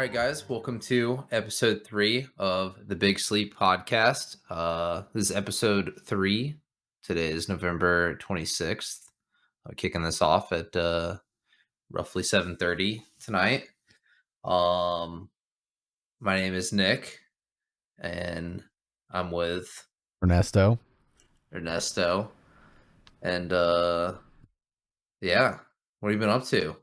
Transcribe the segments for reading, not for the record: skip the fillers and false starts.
All right, guys, welcome to episode 3 of the Big Sleep podcast. This is episode 3. Today is November 26th. Kicking this off at roughly 7:30 tonight. My name is Nick, and I'm with Ernesto. Ernesto. And yeah, what have you been up to?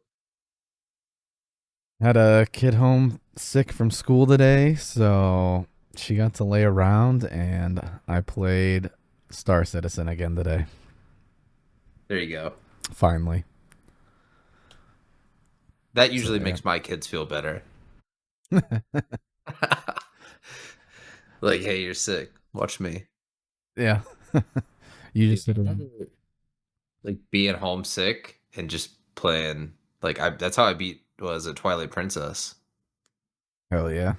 Had a kid home sick from school today, so she got to lay around, and I played Star Citizen again today. There you go. Finally. That usually makes my kids feel better. Like, hey, you're sick. Watch me. Yeah. You just like being homesick and just playing. That's how I beat was a Twilight Princess. Hell yeah.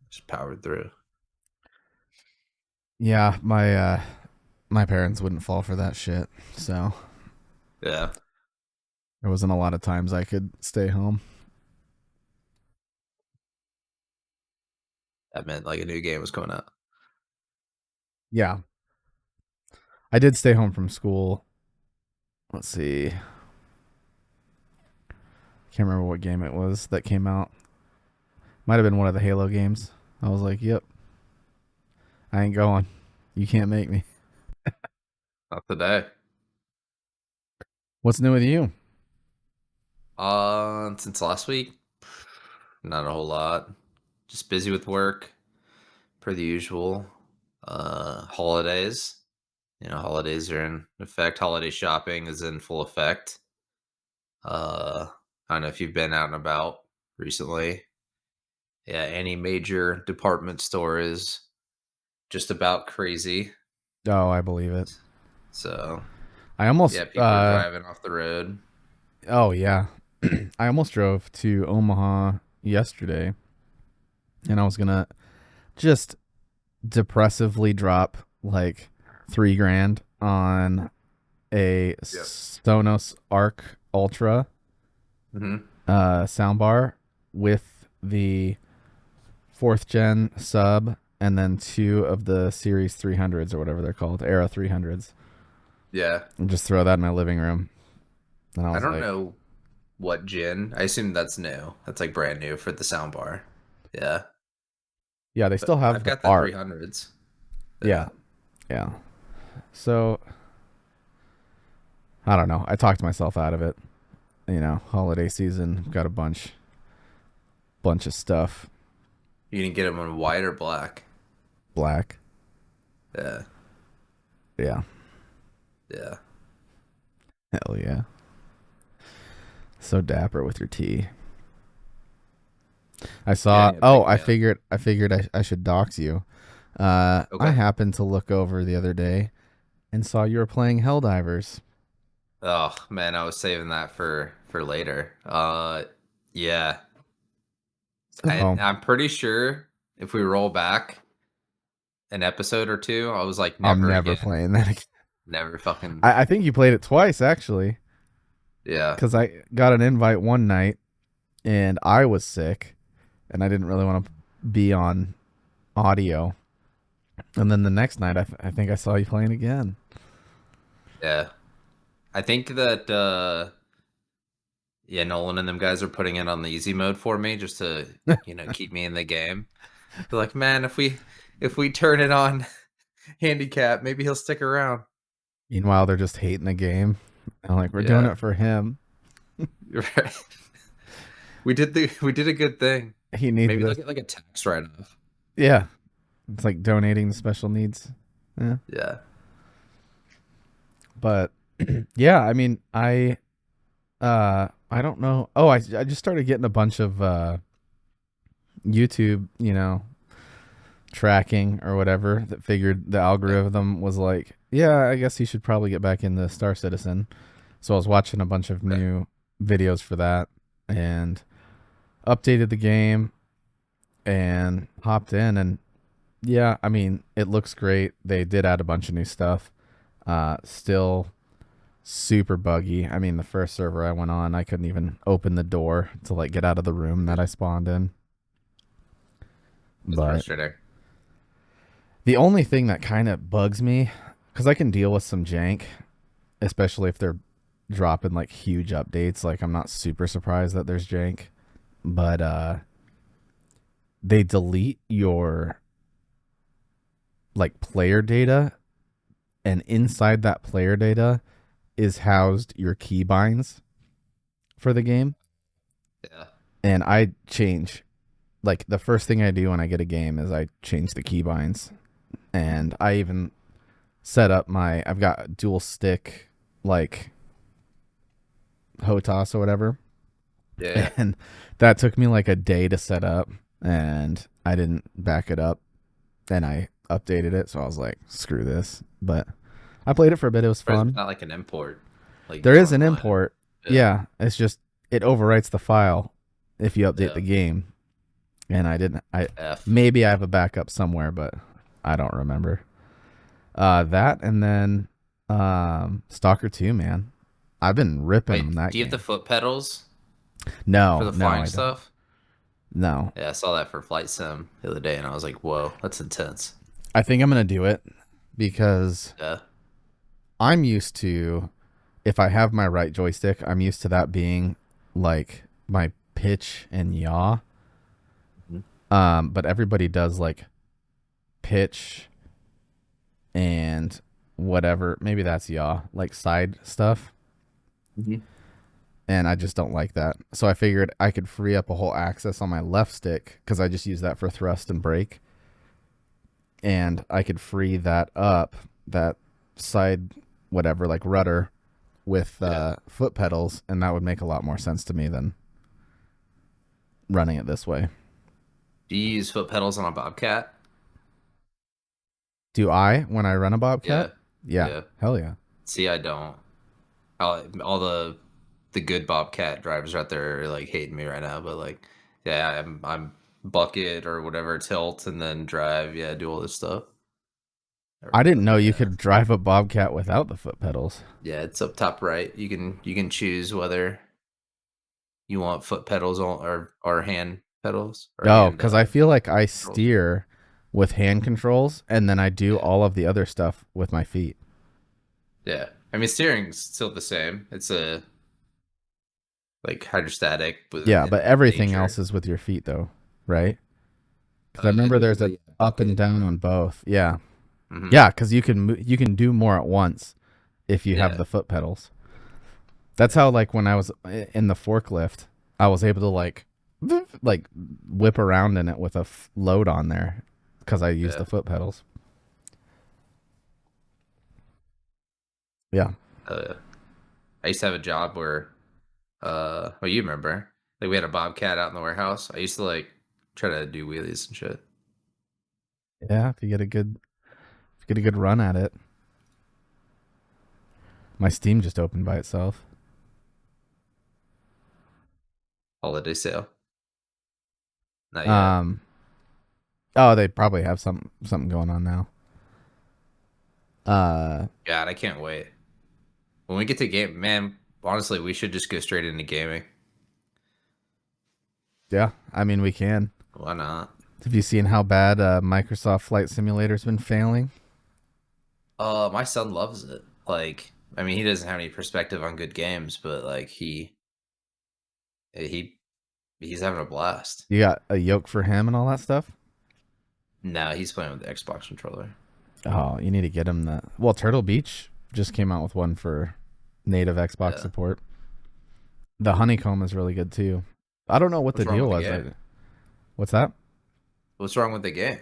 Just powered through. Yeah, my parents wouldn't fall for that shit, so Yeah. there wasn't a lot of times I could stay home. That meant like a new game was coming out. Yeah. I did stay home from school. Let's see. Can't remember what game it was that came out. Might have been one of the Halo games. I was like, yep. I ain't going. You can't make me. Not today. What's new with you? Since last week, not a whole lot. Just busy with work, per the usual. Holidays. Holidays are in effect. Holiday shopping is in full effect. I don't know if you've been out and about recently. Yeah, any major department store is just about crazy. Oh, I believe it. So I almost people are driving off the road. Oh yeah. I almost drove to Omaha yesterday, and I was gonna just depressively drop like $3,000 on a Sonos Arc Ultra soundbar with the 4th gen sub, and then 2 of the Series 300s or whatever they're called, Era 300s. Yeah. And just throw that in my living room. And I don't know what gen. I assume that's new. That's like brand new for the soundbar. Yeah. Yeah, they still have I've got the Arc 300s. Yeah. So I don't know. I talked myself out of it. Holiday season, got a bunch of stuff. You didn't get them in white or black? Black. Yeah. Yeah. Yeah. Hell yeah. So dapper with your tea. I saw. I figured I should dox you. Okay. I happened to look over the other day and saw you were playing Helldivers. Oh man, I was saving that for later. Yeah. I'm pretty sure if we roll back an episode or two, I was like, I'm never playing that again. Never fucking. I think you played it twice actually. Yeah. Because I got an invite one night and I was sick and I didn't really want to be on audio. And then the next night, I think I saw you playing again. Yeah. I think that, Nolan and them guys are putting it on the easy mode for me just to, keep me in the game. They're like, man, if we turn it on handicap, maybe he'll stick around. Meanwhile, they're just hating the game. I'm like, we're doing it for him. You're right. We did a good thing. He needs maybe look at like a tax write-off. Yeah. It's like donating to special needs. Yeah. Yeah. But yeah, I mean, I don't know. Oh, I just started getting a bunch of YouTube, tracking or whatever that figured the algorithm was like, yeah, I guess you should probably get back into Star Citizen. So I was watching a bunch of new videos for that and updated the game and hopped in, and yeah, I mean, it looks great. They did add a bunch of new stuff. Still super buggy. I mean, the first server I went on, I couldn't even open the door to like get out of the room that I spawned in. It's But frustrating. the only thing that kind of bugs me, because I can deal with some jank, especially if they're dropping like huge updates. Like I'm not super surprised that there's jank, but they delete your like player data, and inside that player data is housed your keybinds for the game. Yeah. And I change, like the first thing I do when I get a game is I change the keybinds, and I even set up I've got dual stick like HOTAS or whatever. Yeah. And that took me like a day to set up, and I didn't back it up, and I updated it, so I was like, screw this. But I played it for a bit. It was It's fun. not like an import. Like There you is an online. import. Yeah, it's just it overwrites the file if you update Yeah. the game. And I didn't. I F. maybe I have a backup somewhere, but I don't remember. That and then Stalker 2, man. I've been ripping on Wait, that do you have the game. foot pedals for No, the no, flying I don't. stuff? No. Yeah, I saw that for Flight Sim the other day, and I was like, "Whoa, that's intense." I think I'm gonna do it because Yeah. I'm used to, if I have my right joystick, I'm used to that being like my pitch and yaw. Mhm. But everybody does like pitch and whatever. Maybe that's yaw, like side stuff. Mhm. And I just don't like that. So I figured I could free up a whole axis on my left stick because I just use that for thrust and brake. And I could free that up, that side, whatever, like rudder with Yeah. foot pedals, and that would make a lot more sense to me than running it this way. Do you use foot pedals on a Bobcat? Do I when I run a Yeah. Bobcat? Yeah, Yeah. hell yeah. See, I don't. All the good Bobcat drivers out there are like hating me right now, but like, yeah, I'm bucket or whatever, tilt and then drive. Yeah, do all this stuff. I didn't know you Yeah. could drive a Bobcat without the foot pedals. Yeah, it's up top right. You can choose whether you want foot pedals on or hand pedals or Oh, hand because I feel like I controls. steer with hand controls, and then I do Yeah. all of the other stuff with my feet. Yeah. I mean, steering's still the same. It's a like hydrostatic, but Yeah, but in everything else nature. is with your feet, though, right? Because I remember there's a Technically, yeah, up and bucket. down on both. Yeah, Hmm. yeah, because you can do more at once if you have Yeah. the foot pedals. That's how like when I was in the forklift, I was able to like whip around in it with a load on there because I used Yeah. the foot pedals. Yeah. I used to have a job where, well, you remember, like we had a Bobcat out in the warehouse. I used to like try to do wheelies and shit. Yeah, if you get a good run at it. My Steam just opened by itself. Holiday sale. Not yet. Um oh, they probably have something going on now. Uh God, I can't wait. When we get to game, man, honestly, we should just go straight into gaming. yeah, I mean we can. Why not? Have you seen how bad Microsoft Flight Simulator's been failing? My son loves it. Like, I mean, he doesn't have any perspective on good games, but like he he's having a blast. You got a yoke for him and all that stuff? No, he's playing with the Xbox controller. Oh, you need to get him the. Well, Turtle Beach just came out with one for native Xbox Yeah. support. The Honeycomb is really good too. I don't know what the What's wrong deal with the was. game? What's that? What's wrong with the game?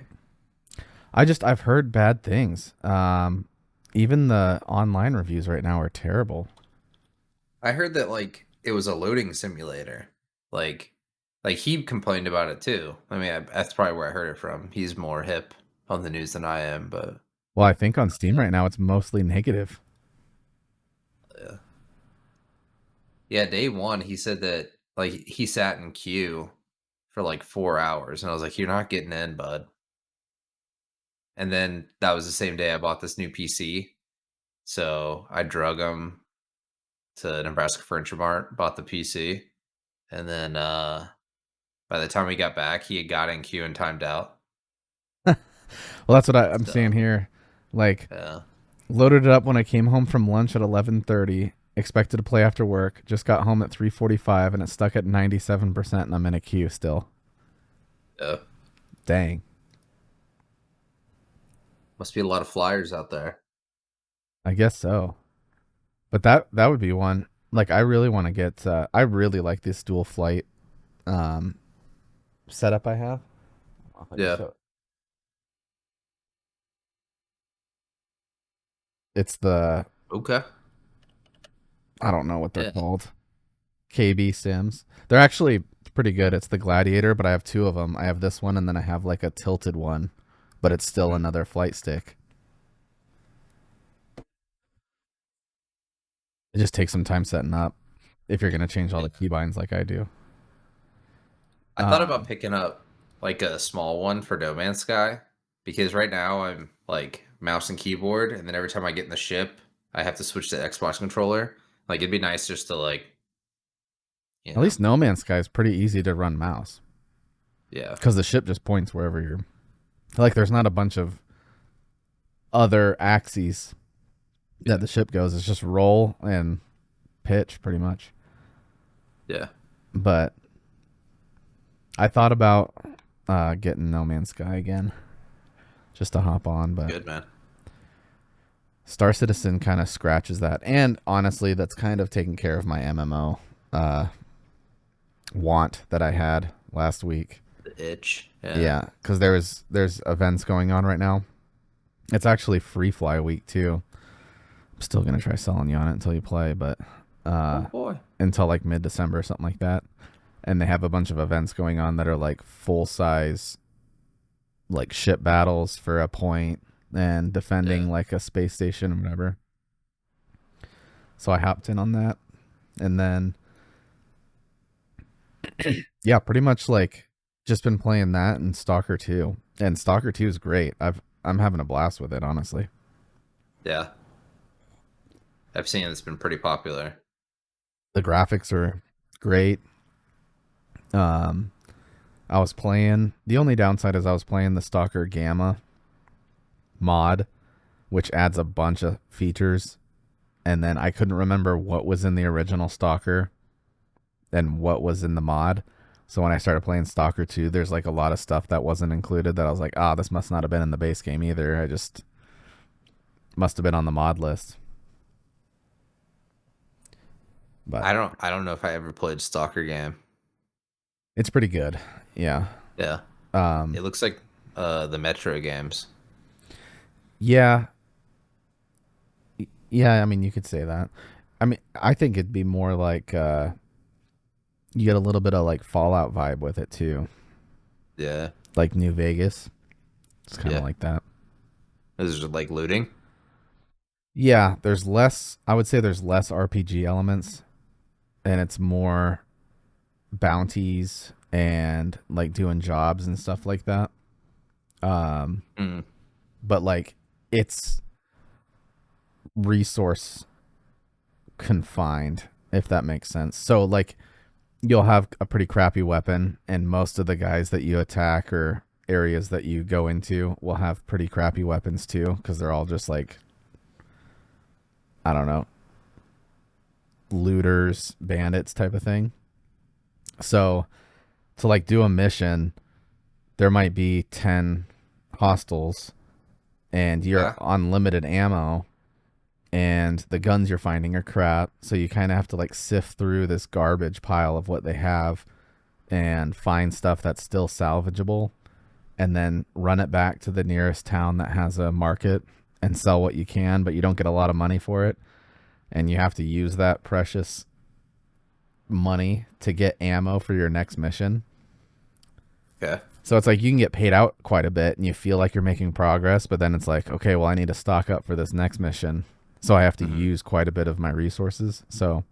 I've heard bad things. Even the online reviews right now are terrible. I heard that like it was a loading simulator. Like like he complained about it too. I mean, that's probably where I heard it from. He's more hip on the news than I am, but Well, I think on Steam right now it's mostly negative. yeah. Yeah, day one he said that like he sat in queue for like 4 hours and I was like, "You're not getting in, bud." And then that was the same day I bought this new PC. So I drug him to Nebraska Furniture Mart, bought the PC, and then by the time we got back, he had got in queue and timed out. Well, that's what I'm So, seeing here. Like, yeah. loaded it up when I came home from lunch at 11:30. Expected to play after work. Just got home at 3:45, and it's stuck at 97%, and I'm in a queue still. Yeah. Dang. Must be a lot of flyers out there. I guess so. But that would be one. Like, I really want to get. I really like this dual flight um, setup I have. If I can Yeah. show it. It's the, Okay. I don't know what they're Yeah. called. KB Sims. They're actually pretty good. It's the Gladiator, but I have two of them. I have this one, and then I have like a tilted one, but it's still Mhm. another flight stick. It just takes some time setting up if you're gonna change all Yeah. the keybinds like I do. I thought about Um, picking up like a small one for No Man's Sky because right now I'm like mouse and keyboard, and then every time I get in the ship, I have to switch to Xbox controller. Like it'd be nice just to like, you at know, least No Man's Sky is pretty easy to run mouse yeah, because the ship just points wherever you're. Like, there's not a bunch of other axes that yeah, the ship goes. It's just roll and pitch, pretty much. yeah. But I thought about getting No Man's Sky again just to hop on, but Good man. Star Citizen kind of scratches that. And honestly, that's kind of taking care of my MMO uh, want that I had last week. The itch. Yeah. Yeah, because there's events going on right now. It's actually Free Fly week too. I'm still gonna try selling you on it until you play, but Oh boy. until like mid-December or something like that. And they have a bunch of events going on that are like full size, like ship battles for a point and Yeah. defending like a space station or whatever. So I hopped in on that, and then yeah, pretty much like just been playing that and Stalker 2. And Stalker 2 is great. I'm having a blast with it, honestly. Yeah. I've seen it's been pretty popular. The graphics are great. Um I was playing, the only downside is I was playing the Stalker Gamma mod, which adds a bunch of features, and then I couldn't remember what was in the original Stalker and what was in the mod. So when I started playing Stalker 2, there's like a lot of stuff that wasn't included that I was like, ah, this must not have been in the base game either. I just must have been on the mod list. But I don't know if I ever played Stalker game. it's pretty good. Yeah. Yeah. Um It looks like the Metro games. yeah. Yeah, I mean you could say that. I mean, I think it'd be more like you get a little bit of like Fallout vibe with it too. Yeah. Like New Vegas. It's kind of Yeah. like that. This is like looting. Yeah, there's less, I would say there's less RPG elements, and it's more bounties and like doing jobs and stuff like that. Um, Mm. but like it's resource confined, if that makes sense. So like you'll have a pretty crappy weapon, and most of the guys that you attack or areas that you go into will have pretty crappy weapons too, because they're all just like, I don't know, looters, bandits type of thing. So to like do a mission, there might be 10 hostiles, and you're Yeah. on limited ammo, and the guns you're finding are crap. So you kind of have to like sift through this garbage pile of what they have and find stuff that's still salvageable, and then run it back to the nearest town that has a market and sell what you can, but you don't get a lot of money for it. And you have to use that precious money to get ammo for your next mission. Okay. So it's like you can get paid out quite a bit and you feel like you're making progress, but then it's like, okay, well, I need to stock up for this next mission. So I have to Mhm. use quite a bit of my resources. So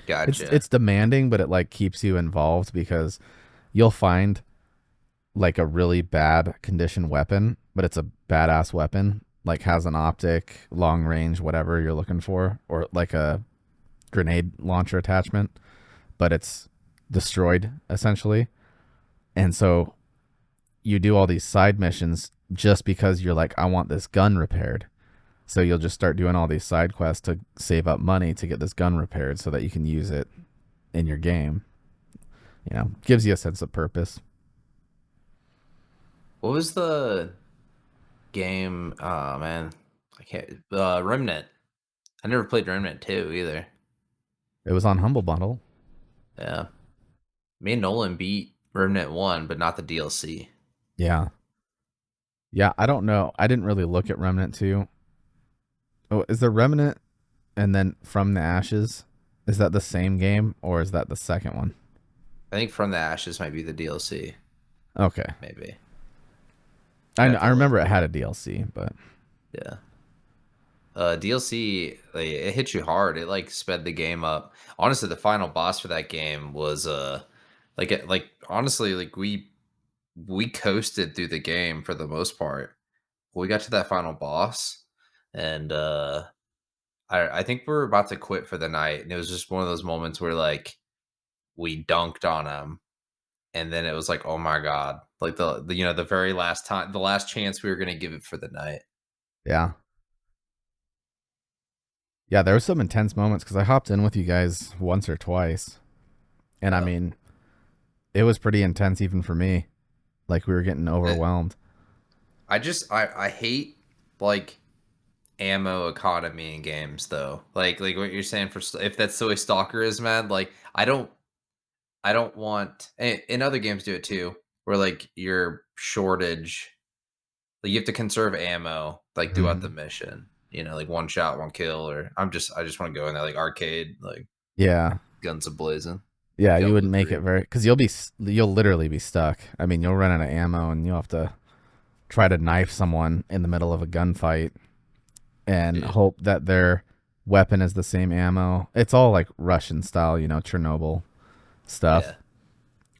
Gotcha. it's demanding, but it like keeps you involved because you'll find like a really bad condition weapon, but it's a badass weapon, like has an optic, long range, whatever you're looking for, or like a grenade launcher attachment, but it's destroyed essentially. And so you do all these side missions just because you're like, I want this gun repaired. So you'll just start doing all these side quests to save up money to get this gun repaired so that you can use it in your game. Gives you a sense of purpose. What was the game? Oh man, I can't. Remnant. I never played Remnant 2 either. It was on Humble Bundle. Yeah. Me and Nolan beat Remnant 1, but not the DLC. Yeah. Yeah, I don't know. I didn't really look at Remnant 2. Oh, is there Remnant and then From the Ashes? Is that the same game or is that the second one? I think From the Ashes might be the DLC. Okay. Maybe. I remember it had a DLC, but yeah. DLC, like, it hit you hard. It like sped the game up. Honestly, the final boss for that game was honestly, like we coasted through the game for the most part. We got to that final boss, and I think we were about to quit for the night, and it was just one of those moments where like we dunked on him, and then it was like, oh my god, like the very last time, the last chance we were gonna give it for the night. yeah. Yeah, there were some intense moments because I hopped in with you guys once or twice. And I mean, it was pretty intense even for me. Like we were getting overwhelmed. I hate like ammo economy in games though. Like what you're saying, for if that's the way Stalker is, man. Like I don't want, and other games do it too, where like your shortage, like you have to conserve ammo like throughout the mission. Like one shot, one kill, or I just want to go in there like arcade, like Yeah. guns a blazing. Yeah, you wouldn't make it very, because you'll literally be stuck. I mean, you'll run out of ammo and you'll have to try to knife someone in the middle of a gunfight and hope that their weapon is the same ammo. It's all like Russian style, Chernobyl stuff. Yeah.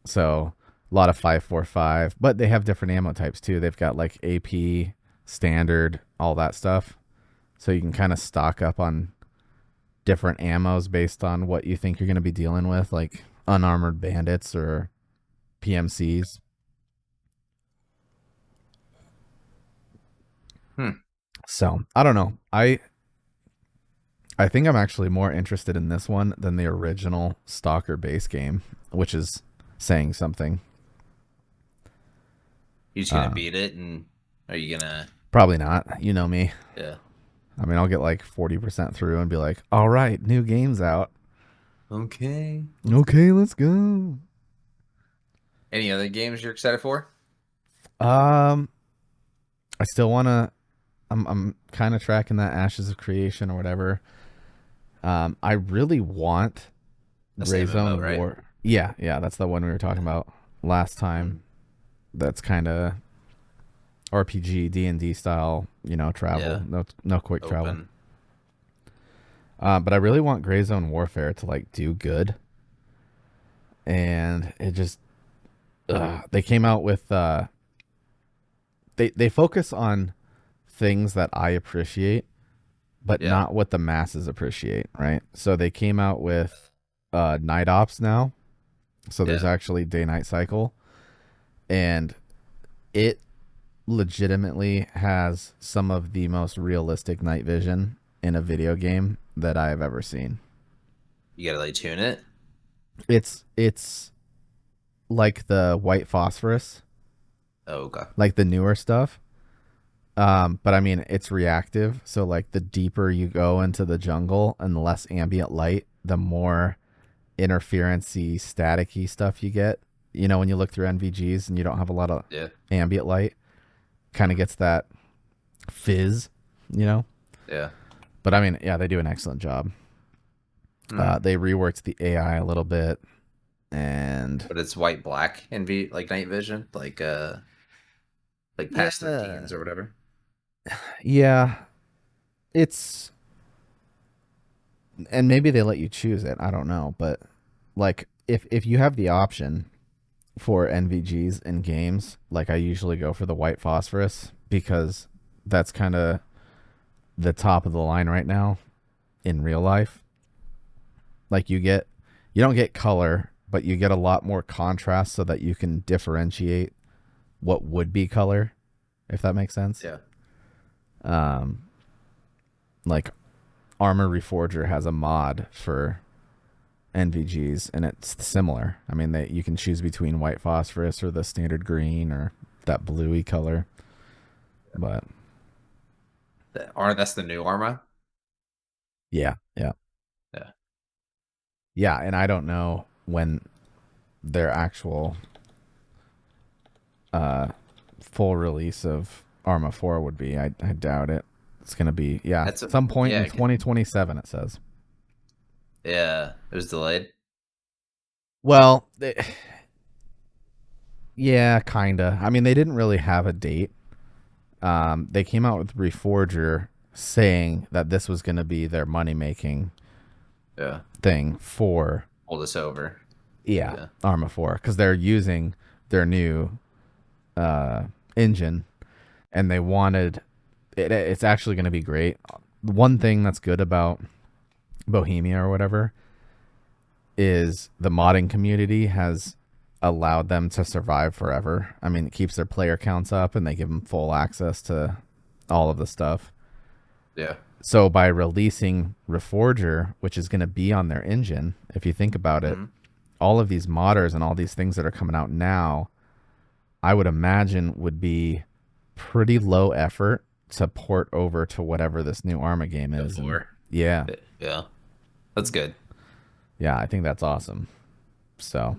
So a lot of 5.45, but they have different ammo types too. They've got like AP, standard, all that stuff. So you can kind of stock up on different ammos based on what you think you're going to be dealing with, like unarmored bandits or PMCs. So I don't know. I think I'm actually more interested in this one than the original Stalker base game, which is saying something. You just gonna beat it, and are you gonna? Probably not. You know me. Yeah. I mean, I'll get like 40% through and be like, all right, new game's out. Okay, let's go. Any other games you're excited for? I still want to, I'm kind of tracking that Ashes of Creation or whatever. I really want Grayzone right? War. Yeah, that's the one we were talking about last time. That's kind of RPG, D&D style, travel. Yeah. No quick travel. But I really want Grayzone Warfare to like do good. And it just they came out with they focus on things that I appreciate, but not what the masses appreciate, right? So they came out with Night Ops now. So there's actually day-night cycle, and it legitimately has some of the most realistic night vision in a video game that I've ever seen. You gotta like tune it. It's like the White Phosphorus. Oh, okay. Like the newer stuff. But I mean, it's reactive. So like the deeper you go into the jungle and the less ambient light, the more interference-y, staticky stuff you get. When you look through NVGs and you don't have a lot of ambient light, kind of gets that fizz, Yeah. But I mean, they do an excellent job. They reworked the AI a little bit, but it's white black and like night vision, like past 13s or whatever. Yeah, it's, and maybe they let you choose it. I don't know, but like if you have the option for NVGs in games, like I usually go for the White Phosphorus because that's kind of the top of the line right now in real life. Like you don't get color, but you get a lot more contrast so that you can differentiate what would be color if that makes sense. Yeah. Um, like Armor Reforger has a mod for NVGs, and it's similar. I mean, you can choose between white phosphorus or the standard green or that bluey color. But That's the new Arma. yeah, Yeah. and I don't know when their actual full release of Arma 4 would be. I doubt it. It's gonna be some point in 2027. It says. Yeah, it was delayed. Well, yeah, kinda. I mean, they didn't really have a date. They came out with Reforger saying that this was going to be their money making thing for hold us over. Arma 4, because they're using their new engine, and they wanted it. It's actually going to be great. One thing that's good about Bohemia or whatever is the modding community has allowed them to survive forever. I mean, it keeps their player counts up, and they give them full access to all of the stuff. Yeah. So by releasing Reforger, which is going to be on their engine, if you think about it, all of these modders and all these things that are coming out now, I would imagine would be pretty low effort to port over to whatever this new Arma game is. Yeah. That's good. Yeah, I think that's awesome. So,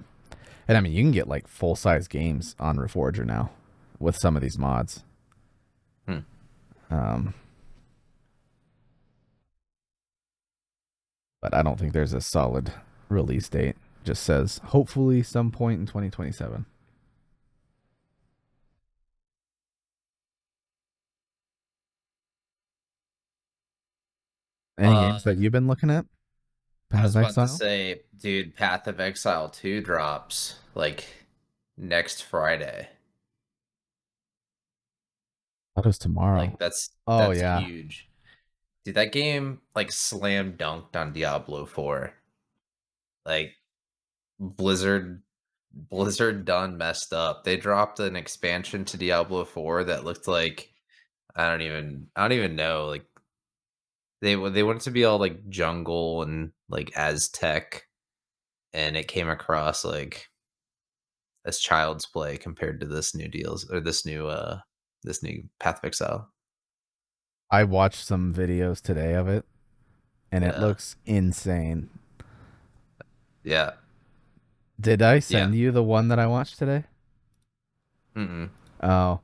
and I mean, you can get like full-size games on Reforger now with some of these mods. But I don't think there's a solid release date. Just says hopefully some point in 2027. Any games that you've been looking at? I was about to say, dude, Path of Exile 2 drops like next Friday. That was tomorrow. Like that's huge. Dude, that game like slam dunked on Diablo 4. Like Blizzard done messed up. They dropped an expansion to Diablo 4 that looked like I don't even know. Like they wanted to be all like jungle and like Aztec, and it came across like as child's play compared to this new Path of Exile. I watched some videos today of it, and it looks insane. Yeah. Did I send you the one that I watched today? Oh,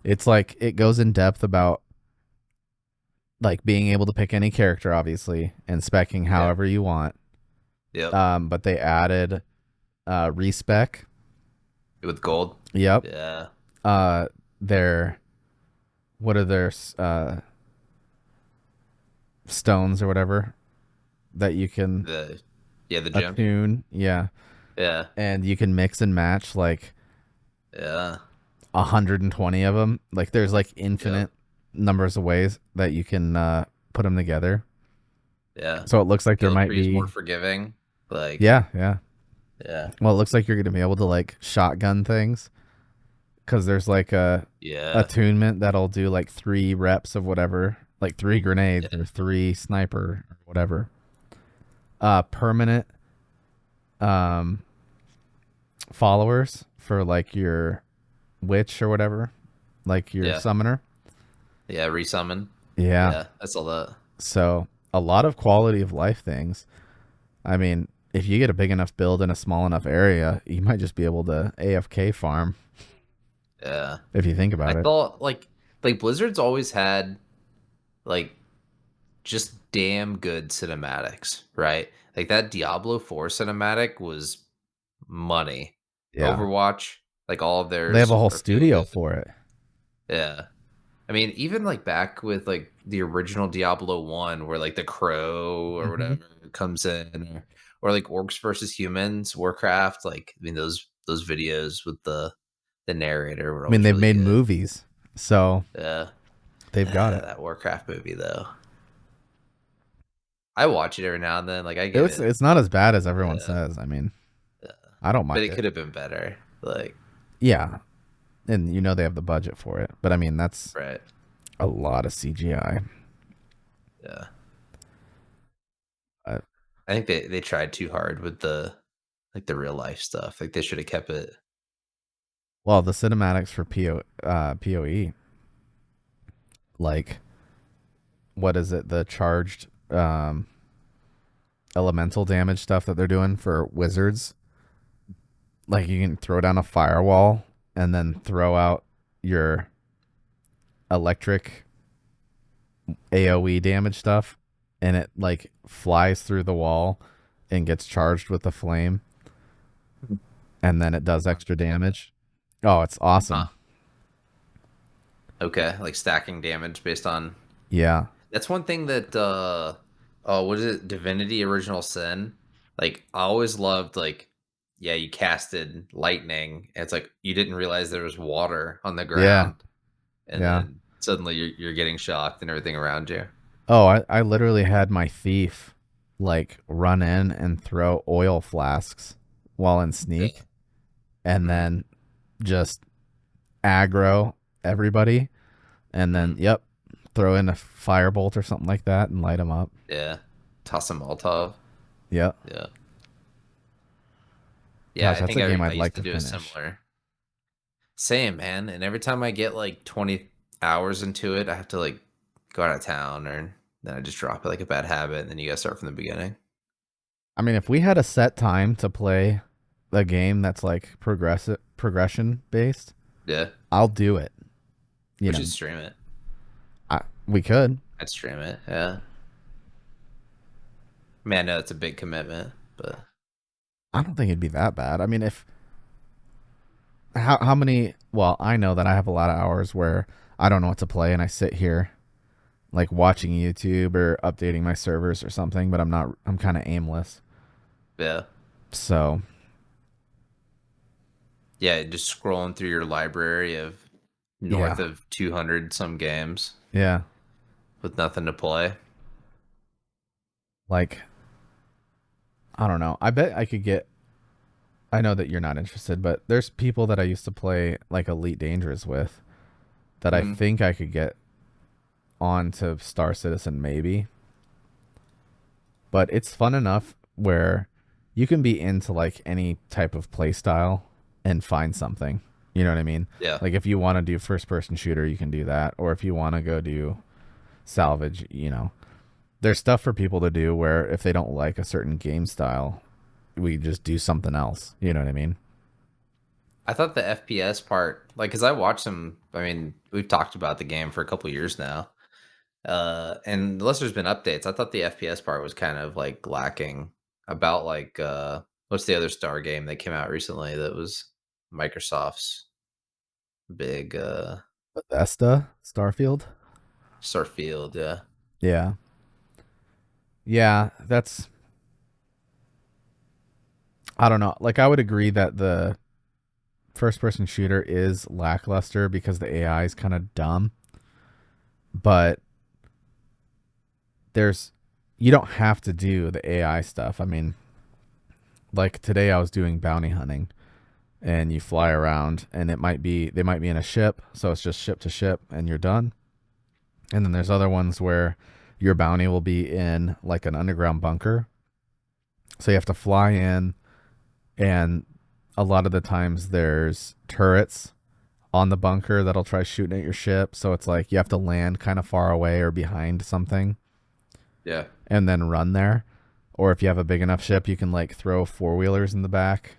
it's like it goes in depth about like being able to pick any character, obviously, and specking however you want. Yeah. But they added respec with gold. Yep. Yeah. What are their stones or whatever that you can the gem attune. Yeah. And you can mix and match like 120 of them. Like there's like infinite numbers of ways that you can put them together. Yeah. So it looks like there might be more forgiving. Like yeah. Well, it looks like you're going to be able to like shotgun things because there's like a attunement that'll do like 3 reps of whatever, like 3 grenades or 3 sniper or whatever. Permanent followers for like your witch or whatever, like your summoner. Yeah, resummon. Yeah, that's all that. So a lot of quality of life things. I mean, if you get a big enough build in a small enough area, you might just be able to AFK farm. Yeah. If you think about it. I thought like Blizzard's always had like just damn good cinematics, right? Like that Diablo 4 cinematic was money. Yeah. Overwatch, like all of theirs. They have a whole studio for it. Yeah. I mean, even like back with like the original Diablo 1 where like the crow or whatever comes in or like Orcs versus Humans, Warcraft, like I mean those videos with the narrator were I mean, they've really made movies. So they've got it. That Warcraft movie though. I watch it every now and then. Like I get it's not as bad as everyone says. I mean, I don't mind. But it could have been better. Like and you know they have the budget for it. But I mean, that's Right. a lot of CGI. Yeah. Uh, I think they tried too hard with the real life stuff. Like they should have kept it. well, the cinematics for PoE, like what is it? The charged elemental damage stuff that they're doing for wizards. Like you can throw down a firewall and then throw out your electric AoE damage stuff, and it like flies through the wall and gets charged with the flame, and then it does extra damage. Oh, it's Huh. awesome. Okay, like stacking damage based on. Yeah. That's one thing that oh, what is it? Divinity Original Sin. Like I always loved like yeah, you casted lightning. And it's like you didn't realize there was water on the Yeah. ground, and Yeah. then suddenly you're getting shocked and everything around you. Oh, I literally had my thief like run in and throw oil flasks while in Yeah. sneak, and Mhm, then just aggro everybody, and then mhm. yep, throw in a firebolt or something like that and light them up. Yeah. Toss a Molotov. Yep. Yeah. Yeah, Gosh, I that's think a game I I'd like used to to do a finish. similar. Same, man. And every time I get like 20 hours into it, I have to like go out of town or then I just drop it like a bad habit and then you gotta start from the beginning. I mean, if we had a set time to play a game that's like progression based, Yeah. I'll do it. You We know, should stream it. we could. I'd stream it. Yeah. Man, no, it's a big commitment, but I don't think it'd be that bad. I mean, if how many? Well, I know that I have a lot of hours where I don't know what to play, and I sit here like watching YouTube or updating my servers or something. But I'm not. I'm kind of aimless. yeah. So Yeah, just scrolling through your library of north yeah, of 200 some games yeah. with nothing to play. Like I don't know. I bet I could get. I know that you're not interested, but there's people that I used to play like Elite Dangerous with that I Hmm. think I could get on to Star Citizen maybe. But it's fun enough where you can be into like any type of play style and find something. You know what I mean? Yeah. Like if you want to do first person shooter, you can do that. Or if you want to go do salvage, you know, there's stuff for people to do where if they don't like a certain game style, we just do something else. You know what I mean? I thought the FPS part, like, because I watched them. I mean, we've talked about the game for a couple years now, and unless there's been updates, I thought the FPS part was kind of like lacking. About like, what's the other Star game that came out recently that was Microsoft's big Bethesda, Starfield. Starfield? Yeah, Yeah. Yeah, that's I don't know. Like I would agree that the first person shooter is lackluster because the AI is kind of dumb, but there's you don't have to do the AI stuff. I mean, like today I was doing bounty hunting and you fly around and they might be in a ship, so it's just ship to ship and you're done. And then there's other ones where your bounty will be in like an underground bunker. So you have to fly in, and a lot of the times there's turrets on the bunker that'll try shooting at your ship. So it's like you have to land kind of far away or behind something yeah, and then run there. Or if you have a big enough ship, you can like throw four wheelers in the back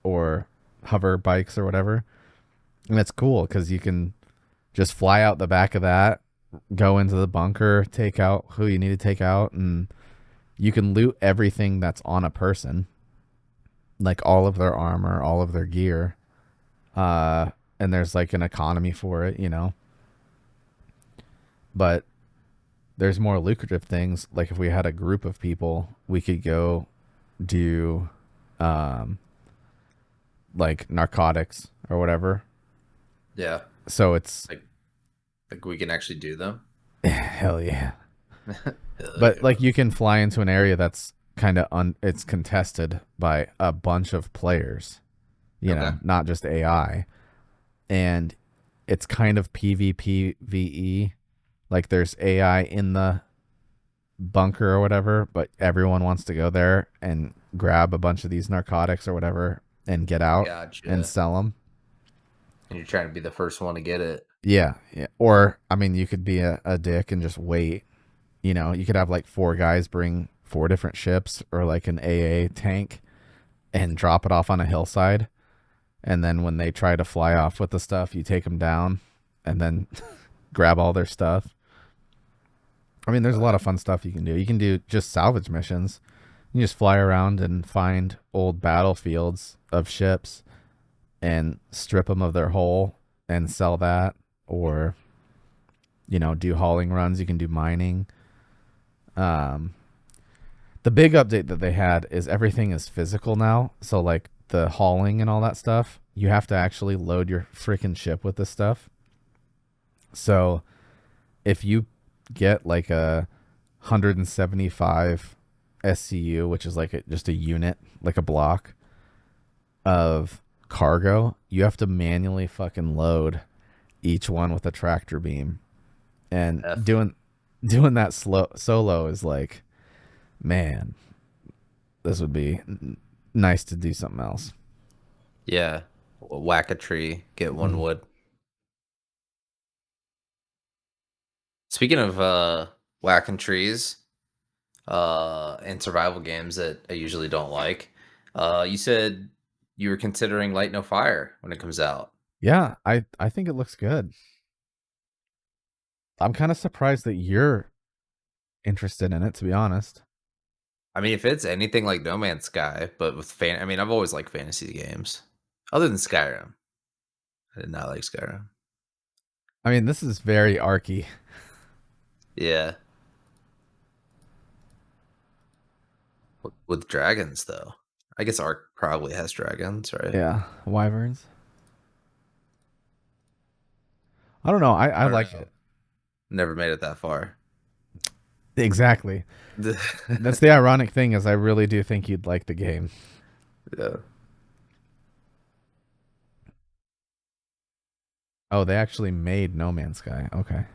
or hover bikes or whatever. And it's cool because you can just fly out the back of that, go into the bunker, take out who you need to take out, and you can loot everything that's on a person, like all of their armor, all of their gear. And there's like an economy for it, you know. But there's more lucrative things. Like if we had a group of people, we could go do um like narcotics or whatever. yeah. So it's Like, like we can actually do them. hell yeah. Hell But yeah. like you can fly into an area that's kind of it's contested by a bunch of players, you Okay. know, not just AI. and it's kind of PvPvE. Like there's AI in the bunker or whatever, but everyone wants to go there and grab a bunch of these narcotics or whatever and get out and Gotcha. sell them. And you're trying to be the first one to get it. Yeah, yeah. Or I mean, you could be a dick and just wait. You know, you could have like four guys bring four different ships or like an AA tank and drop it off on a hillside. And then when they try to fly off with the stuff, you take them down and then grab all their stuff. I mean, there's a lot of fun stuff you can do. You can do just salvage missions. You just fly around and find old battlefields of ships and strip them of their hull and sell that. Or, you know, do hauling runs. You can do mining. Um, the big update that they had is everything is physical now. So, like the hauling and all that stuff, you have to actually load your freaking ship with this stuff. So, if you get like a 175 SCU, which is like just a unit, like a block of cargo, you have to manually fucking load each one with a tractor beam. And F. doing that solo is like, man, this would be nice to do something else. Yeah. Whack a tree, get one Mhm. wood. Speaking of whacking trees, and survival games that I usually don't like, you said you were considering Light No Fire when it comes out. Yeah, I think it looks good. I'm kind of surprised that you're interested in it, to be honest. I mean, if it's anything like No Man's Sky, but with I mean, I've always liked fantasy games. Other than Skyrim. I did not like Skyrim. I mean, this is very arky. Yeah. With dragons though. I guess Ark probably has dragons, right? Yeah, wyverns. I don't know. I I don't like know. it. Never made it that far. Exactly. That's the ironic thing is I really do think you'd like the game. Yeah. Oh, they actually made No Man's Sky. Okay.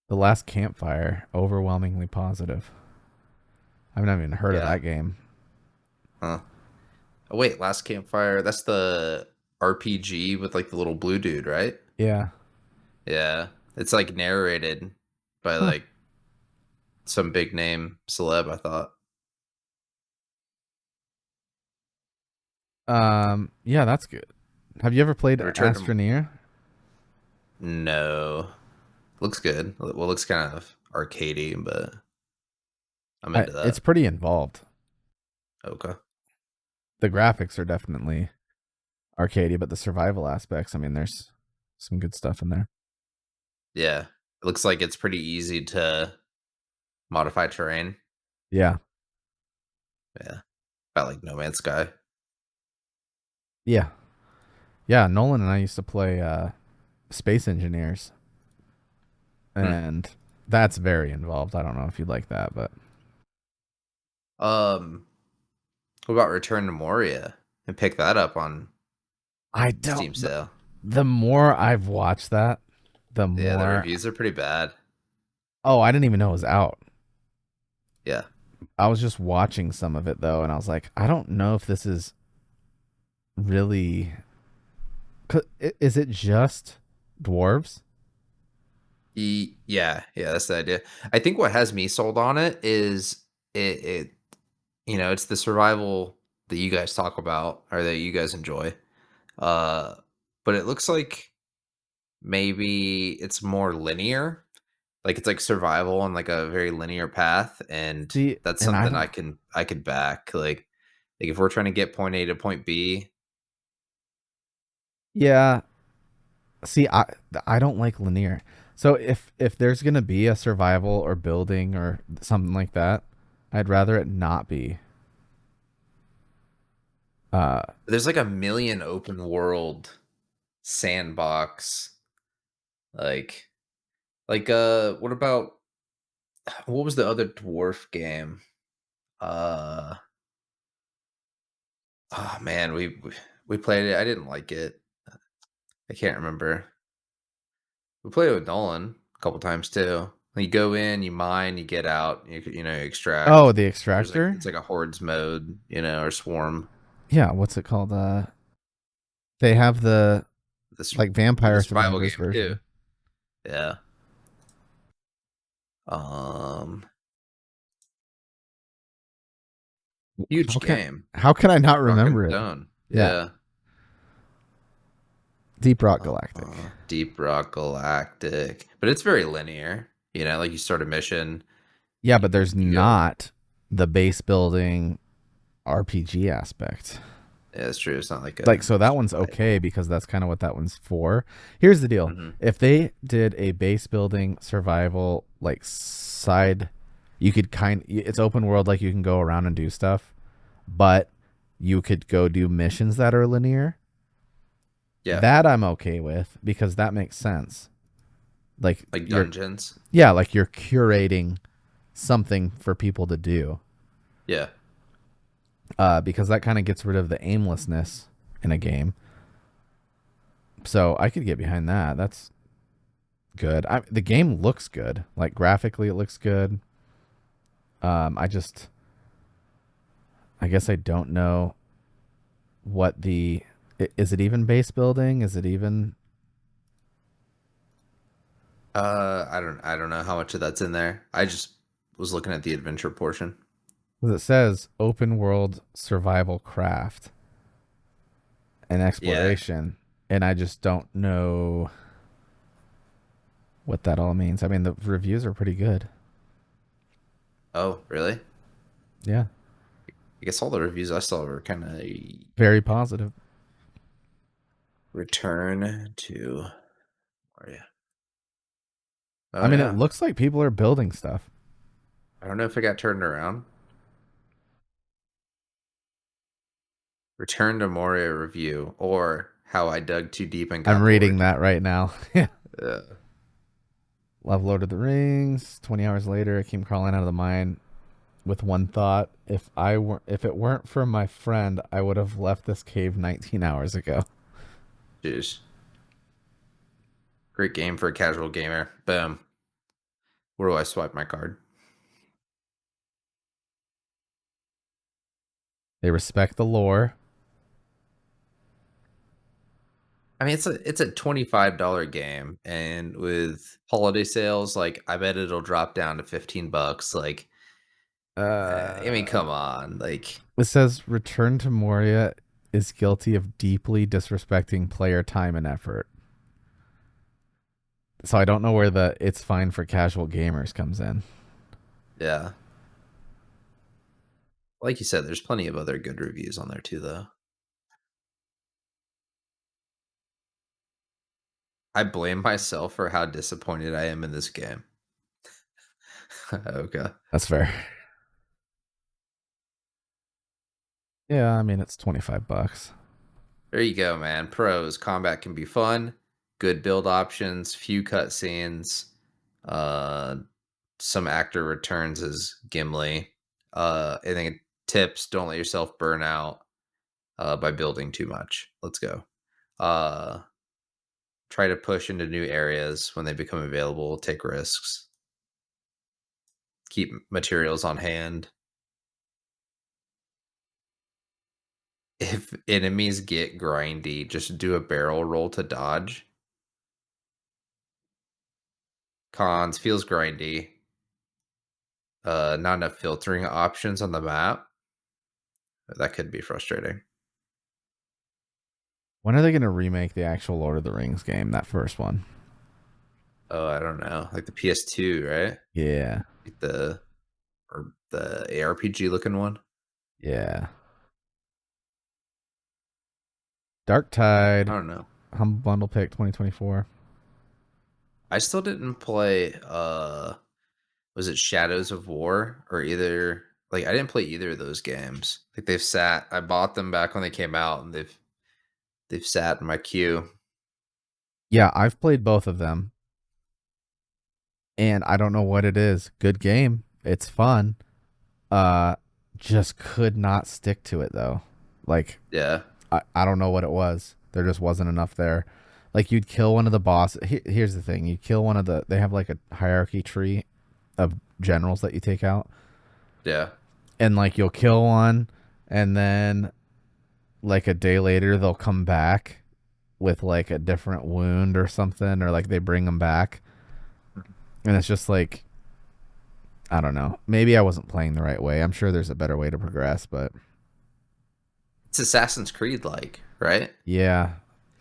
The Last Campfire, overwhelmingly positive. I've never even heard of Yeah. that game. Huh. Oh wait, Last Campfire, that's the RPG with like the little blue dude, right? Yeah. Yeah. It's like narrated by Huh. like some big name celeb, I thought. Yeah, that's good. Have you ever played Return to Astroneer? No. Looks good. Well, looks kind of arcadey, but I'm into It's that. pretty involved. Okay. The graphics are definitely arcadey, but the survival aspects, I mean, there's some good stuff in there. Yeah. It looks like it's pretty easy to modify terrain. Yeah. Yeah. About like No Man's Sky. Yeah. Yeah, Nolan and I used to play Space Engineers, Hmm. and that's very involved. I don't know if you'd like that, but Um, what about Return to Moria? And pick that up on I don't. Steam sale. The more I've watched that, the Yeah, the more. reviews are pretty bad. Oh, I didn't even know it was out. Yeah. I was just watching some of it though, and I was like, I don't know if this is really. Is it just dwarves? Yeah, yeah, that's the idea. I think what has me sold on it is it it's the survival that you guys talk about or that you guys enjoy. Uh, but it looks like maybe it's more linear. Like it's like survival on like a very linear path, and See, that's and I something don't. I could back. Like if we're trying to get point A to point B, Yeah. See, I don't like linear. So if there's gonna be a survival or building or something like that, I'd rather it not be. Uh, there's like a million open world sandbox like what about what was the other dwarf game? Uh oh man, We played it. I didn't like it. I can't remember. We played it with Nolan a couple times too. You go in, you mine, you get out, you Oh, extract. the There's like extractor? it's like a hordes mode, or swarm. Yeah, what's it called? They have the This like the Vampire survival Survivors game too. version. Yeah. Um, How huge can game. how can I not Rock and remember it? Stone. Yeah, Yeah. Deep Rock Galactic. Deep Rock Galactic, but it's very linear. Like you start a mission, Yeah, but there's you go. not the base building RPG aspect. Yeah, it's true. It's not like Like, a so that one's okay survival. because that's kind of what that one's for. Here's the deal. Hmm. If they did a base building survival like side, you could it's open world, like you can go around and do stuff, but you could go do missions that are linear. Yeah, That I'm okay with because that makes sense. Like like dungeons. like you're curating something for people to do. Yeah. Because that kind of gets rid of the aimlessness in a game. So I could get behind that. That's good. The game looks good. Like graphically, it looks good. I guess I don't know what is it even base building? Is it even? I don't know how much of that's in there. I just was looking at the adventure portion. Because it says open world survival craft and Yeah. exploration, and I just don't know what that all means. I mean, the reviews are pretty good. Oh, really? Yeah, I guess all the reviews I saw were kind of very positive. return to Maria. I Oh mean, it yeah. looks like people are building stuff. I don't know if it got turned around. Return to Moria review or how I dug too deep and I'm got reading bored. that right now. Uh, Love Lord of the Rings. 20 hours later, I came crawling out of the mine with one thought: if it weren't for my friend, I would have left this cave 19 hours ago. Jeez. Great game for a casual gamer. Boom. Where do I swipe my card? They respect the lore. I mean, it's a $25 game, and with holiday sales, like I bet it'll drop down to $15. Like, I mean, come on, like, It says Return to Moria is guilty of deeply disrespecting player time and effort. So I don't know where the it's fine for casual gamers comes in. yeah, like you said, there's plenty of other good reviews on there too, though. I blame myself for how disappointed I am in this game. Okay, That's fair. Yeah, I mean it's $25. there you go, man. Pros: combat can be fun, good build options, few cutscenes, uh, some actor returns as Gimli. I think tips: don't let yourself burn out by building too much. Let's go. Uh, try to push into new areas when they become available. Take risks. Keep materials on hand. If enemies get grindy, just do a barrel roll to dodge. Cons: feels grindy. Not enough filtering options on the map. That could be frustrating. When are they going to remake the actual Lord of the Rings game? That first one. Oh, I don't know. Like the PS2, right? Yeah. Like the ARPG looking one. Yeah. Dark Tide, I don't know. Humble Bundle Pick 2024. I still didn't play was it Shadows of War or either like I didn't play either of those games. Like I bought them back when they came out and they've sat in my queue. Yeah, I've played both of them. And I don't know what it is. Good game. It's fun. Uh just could not stick to it though. Like Yeah. I don't know what it was. There just wasn't enough there. Like you'd kill one of the boss. Here's the thing: you kill one of the. They have like a hierarchy tree of generals that you take out, Yeah. and like you'll kill one, and then like a day later they'll come back with like a different wound or something, or like they bring them back, and it's just like I don't know. Maybe I wasn't playing the right way. I'm sure there's a better way to progress, but It's Assassin's Creed like, right? yeah,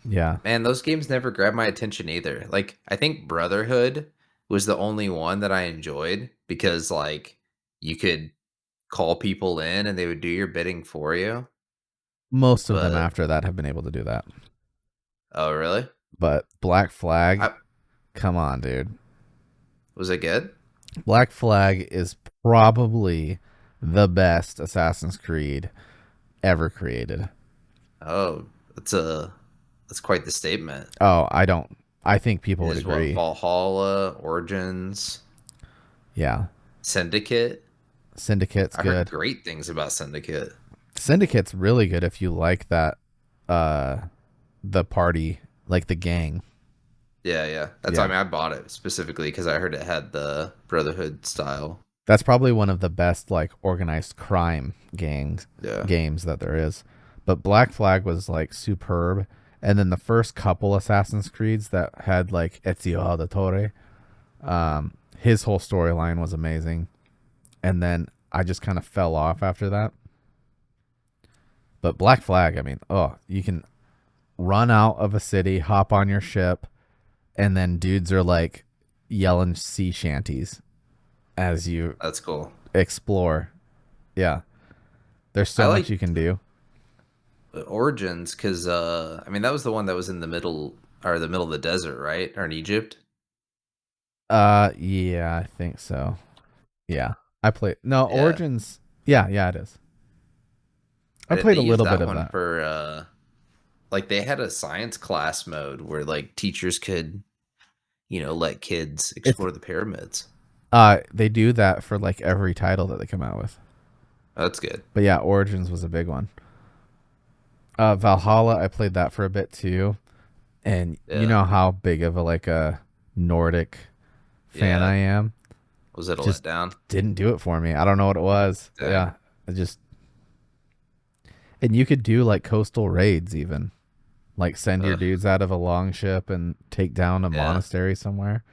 yeah. Man, those games never grabbed my attention either. Like, I think Brotherhood was the only one that I enjoyed because, like, you could call people in and they would do your bidding for you. Most of them But, after that have been able to do that. oh, really? But Black Flag, I, come on, dude. was it good? Black Flag is probably the best Assassin's Creed ever created. Oh, that's quite the statement. Oh, I don't. I think people would Is what agree. Valhalla, Origins, Yeah. Syndicate? Syndicate's I heard good. great things about Syndicate. Syndicate's really good if you like that uh the party, like the gang. Yeah, yeah. That's I Yeah. mean I bought it specifically because I heard it had the Brotherhood style. That's probably one of the best like organized crime gangs Yeah. games that there is. But Black Flag was like superb. And then the first couple Assassin's Creeds that had like Ezio Auditore, his whole storyline was amazing. And then I just kind of fell off after that. But Black Flag, I mean, oh, you can run out of a city, hop on your ship, and then dudes are like yelling sea shanties as you That's cool. explore. Yeah. There's I so much like you can do. Origins because I mean that was the one that was in the middle or the middle of the desert, right? Or in Egypt. Yeah, I think so. Yeah. I played no Yeah. Origins. Yeah, yeah, it is. I They played a used little bit that of one that. for like they had a science class mode where like teachers could, let kids It's explore the pyramids. they do that for like every title that they come out with. That's good. But yeah, Origins was a big one. Valhalla, I played that for a bit too. And you Yeah. know how big of a like a Nordic fan Yeah. I am. Was it a Just letdown? didn't do it for me. I don't know what it was. Dang. Yeah, I just and you could do like coastal raids even. Like send your Ugh. dudes out of a long ship and take down a Yeah. monastery somewhere.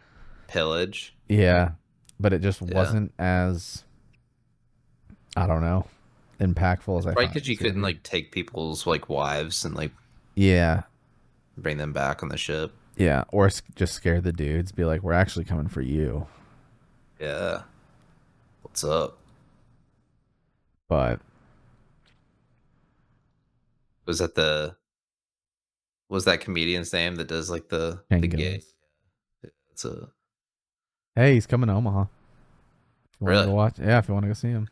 Pillage. Yeah, but it just Yeah. wasn't as I don't know impactful as I Right, thought it because you was gonna couldn't be. like take people's like wives and like Yeah, bring them back on the ship. yeah, or just scare the dudes. Be like, we're actually coming for you. Yeah. What's up? But Was that the was that comedian's name that does like the Ken gay? Gillis. It's a Hey, he's coming to Omaha. If you want to really. go watch, yeah, if you want to go see him,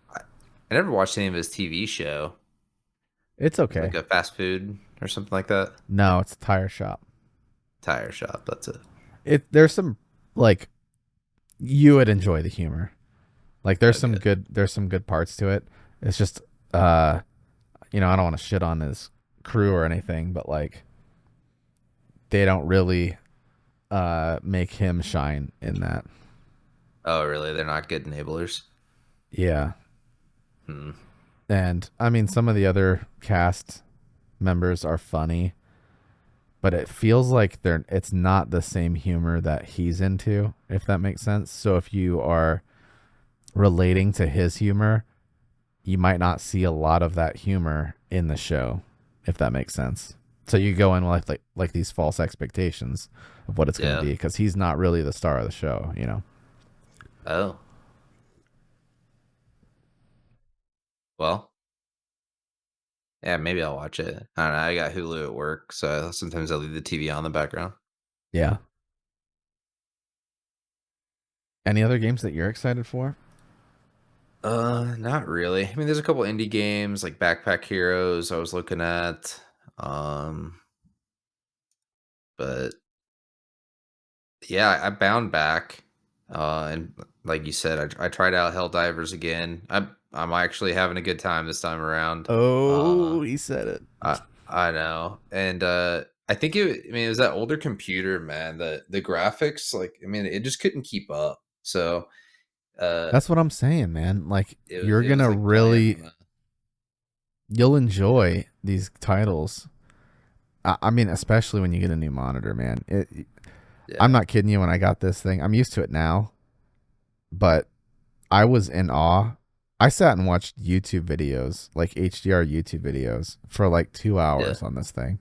I never watched any of his TV show. it's It's like okay. a fast food or something like that. No, it's a tire shop. Tire shop. That's it. There's some like you would enjoy the humor. Like Okay. there's some good parts to it. It's just I don't want to shit on his crew or anything, but like they don't really make him shine in that. Oh, really? They're not good enablers. Yeah. Hmm. And I mean some of the other cast members are funny, but it feels like it's not the same humor that he's into, if that makes sense. So if you are relating to his humor, you might not see a lot of that humor in the show, if that makes sense. So you go in with like these false expectations of what it's going to Yeah. be because he's not really the star of the show. Oh. Well. Yeah, maybe I'll watch it. I don't know. I got Hulu at work, so sometimes I leave the TV on in the background. Yeah. Any other games that you're excited for? Not really. I mean, there's a couple indie games like Backpack Heroes I was looking at. Um, but yeah, I bound back. And like you said, I tried out Helldivers again. I'm actually having a good time this time around. Uh, Oh, he said I it. I know, and I think I mean, it was that older computer, man. The graphics, like, I mean, it just couldn't keep up. So uh, That's what I'm saying, man. Like you're it was gonna like playing really on a you'll yeah, enjoy these titles. I mean, especially when you get a new monitor, man. I'm yeah, not kidding you. When I got this thing, I'm used to it now, but I was in awe. I sat and watched YouTube videos, like HDR YouTube videos, for like 2 hours yeah. on this thing.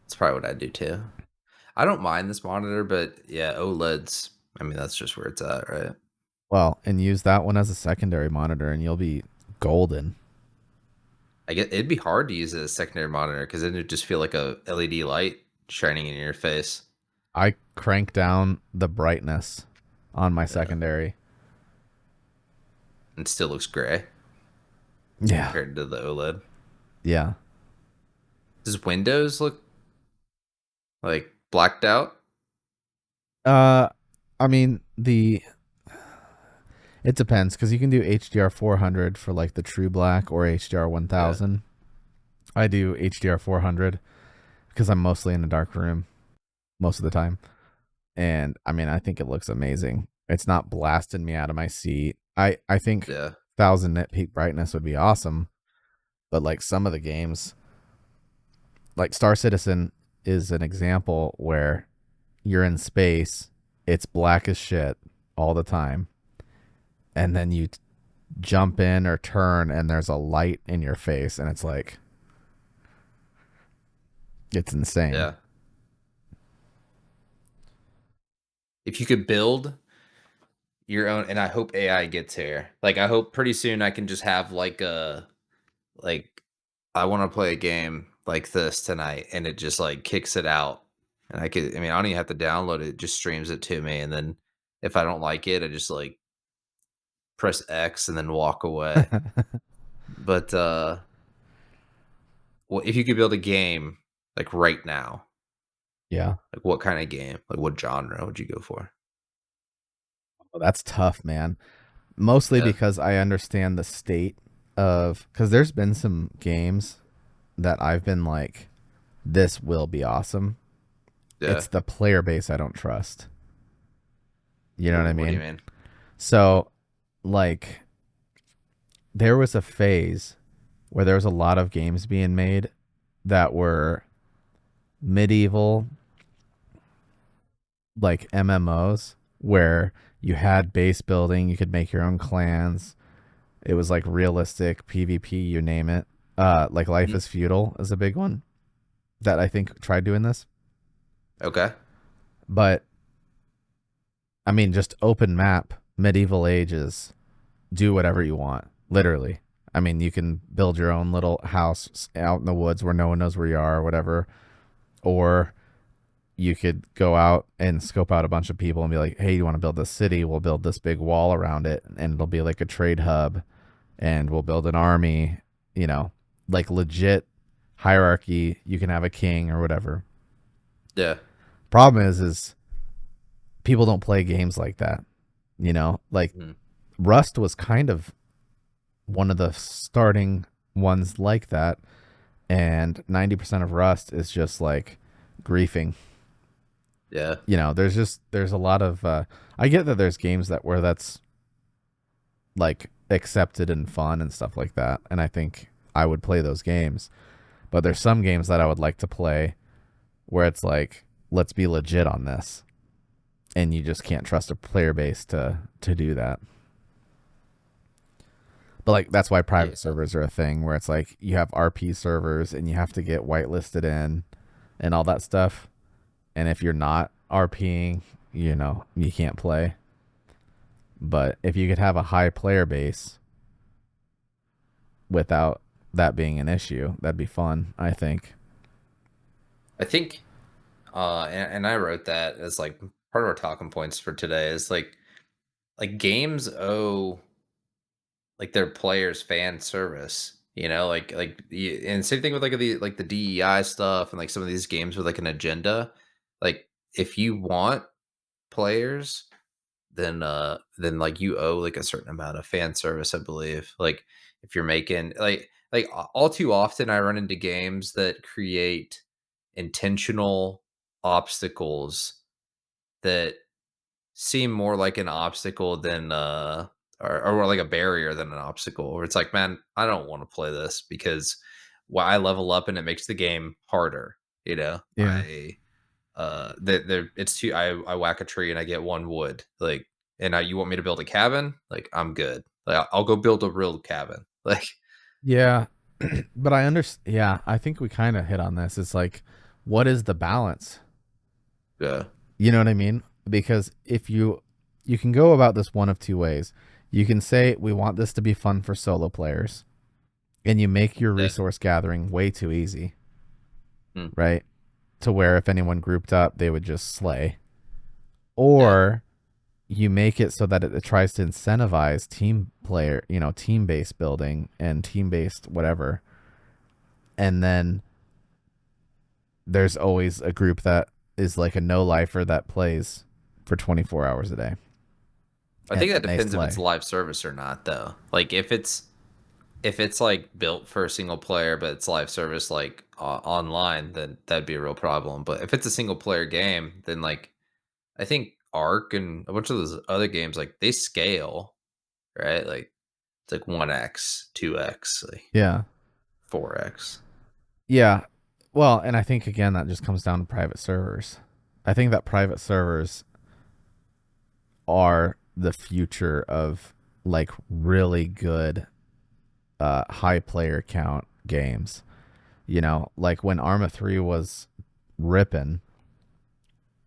That's probably what I do too. I don't mind this monitor, but yeah, OLEDs. I mean, that's just where it's at, right? Well, and use that one as a secondary monitor, and you'll be golden. I get it'd be hard to use it as a secondary monitor because then it'd just feel like a LED light shining in your face. I crank down the brightness on my Yeah, secondary. and still looks gray Yeah. compared to the OLED. Yeah. Does Windows look like blacked out? Uh, I mean it depends because you can do HDR 400 for like the true black or HDR Yeah, 1000. I do HDR 400 because I'm mostly in a dark room most of the time, and I mean I think it looks amazing. It's not blasting me out of my seat. I think yeah, 1000 nit peak brightness would be awesome, but like some of the games, like Star Citizen, is an example where you're in space, it's black as shit all the time, and then you jump in or turn and there's a light in your face and it's like it's insane. yeah. If you could build your own, and I hope AI gets here. Like, I hope pretty soon I can just have like a like I want to play a game like this tonight, and it just like kicks it out, and I could. I mean, I don't even have to download it; it just streams it to me, and then if I don't like it, I just like press X and then walk away. But well, if you could build a game like right now, Yeah. like what kind of game, like what genre would you go for? Well, that's tough, man. Mostly Yeah, because I understand the state of cuz there's been some games that I've been like this will be awesome. yeah. It's the player base I don't trust. You know what I What do you mean? mean? So like there was a phase where there was a lot of games being made that were medieval like MMOs where you had base building, you could make your own clans. It was like realistic PvP, you name it. Like Life Mhm. is Feudal is a big one that I think tried doing this. Okay. But I mean, just open map, medieval ages, do whatever you want, literally. I mean, you can build your own little house out in the woods where no one knows where you are or whatever. Or you could go out and scope out a bunch of people and be like, hey, you want to build this city? We'll build this big wall around it and it'll be like a trade hub and we'll build an army, you know, like legit hierarchy. You can have a king or whatever. Yeah. Problem is people don't play games like that, you know, like Mhm. Rust was kind of one of the starting ones like that. And 90% of Rust is just like griefing. Yeah. You know, there's a lot of I get that there's games that where that's like accepted and fun and stuff like that, and I think I would play those games. But there's some games that I would like to play where it's like, let's be legit on this, and you just can't trust a player base to do that. But like that's why private Yeah. servers are a thing where it's like you have RP servers and you have to get whitelisted in and all that stuff. And if you're not RPing, you know, you can't play. But if you could have a high player base without that being an issue, that'd be fun, I think. I think and I wrote that as like part of our talking points for today is like games owe like their players fan service, you know, and same thing with like the DEI stuff and like some of these games with like an agenda. Like if you want players, then like you owe like a certain amount of fan service, I believe. Like if you're making like like all too often I run into games that create intentional obstacles that seem more like an obstacle than or like a barrier than an obstacle. Or it's like, man, I don't want to play this because I level up and it makes the game harder. You know, Yeah. it's too. I whack a tree and I get one wood. Like, and now you want me to build a cabin? Like, I'm good. Like, I'll go build a real cabin. Like, Yeah. But I understand. Yeah, I think we kind of hit on this. It's like, what is the balance? yeah, You know what I mean? Because if you can go about this one of two ways. You can say we want this to be fun for solo players, and you make your yeah, resource gathering way too easy, mm, right? To where if anyone grouped up, they would just slay. yeah, Or you make it so that it tries to incentivize team based building and team based whatever. And then there's always a group that is like a no lifer that plays for 24 hours a day, I and think then that they depends if it's slay. live service or not, though. Like, if it's like built for a single player, but it's live service like online, then that'd be a real problem. But if it's a single player game, then like I think Arc and a bunch of those other games, like they scale, right? Like it's like 1x, 2x, like Yeah. 4x. Yeah. Well, and I think again that just comes down to private servers. I think that private servers are the future of like really good high player count games. You know, like when Arma 3 was ripping,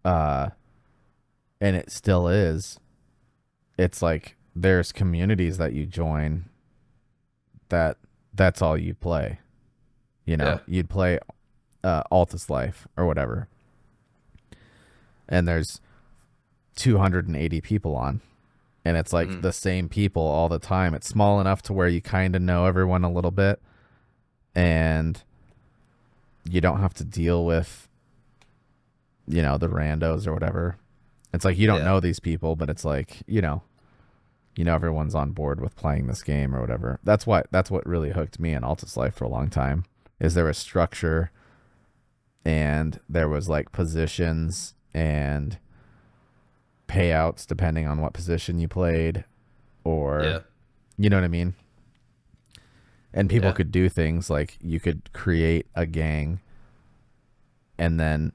uh, and it still is, it's like there's communities that you join that that's all you play. You know, Yeah. you'd play Altus Life or whatever, and there's 280 people on, and it's like Hmm. the same people all the time. It's small enough to where you kind of know everyone a little bit, and you don't have to deal with, the randos or whatever. It's like you don't Yeah. know these people, but it's like, everyone's on board with playing this game or whatever. That's what really hooked me in Altus Life for a long time. Is there was structure, and there was like positions and payouts depending on what position you played, or Yeah. you know what I mean? And people Yeah. could do things like you could create a gang and then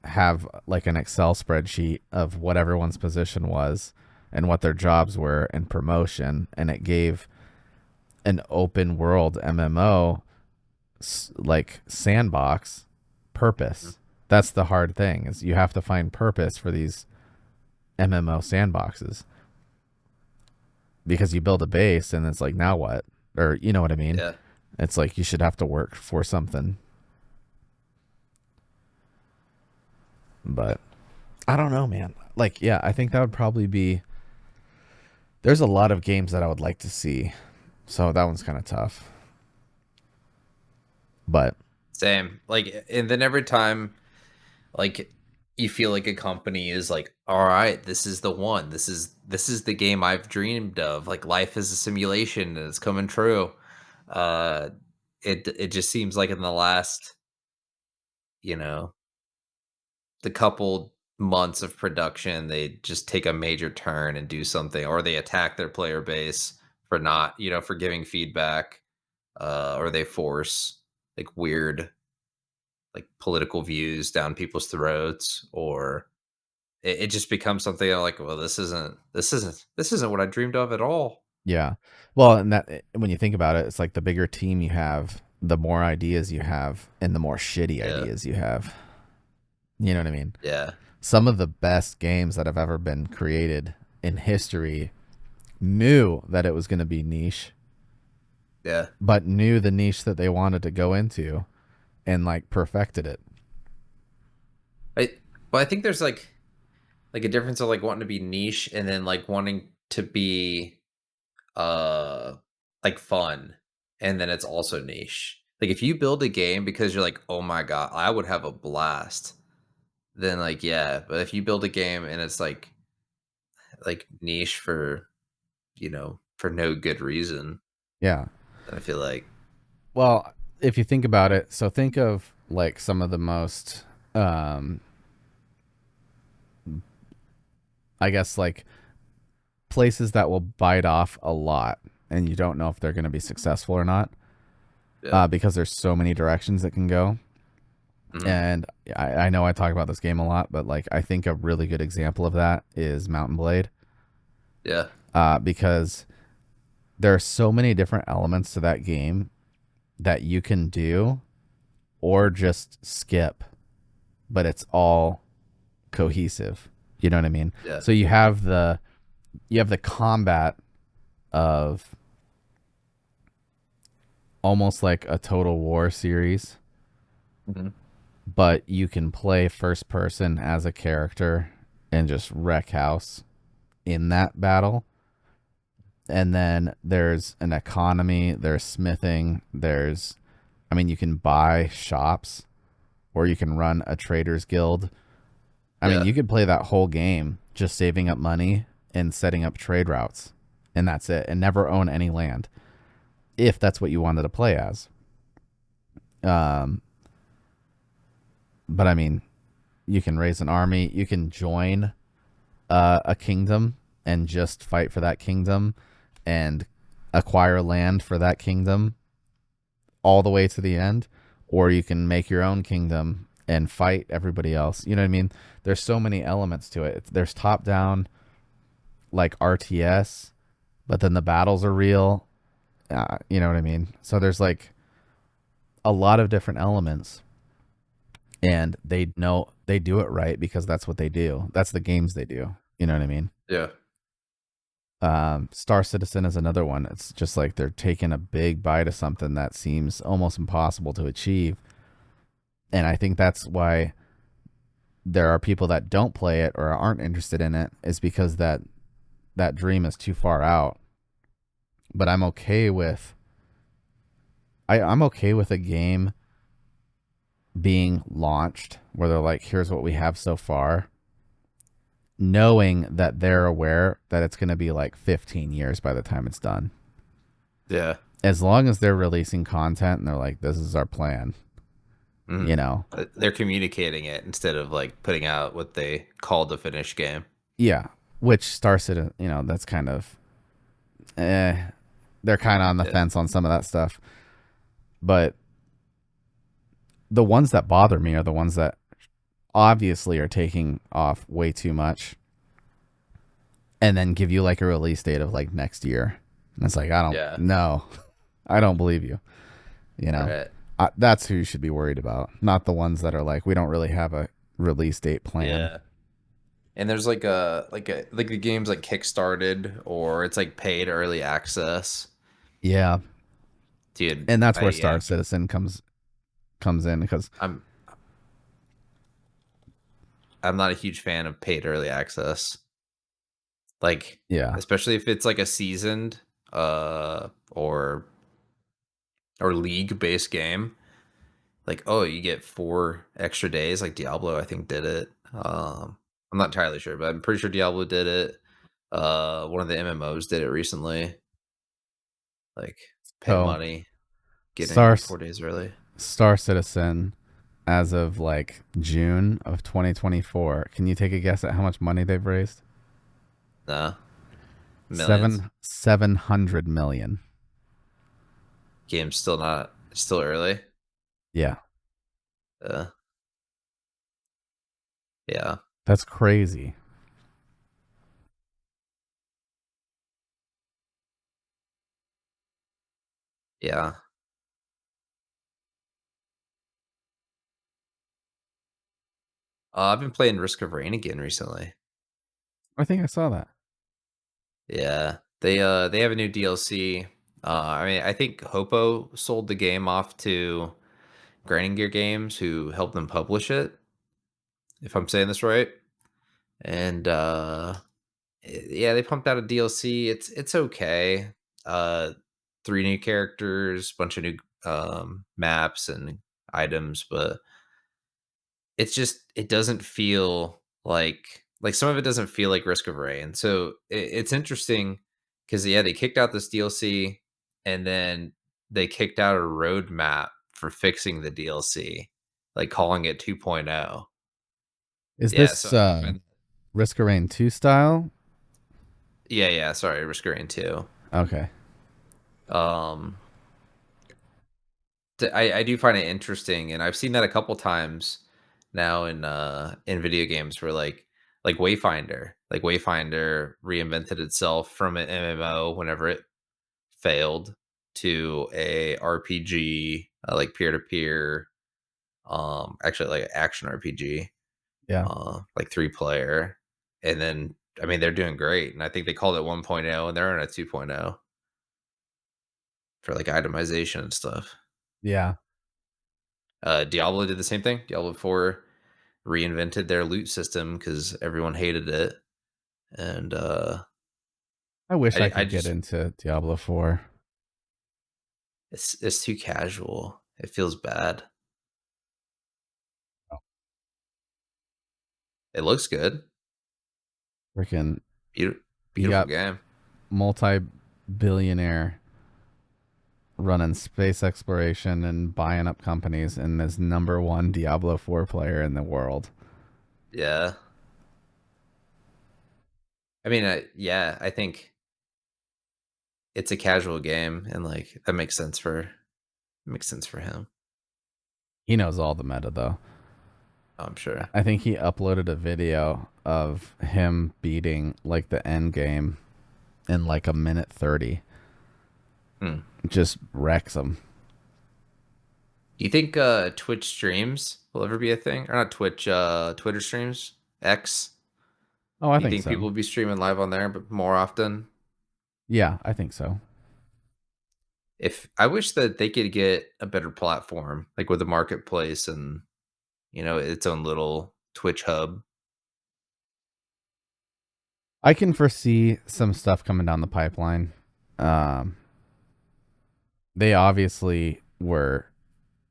have like an Excel spreadsheet of what everyone's position was and what their jobs were and promotion, and it gave an open world MMO like sandbox Mhm. purpose. That's the hard thing, is you have to find purpose for these MMO sandboxes, because you build a base and it's like, now what? Or you know what I mean? Yeah. It's like you should have to work for something. But I don't know, man. Like, yeah, I think that would probably be. There's a lot of games that I would like to see, so that one's kind of tough. But Same. Like, and then every time, like, you feel like a company is like, all right, this is the one. This is the game I've dreamed of. Like, life is a simulation and it's coming true. Uh, it just seems like in the last, you know, the couple months of production, they just take a major turn and do something, or they attack their player base for not, for giving feedback, or they force like weird, like political views down people's throats, or it just becomes something like, well, this isn't what I dreamed of at all. yeah, well, and that when you think about it, it's like the bigger team you have, the more ideas you have, and the more shitty Yeah, ideas you have. You know what I mean? yeah, Some of the best games that have ever been created in history knew that it was going to be niche, yeah. but knew the niche that they wanted to go into and like perfected it. I Well, I think there's like a difference of like wanting to be niche and then like wanting to be uh like fun, and then it's also niche. Like if you build a game because you're like, oh my god, I would have a blast, then like yeah. But if you build a game and it's like niche for for no good reason. Yeah. I feel like, Well, if you think about it, so think of like some of the most, um, I guess, like places that will bite off a lot, and you don't know if they're going to be successful or not, yeah. because there's so many directions it can go. Hmm. And I know I talk about this game a lot, but like I think a really good example of that is Mountain Blade, Yeah. because there are so many different elements to that game that you can do or just skip, but it's all cohesive. You know what I mean? Yeah. So you have the combat of almost like a Total War series, Hmm. but you can play first person as a character and just wreck house in that battle. And then there's an economy, there's smithing, there's, I mean, you can buy shops or you can run a traders guild. I mean, Yeah. you could play that whole game just saving up money and setting up trade routes, and that's it, and never own any land if that's what you wanted to play as. Um, but I mean, you can raise an army, you can join a kingdom and just fight for that kingdom and acquire land for that kingdom all the way to the end, or you can make your own kingdom and fight everybody else. You know what I mean? There's so many elements to it. There's top down like RTS, but then the battles are real. You know what I mean? So there's like a lot of different elements, and they know they do it right because that's what they do. That's the games they do. You know what I mean? Yeah. Star Citizen is another one. It's just like they're taking a big bite of something that seems almost impossible to achieve, and I think that's why there are people that don't play it or aren't interested in it, is because that dream is too far out. But I'm okay with a game being launched where they're like, here's what we have so far, knowing that they're aware that it's going to be like 15 years by the time it's done. Yeah. As long as they're releasing content and they're like, this is our plan, Hmm. you know? They're communicating it instead of like putting out what they call the finished game. Yeah. Which Star Citizen, that's kind of, eh, they're kind of on the Yeah. fence on some of that stuff. But the ones that bother me are the ones that obviously are taking off way too much and then give you like a release date of like next year. And it's like, I don't Yeah. know. I don't believe you. You know, Right. that's who you should be worried about, not the ones that are like, we don't really have a release date plan. Yeah. And there's like the game's like kickstarted or it's like paid early access. Yeah. Dude, And that's I where yeah, Star Citizen comes in because, I'm I'm not a huge fan of paid early access. Like, yeah. especially if it's like a seasoned or league based game. Like, oh, you get 4 extra days, like Diablo, I think did it. I'm not entirely sure, but I'm pretty sure Diablo did it. One of the MMOs did it recently. Like, pay So money, get Star in 4 days early. Star Citizen, as of like June of 2024, can you take a guess at how much money they've raised? Nah, millions. 700 million. Game's still early. Yeah, Uh, yeah, that's crazy. yeah. I've been playing Risk of Rain again recently. I think I saw that. Yeah, they have a new DLC. I mean, I think Hopo sold the game off to Grinding Gear Games, who helped them publish it, if I'm saying this right. And yeah, they pumped out a DLC. It's okay. Uh, 3 new characters, bunch of new maps and items, but it doesn't feel like some of it doesn't feel like Risk of Rain. So it's interesting because yeah, they kicked out this DLC, and then they kicked out a roadmap for fixing the DLC, like calling it 2.0. Is Yeah, this so I find Risk of Rain 2 style? yeah, sorry, Risk of Rain 2. Okay. Um I do find it interesting, and I've seen that a couple times now in video games where like Wayfinder, reinvented itself from an MMO whenever it failed to a RPG, like peer to peer, actually like action RPG, Yeah. like 3 player, and then I mean they're doing great, and I think they called it 1.0, and they're in a 2.0 for like itemization and stuff. Yeah. Diablo did the same thing. Diablo 4 reinvented their loot system because everyone hated it, and I wish I I could get just into Diablo 4. it's too casual. It feels bad. It looks good. Freaking, Beautiful, you beautiful got game. multi-billionaire running space exploration and buying up companies and this #1 Diablo 4 player in the world. Yeah. I mean, yeah, I think it's a casual game, and like that makes sense for him. He knows all the meta though. I'm sure. I think he uploaded a video of him beating like the end game in like a minute 30. Hmm. Just wrecks him. Do you think Twitch streams will ever be a thing, or not Twitch? Twitter streams, X. Oh, I Do you think think people so. will be streaming live on there, but more often? Yeah, I think so. If I wish that they could get a better platform, like with the marketplace and its own little Twitch hub. I can foresee some stuff coming down the pipeline. Um, they obviously were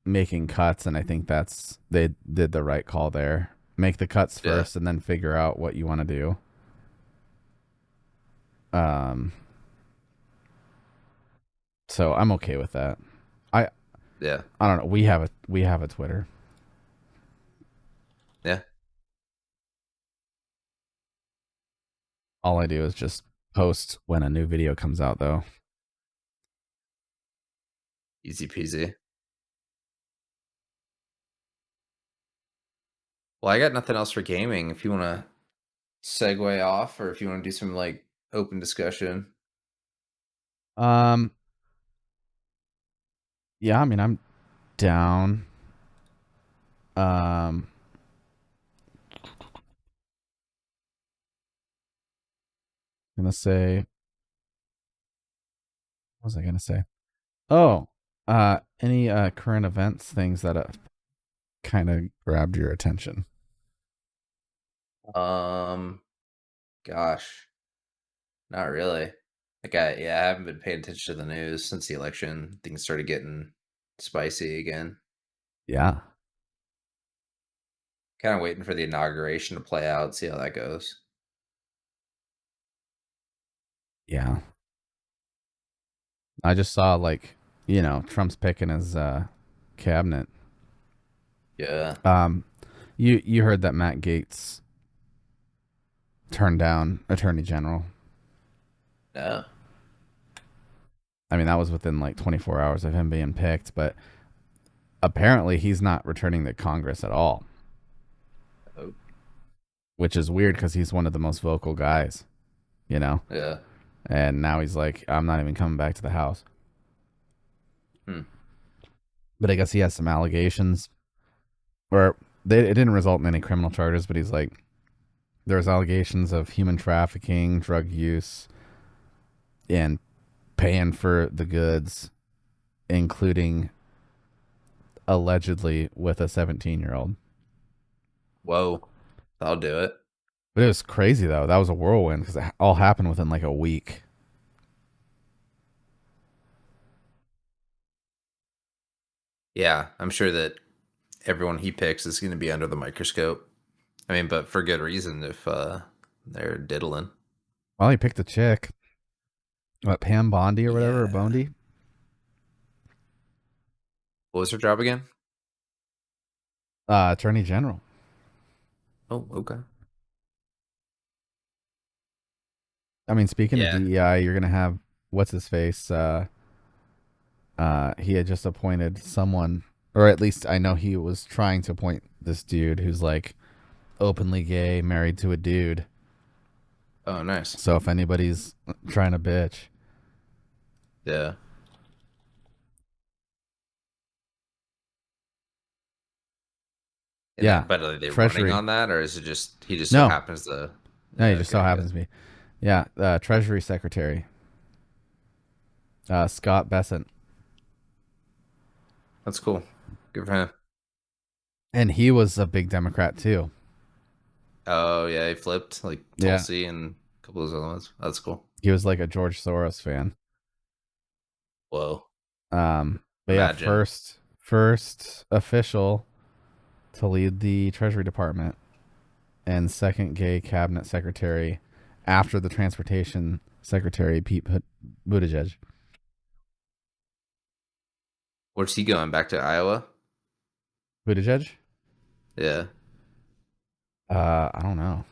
making cuts, and I think they did the right call there. Make the cuts Yeah, first, and then figure out what you want to do. Um, so I'm okay with that. I yeah, I don't know. We have a Twitter. yeah. All I do is just post when a new video comes out, though. Easy peasy. Well, I got nothing else for gaming. If you want to segue off, or if you want to do some like open discussion. Um, yeah, I mean, I'm down. Um, gonna say, what was I gonna say? Oh, any current events things that have kind of grabbed your attention? Um, Gosh, not really. I haven't been paying attention to the news since the election. Things started getting spicy again. Yeah, Kind of waiting for the inauguration to play out, see how that goes. yeah. I just saw like, Trump's picking his cabinet. Yeah. Um, you heard that Matt Gaetz turned down Attorney General. No. I mean, that was within like 24 hours of him being picked, but apparently he's not returning to Congress at all, Oh, which is weird because he's one of the most vocal guys, you know? yeah. And now he's like, I'm not even coming back to the House. Hmm. But I guess he has some allegations, or it didn't result in any criminal charges, but he's like, there's allegations of human trafficking, drug use, and paying for the goods, including allegedly with a 17-year-old. Whoa. I'll do it. But it was crazy though. That was a whirlwind because it all happened within like a week. Yeah, I'm sure that everyone he picks is going to be under the microscope. I mean, but for good reason if they're diddling. Well, he picked a chick, what, Pam Bondi or whatever, or Yeah. Bondi. What was her job again? Attorney General. Oh, okay. I mean, speaking of Yeah. DEI, you're gonna have what's his face. He had just appointed someone, or at least I know he was trying to appoint this dude who's like openly gay, married to a dude. Oh, nice. So if anybody's trying to bitch, Yeah. And yeah, that, but are they running Treasury. on that, or is it just he just so No, happens to? no, Yeah, he just so okay, happens good. to be. Yeah, Treasury Secretary, Scott Bessent, That's cool. Good for him. and he was a big Democrat too. Oh yeah, he flipped like Yeah, Tulsi and a couple of those other ones. That's cool. he was like a George Soros fan. Whoa. But yeah, Imagine. first official to lead the Treasury Department, and second gay cabinet secretary after the transportation secretary Pete Buttigieg. Where's he going? Back to Iowa? Buttigieg? Yeah. I don't know.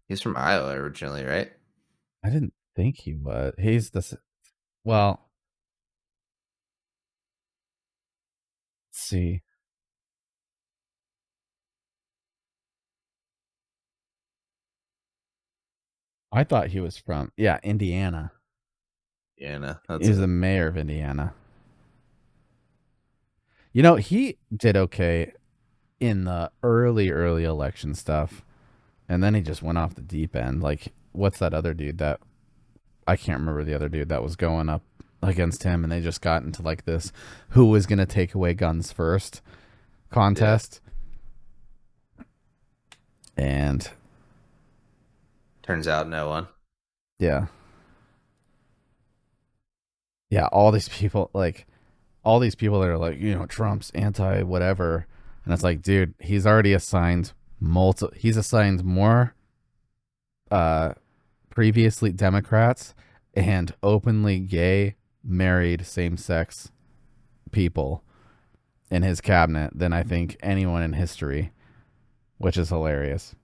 He's from Iowa originally, right? I didn't think he was. He's the well. Let's see. I thought he was from Indiana. Yeah, no, that's He's the it. mayor of Indiana. You know, he did okay in the early election stuff, and then he just went off the deep end. Like, what's that other dude that I can't remember the other dude that was going up against him, and they just got into like this who was going to take away guns first Yeah. contest. And Turns out no one. yeah, yeah, all these people that are like, Trump's anti whatever, and it's like, dude, he's already assigned he's assigned more uh previously Democrats and openly gay married same sex people in his cabinet than I think anyone in history, which is hilarious.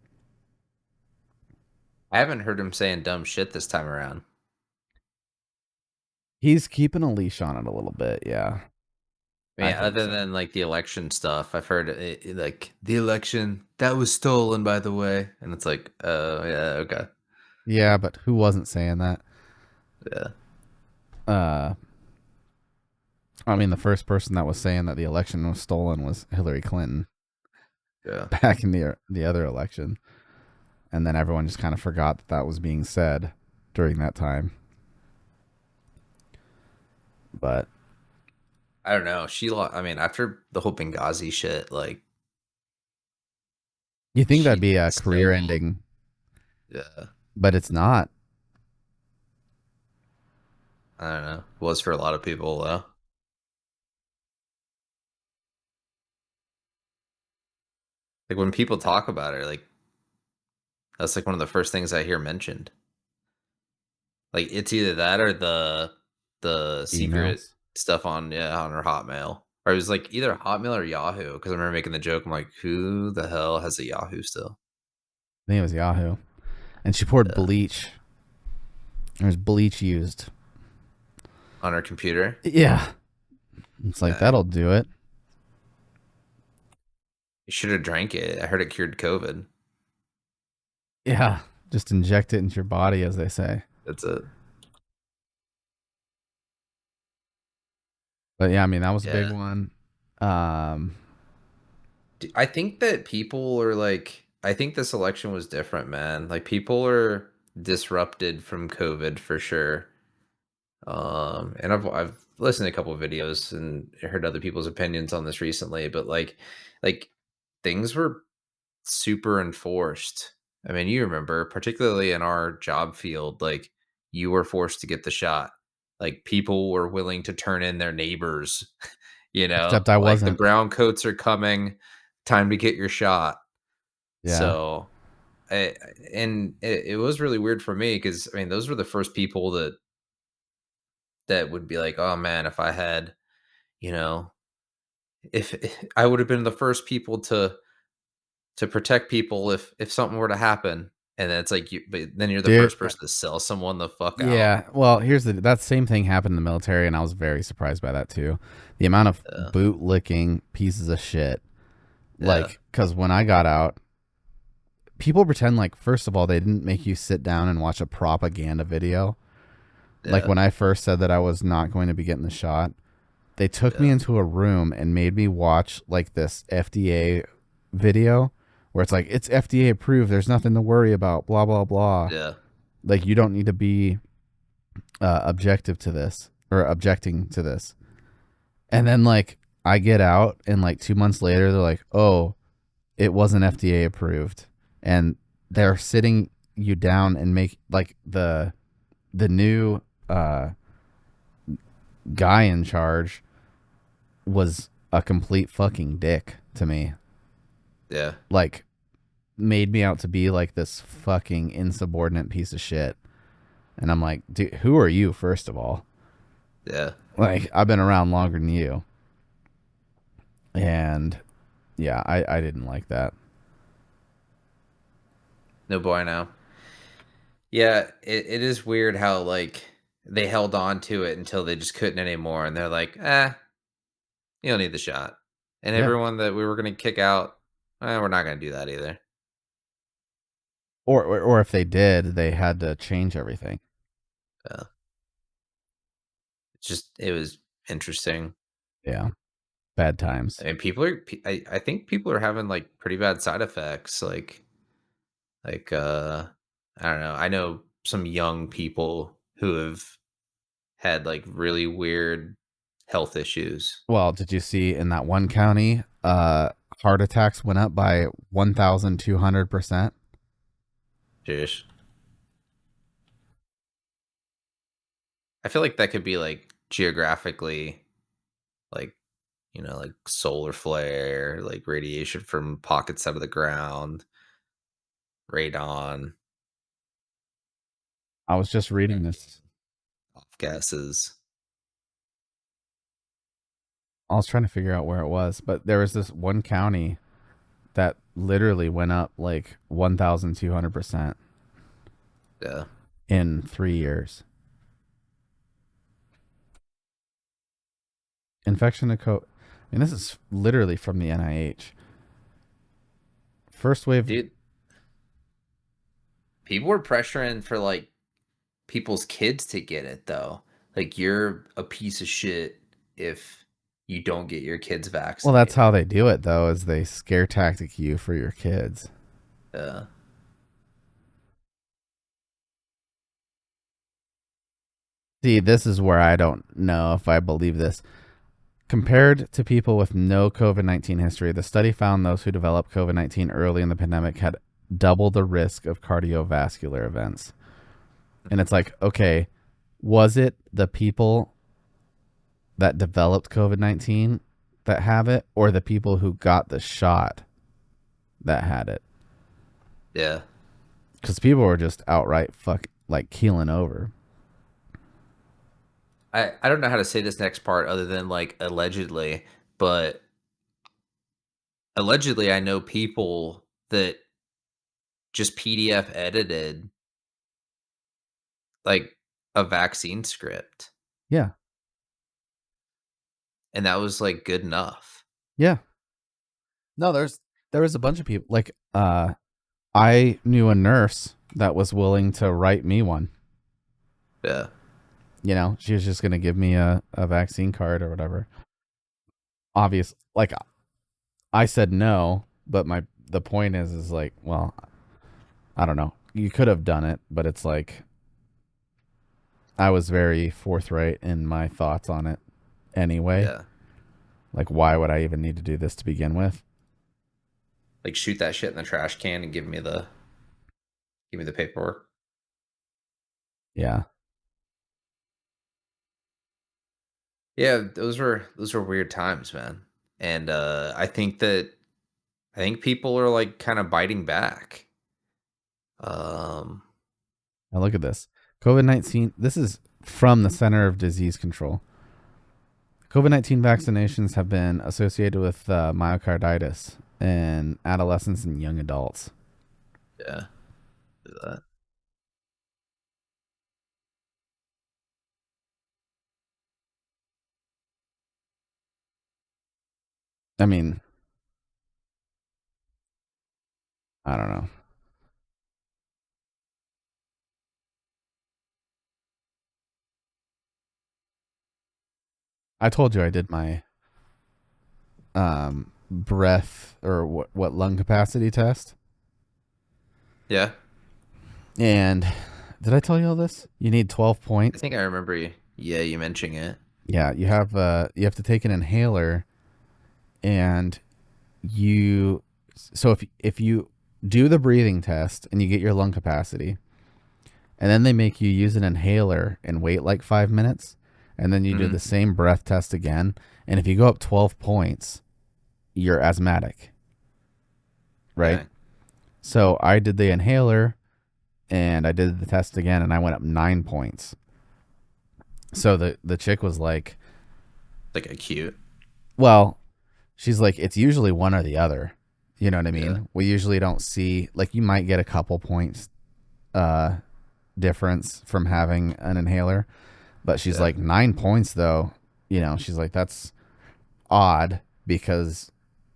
I haven't heard him saying dumb shit this time around. He's keeping a leash on it a little bit, yeah. I I mean, think other so. than like the election stuff, I've heard like the election that was stolen, by the way, and it's like, oh yeah, okay, Yeah, but who wasn't saying that? yeah, Uh I mean, the first person that was saying that the election was stolen was Hillary Clinton yeah. back in the other election, and then everyone just kind of forgot that that was being said during that time. But I don't know. I mean, after the whole Benghazi shit, like you think that'd she be a career snowballed. ending, Yeah, but it's not. I don't know. It was for a lot of people though. Like when people talk about it, like that's like one of the first things I hear mentioned. Like it's either that or the secret Emails. stuff on on her Hotmail. Or it was like either Hotmail or Yahoo because I remember making the joke. I'm like, who the hell has a Yahoo still? I think it was Yahoo, and she poured Yeah, bleach. There's bleach used. on her computer. Yeah, it's like Dang, that'll do it. you should have drank it. I heard it cured COVID. Yeah, just inject it into your body, as they say. That's it. But yeah, I mean that was a big Yeah, one. Um, I think that people are like, I think this election was different, man. Like people are disrupted from COVID for sure. And I've listened to a couple of videos and heard other people's opinions on this recently, but like things were super enforced. I mean, you remember, particularly in our job field, like you were forced to get the shot. Like people were willing to turn in their neighbors, except I like the wasn't. brown coats are coming, time to get your shot. Yeah, So, I, and it was really weird for me because I mean, those were the first people that would be like, oh man, if I had, you know, if I would have been the first people to protect people if something were to happen, and then it's like you, but then you're the Dude, first person to sell someone the fuck out. yeah. Well, here's that same thing happened in the military, and I was very surprised by that too. The amount of Yeah, bootlicking pieces of shit. yeah, Like, because when I got out, people pretend like, first of all, they didn't make you sit down and watch a propaganda video. Like, yeah, when I first said that I was not going to be getting the shot, they took me yeah, into a room and made me watch like this FDA video where it's like, it's FDA approved. There's nothing to worry about, blah, blah, blah. yeah, Like, you don't need to be objective to this or objecting to this. And then, like, I get out, and like 2 months later, they're like, oh, it wasn't FDA approved. And yeah, they're sitting you down and make like the new guy in charge was a complete fucking dick to me. yeah, Like, made me out to be like this fucking insubordinate piece of shit. And I'm like, dude, who are you, first of all? yeah. Like, I've been around longer than you. And yeah, I didn't like that. No bueno. Yeah, it is weird how like they held on to it until they just couldn't anymore, and they're like, you don't need the shot. And Yeah. everyone that we were gonna kick out, we're not gonna do that either. Or if they did, they had to change everything. Uh, it was interesting. Yeah. Bad times. And I think people are having like pretty bad side effects. Like I don't know. I know some young people who have had like really weird health issues. Well, did you see in that one county, heart attacks went up by 1,200%? Jeez. I feel like that could be like geographically, like, like solar flare, like radiation from pockets out of the ground, radon, I was just reading this. off gases. I was trying to figure out where it was, but there was this one county that literally went up like 1,200% Yeah. in 3 years. Infection of COVID. And this is literally from the NIH. First wave. Dude, people were pressuring for like people's kids to get it though. Like you're a piece of shit if you don't get your kids Well, that's how vaccinated. they do it, though, is they scare tactic you for your kids. Uh, See, this is where I don't know if I believe this. Compared to people with no COVID 19 history, the study found those who developed COVID 19 early in the pandemic had double the risk of cardiovascular events. And it's like, okay, was it the people that developed COVID 19 that have it, or the people who got the shot that had it? yeah. Because people were just outright like keeling over. I don't know how to say this next part other than like allegedly, but allegedly I know people that just PDF edited like a vaccine script Yeah. and that was like good enough. Yeah. No, there was a bunch of people. Like, I knew a nurse that was willing to write me one. Yeah. You know, she was just gonna give me a vaccine card or whatever. Obvious, like, I said no, but the point is like, well, I don't know. You could have done it, but it's like I was very forthright in my thoughts on it anyway. Yeah. Like, why would I even need to do this to begin with? Like shoot that shit in the trash can and give me the paperwork. Yeah. Yeah, those were weird times, man. And I think people are like kind of biting back. Um Now look at this. COVID 19. This is from the Center of Disease Control. COVID-19 vaccinations have been associated with myocarditis in adolescents and young adults. Yeah, do that. I mean, I don't know. I told you I did my breath or what lung capacity test. Yeah, And did I tell you all this? You need 12 I points. think I remember you. Yeah, you mentioning it. Yeah, you have to take an inhaler and you so if you do the breathing test and you get your lung capacity and then they make you use an inhaler and wait like 5 minutes and then you do the Hmm. same breath test again and if you go up 12 points, you're asthmatic, right? Dang. So I did the inhaler and I did the test again and I went up 9 points. So the chick was like, Like acute. well, she's like, it's usually one or the other. You know what I Yeah. mean? We usually don't see, like, you might get a couple points uh, difference from having an inhaler, but she's Yeah. like, 9 points though. You know, she's like, that's odd because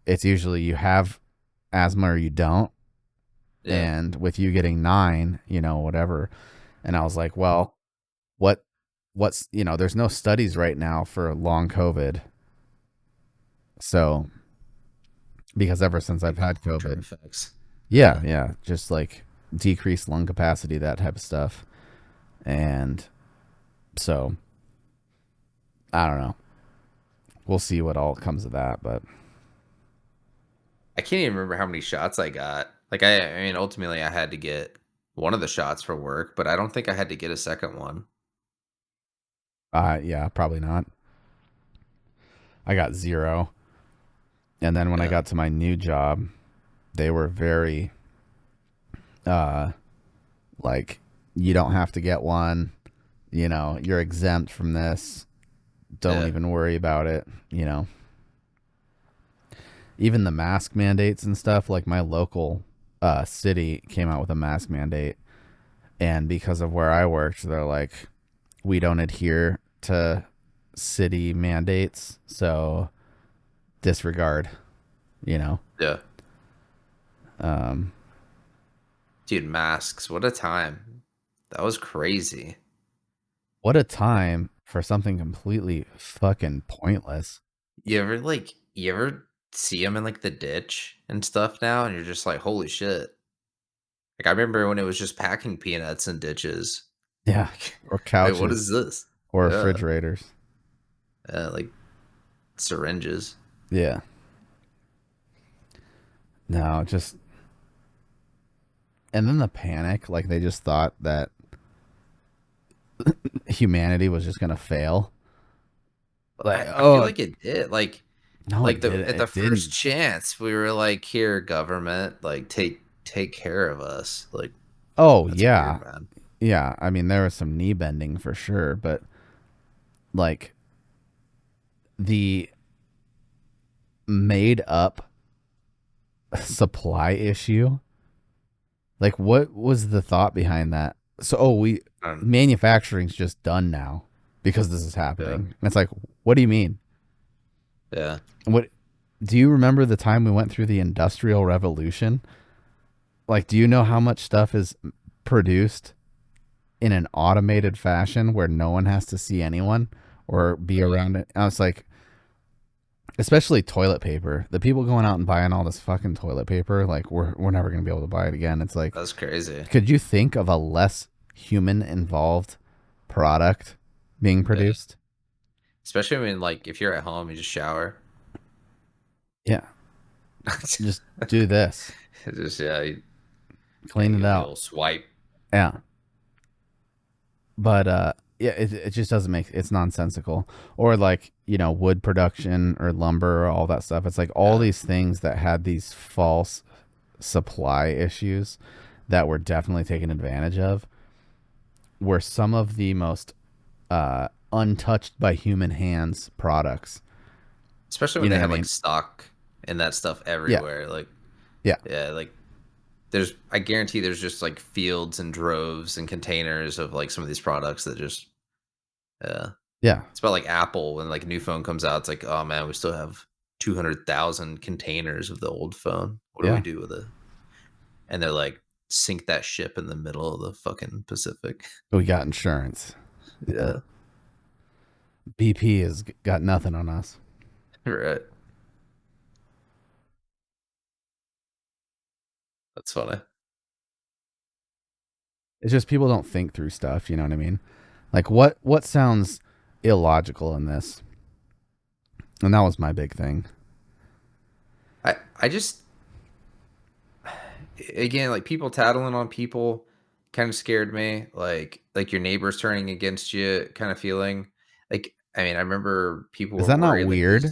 it's usually you have asthma or you don't. Yeah. And with you getting nine, you know, whatever. And I was like, well, what, there's no studies right now for long COVID. So, because ever since I've Like had long-term COVID, effects. yeah, Yeah. yeah, just like decreased lung capacity, that type of stuff. And so I don't know. We'll see what all comes of that, but I can't even remember how many shots I got. Like I mean, ultimately I had to get one of the shots for work, but I don't think I had to get a second one. yeah, probably not. I got zero. And then when I Yeah. got to my new job, they were very uh like you don't have to get one, you know, you're exempt from this. Don't Yeah. even worry about it, you know. Even the mask mandates and stuff, like my local city came out with a mask mandate and because of where I worked, they're like, we don't adhere to city mandates, so disregard, you know. Yeah. Um, Dude, masks. What a time. That was crazy. what a time for something completely fucking pointless. You ever see them in like the ditch and stuff now and you're just like, "Holy shit." Like I remember when it was just packing peanuts in ditches. Yeah, or Like what couches is this? or Yeah. refrigerators. Like syringes. Yeah, no, just and then the panic, like they just thought that humanity was just gonna fail. Like, I feel oh like it did. Like no, like it the didn't. at the It first didn't. chance we were like, "Here, government, like take care of us." Like Oh that's weird, yeah, man. yeah. I mean, there was some knee bending for sure, but like the made up supply issue. Like, what was the thought behind that? So, we Um, manufacturing's just done now because this is yeah. happening. And it's like, what do you mean? Yeah. What do you remember the time we went through the Industrial Revolution? Like, do you know how much stuff is produced in an automated fashion where no one has to see anyone or be Really? around it? I was like, especially toilet paper. The people going out and buying all this fucking toilet paper, like we're never gonna be able to buy it again. It's like, That's crazy. could you think of a less human involved product being Yeah. produced? Especially when like if you're at home, you just shower. Yeah, just do this, Just yeah, clean you it give the out. old swipe. Yeah, but yeah, it just doesn't make it's nonsensical. Or like wood production or lumber or all that stuff. It's like all Yeah. these things that had these false supply issues that were definitely taken advantage of were some of the most untouched by human hands products. Especially You when know they what I have like mean? stock and that stuff Yeah. everywhere. Like, Yeah. yeah, like I guarantee there's just like fields and droves and containers of like some of these products that just, yeah. Yeah. It's about like Apple when like a new phone comes out. It's like, oh man, we still have 200,000 containers of the old phone. What do we Yeah. do with it? And they're like, sink that ship in the middle of the fucking Pacific. We got insurance. Yeah. Yeah, BP has got nothing on us. right. That's funny. It's just people don't think through stuff, you know what I mean? Like what sounds illogical in this? And that was my big thing. I just again like people tattling on people kind of scared me. Like your neighbors turning against you kind of feeling. Like I mean, I remember people Is were that not worried like weird?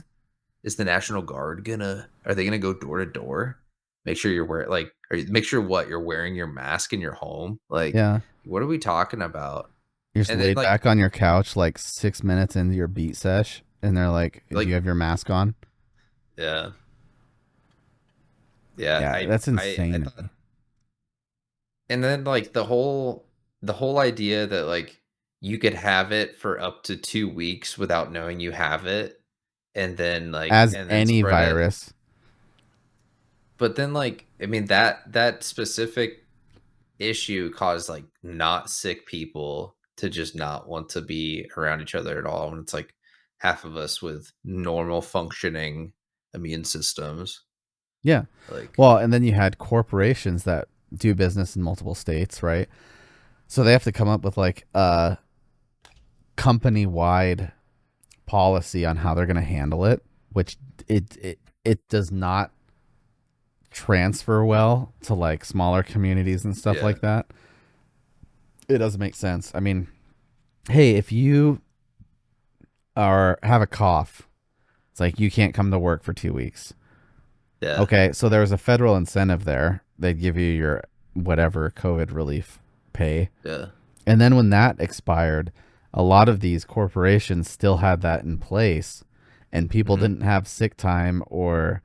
is the National Guard gonna are they gonna go door to door? Make sure you're wearing like or make sure what you're wearing your mask in your home. Like Yeah. what are we talking about? You're just And then laid like back on your couch like 6 minutes into your beat sesh and they're like, do like you have your mask on? yeah. Yeah, Yeah, that's I insane to thought me. and then like the whole idea that like you could have it for up to 2 weeks without knowing you have it As and then any spread it. virus. But then like I mean that specific issue caused like not sick people to just not want to be around each other at all when it's like half of us with normal functioning immune systems. Yeah. Like Well, and then you had corporations that do business in multiple states, right? So they have to come up with like a company wide policy on how they're going to handle it, which it does not transfer well to like smaller communities and stuff yeah. like that. It doesn't make sense. I mean, hey, if you are have a cough, it's like you can't come to work for 2 weeks. Yeah. Okay, so there was a federal incentive there. They'd give you your whatever COVID relief pay. Yeah. And then when that expired, a lot of these corporations still had that in place and people Mhm. didn't have sick time or,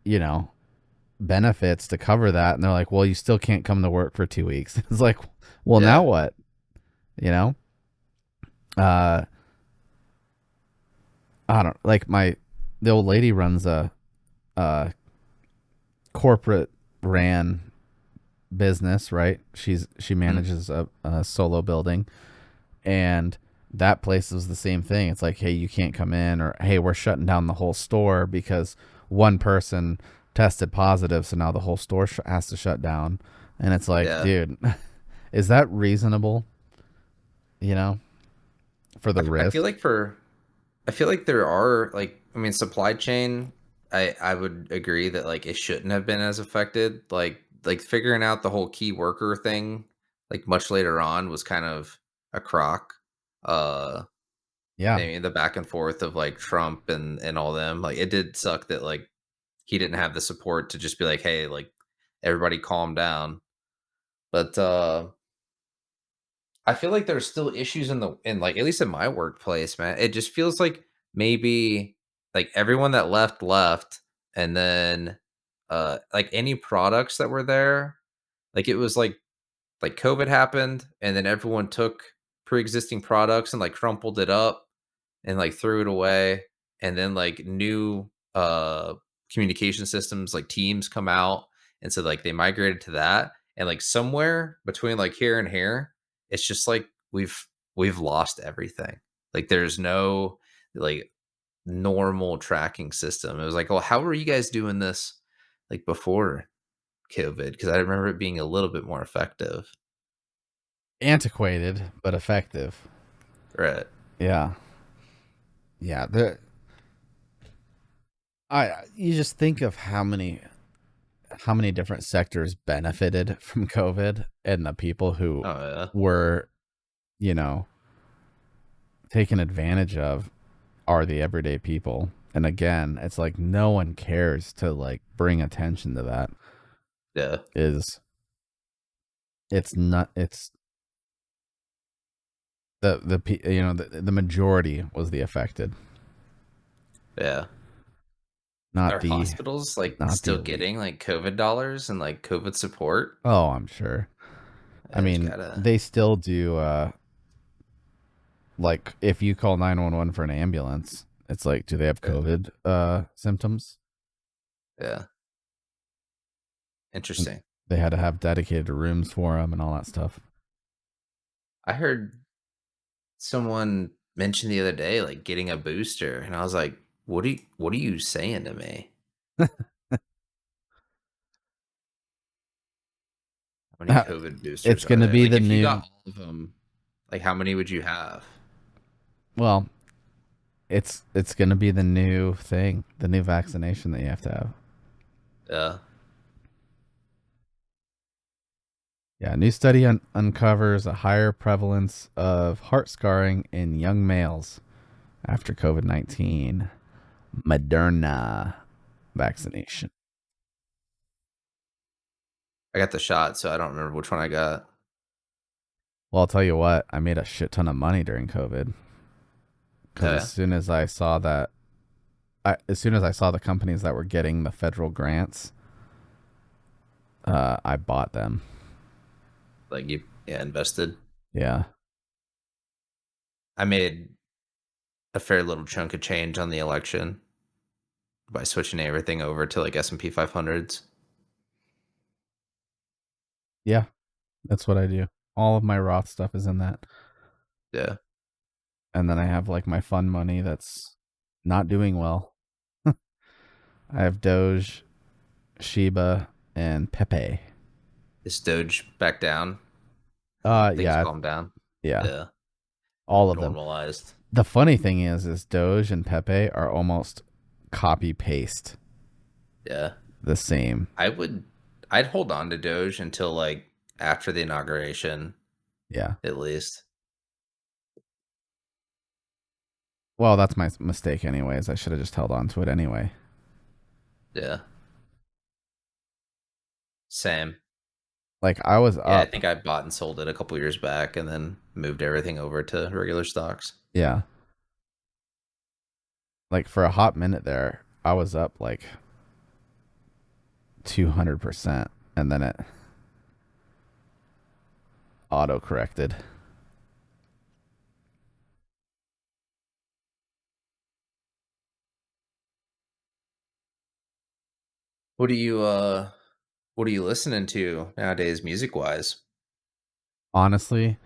you know, benefits to cover that. And they're like, well, you still can't come to work for 2 weeks. It's like, well, now Yeah. what? You know? Uh, I don't like the old lady runs a corporate ran business, right? She Mhm. manages a solo building, and that place was the same thing. It's like, hey, you can't come in, or hey, we're shutting down the whole store because one person tested positive, so now the whole store has to shut down. And it's like, Yeah. dude, is that reasonable? You know, for the I feel risk? like I feel like there are like I mean supply chain I would agree that like it shouldn't have been as affected like figuring out the whole key worker thing like much later on was kind of a crock. uh Yeah, I mean the back and forth of like Trump and all them like it did suck that like he didn't have the support to just be like hey like everybody calm down. But I feel like there's still issues in like at least in my workplace, man. It just feels like maybe like everyone that left and then like any products that were there, like it was like COVID happened and then everyone took pre-existing products and like crumpled it up and like threw it away and then like new communication systems like Teams come out and so like they migrated to that and like somewhere between like here and here it's just like we've lost everything. Like there's no like normal tracking system. It was like, well, how were you guys doing this like before COVID? Because I remember it being a little bit more effective. antiquated but effective. Right. Yeah, yeah. I you just think of how many different sectors benefited from COVID and the people who Oh yeah. were, you know, taken advantage of are the everyday people. And again, it's like no one cares to like bring attention to that. Yeah. Is it's not it's the majority was the affected, Yeah. not Are the hospitals like not the still elite. getting like COVID dollars and like COVID support? Oh, I'm sure. I Yeah, you mean, gotta. they still do. Like if you call 911 for an ambulance, it's like, do they have Yeah. COVID symptoms? Yeah. And Interesting. they had to have dedicated rooms for them and all that stuff. I heard someone mention the other day like getting a booster, and I was like, what are you saying to me? How many COVID It's boosters are going to there? be Like the if you new. got all of them, like how many would you have? Well, it's going to be the new thing, the new vaccination that you have to have. Yeah. Yeah, a new study uncovers a higher prevalence of heart scarring in young males after COVID-19 Moderna vaccination. I got the shot, so I don't remember which one I got. Well, I'll tell you what, I made a shit ton of money during COVID because Yeah. as soon as I saw the companies that were getting the federal grants, I bought them. Like you, yeah, invested. Yeah. I made a fair little chunk of change on the election by switching everything over to like S&P 500s. Yeah, that's what I do. All of my Roth stuff is in that. Yeah. And then I have like my fun money that's not doing well. I have Doge, Shiba, and Pepe. Is Doge back down? Things Yeah, calm down. yeah, Yeah. all of them. Normalized. The funny thing is Doge and Pepe are almost copy paste Yeah. the same. I'd hold on to Doge until like after the inauguration, Yeah. at least. Well, that's my mistake, anyways. I should have just held on to it anyway. Yeah. Same. Like I was Yeah, I up. think I bought and sold it a couple years back and then moved everything over to regular stocks. Yeah. Like for a hot minute there, I was up like 200%, and then it auto corrected. What do you what are you listening to nowadays music wise? Honestly,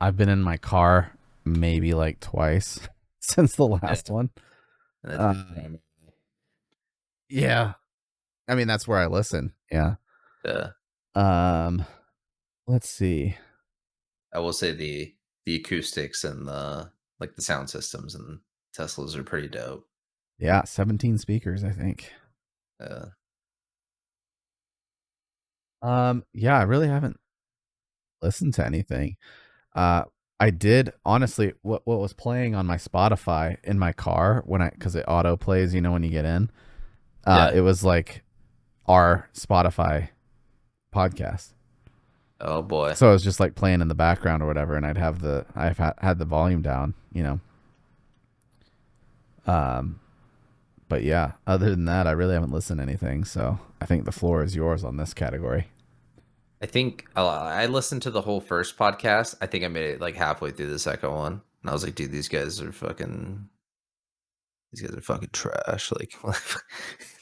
I've been in my car maybe like twice since the Yeah. last one. And that's Uh, yeah. I mean, that's where I listen. Yeah. uh, Um, let's see. I will say the acoustics and the like the sound systems and Teslas are pretty dope. Yeah, 17 speakers, I think. Uh, Yeah, I really haven't listened to anything. Uh, I did honestly what was playing on my Spotify in my car when because it auto plays, when you get in. yeah. It was like our Spotify podcast. Oh boy. So it was just like playing in the background or whatever, and I've had the volume down. Um, but yeah, other than that, I really haven't listened to anything. So I think the floor is yours on this category. I think I listened to the whole first podcast. I think I made it like halfway through the second one, and I was like, "Dude, these guys are fucking trash." Like,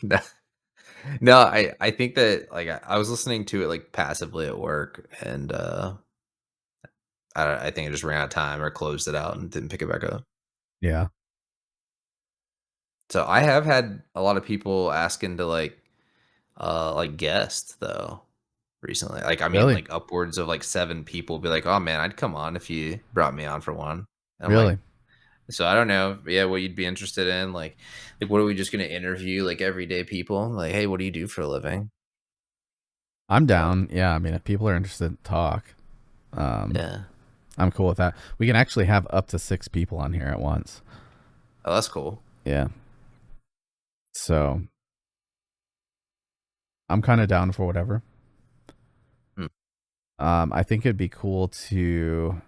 no, no, I think that like I was listening to it like passively at work, and I think I just ran out of time or closed it out and didn't pick it back up. Yeah, So I have had a lot of people asking to like guest though recently. Like I mean really, like upwards of like 7 people be like, "Oh man, I'd come on if you brought me on for one." And I'm like, really. so I don't know, yeah, what you'd be interested in, like what are we just gonna interview like everyday people? Like, hey, what do you do for a living? I'm So down. Yeah, I mean, if people are interested, talk. Um, yeah. I'm cool with that. We can actually have up to 6 people on here at once. Oh, that's cool. Yeah. So I'm kind of down for whatever. Hmm. I think it'd be cool to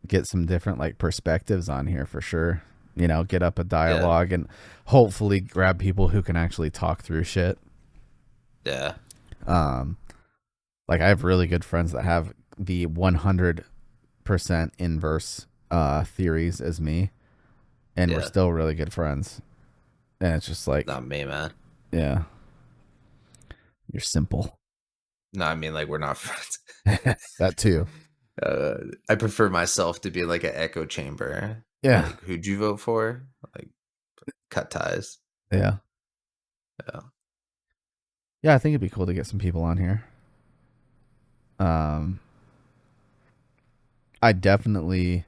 get some different like perspectives on here for sure. You know, get up a Yeah. dialogue and hopefully grab people who can actually talk through shit. Yeah. Um, like I have really good friends that have the 100% inverse theories as me, and we're Yeah. still really good friends. And it's just like, Not me, man. yeah, you're simple. No, I mean like we're not friends. That too. uh, I prefer myself to be like an echo chamber. Yeah, Like, who'd you vote for? Like, cut ties. yeah, Yeah. yeah. I think it'd be cool to get some people on here. Um, I definitely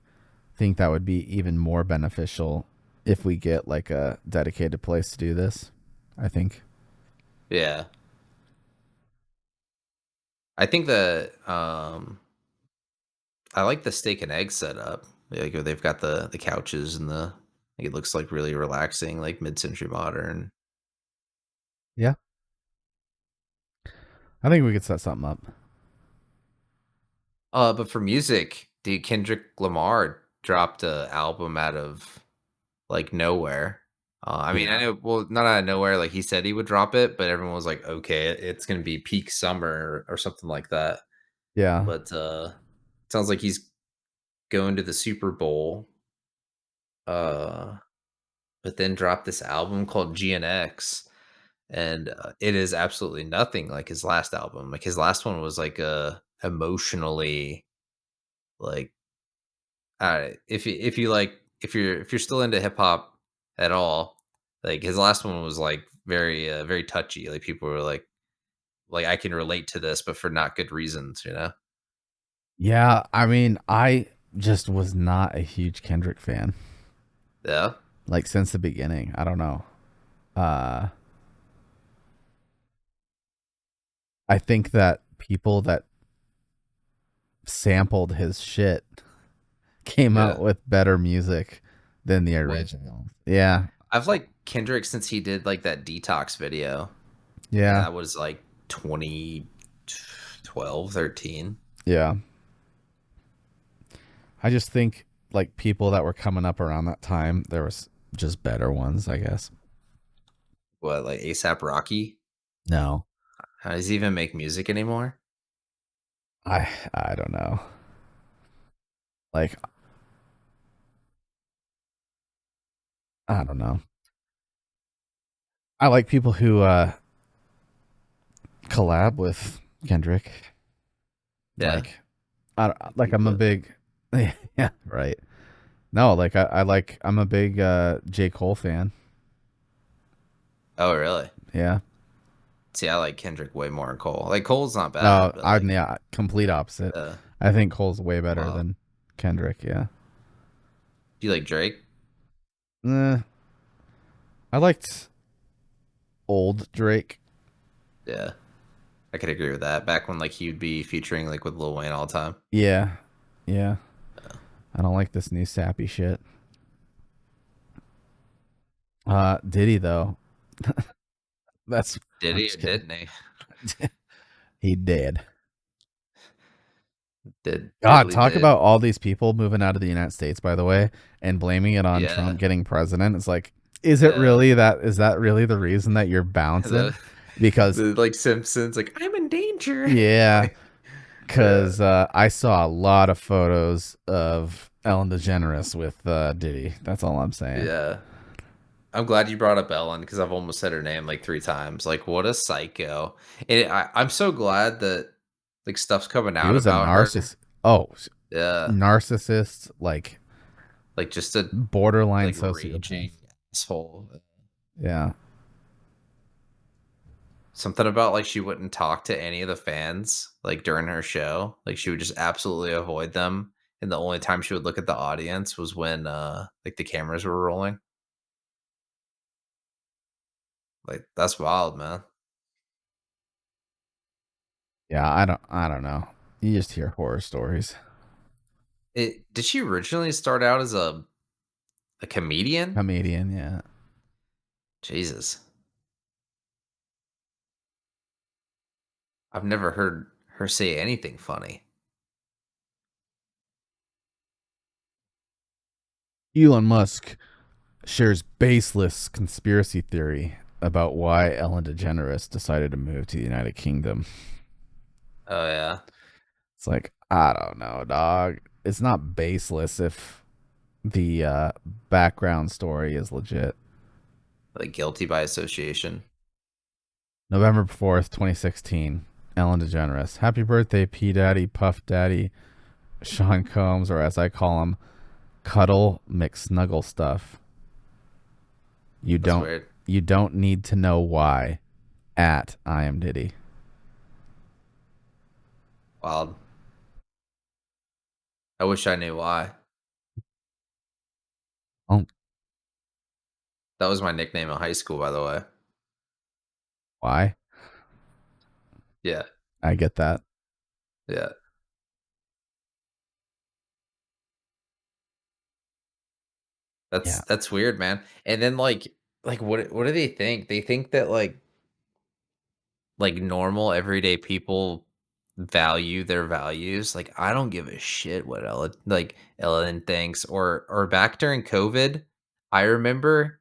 think that would be even more beneficial if we get like a dedicated place to do this. I think. Yeah. I think that I like the steak and egg setup. Like they've got the couches and the like, it looks like really relaxing, like mid-century modern. Yeah, I think we could set something up. But for music, dude, Kendrick Lamar dropped a album out of like nowhere. I mean, I Yeah. know, well, not out of nowhere. Like he said he would drop it, but everyone was like, "Okay, it's gonna be peak summer or something like that." Yeah. But sounds like he's going to the Super Bowl. Uh, but then dropped this album called GNX, and it is absolutely nothing like his last album. Like his last one was like emotionally like if you like if you're still into hip hop at all, like his last one was like very touchy. Like people were like I can relate to this, but for not good reasons, you know? Yeah. I mean, I just was not a huge Kendrick fan. Yeah, Like since the beginning. I don't know. Uh I think that people that sampled his shit came out yeah. with better music than the Well, original. Yeah. I've liked Kendrick since he did like that detox video. Yeah. That was like 2012, 13. Yeah. I just think like people that were coming up around that time, there was just better ones, I guess. What, like ASAP Rocky? No. How does he even make music anymore? I don't know. Like I don't know. I like people who collab with Kendrick. Yeah. Like like I'm a But big yeah, right. No, like I like I'm a big J. Cole fan. oh, really? Yeah. See, I like Kendrick way more than Cole. Like Cole's not bad, No, but I'm like, yeah, complete opposite. uh, I think Cole's way better wow. than Kendrick, yeah. Do you like Drake? Eh, I liked old Drake. Yeah, I could agree with that. Back when like he'd be featuring like with Lil Wayne all the time. Yeah. Yeah. I don't like this new sappy shit. Diddy though. That's Did I'm he or just kidding. didn't he? He did. Did God, diddly talk did. about all these people moving out of the United States, by the way, and blaming it on Yeah, Trump getting president. It's like, is it yeah. really that? Is that really the reason that you're bouncing? The Because, the like Simpsons, like I'm in danger. yeah, Like, yeah, because I saw a lot of photos of Ellen DeGeneres with Diddy. That's all I'm saying. yeah. I'm glad you brought up Ellen because I've almost said her name like 3 times. Like, what a psycho! And I'm so glad that like stuff's coming He out was a about her. narcissist. Oh, Yeah, narcissist, like like just a borderline like sociopath. raging asshole. Yeah. Something about like she wouldn't talk to any of the fans like during her show. Like she would just absolutely avoid them. And the only time she would look at the audience was when like the cameras were rolling. Like that's wild, man. Yeah, I don't know. You just hear horror stories. It did she originally start out as a comedian? Comedian, yeah. Jesus. I've never heard her say anything funny. Elon Musk shares baseless conspiracy theory about why Ellen DeGeneres decided to move to the United Kingdom. Oh yeah, It's like, I don't know, dog. It's not baseless if the background story is legit. like guilty by association. November 4th, 2016. Ellen DeGeneres. Happy birthday, P Daddy, Puff Daddy, Sean Combs, or as I call him, Cuddle McSnuggle Stuff. You That's don't weird. you don't need to know why. At I am Diddy. Wild. I wish I knew why. Oh, That was my nickname in high school, by the way. why? Yeah, I get that. yeah. Yeah. That's weird, man. And then like what do they think? They think that like normal everyday people value their values. Like I don't give a shit what Ellen thinks or back during COVID, I remember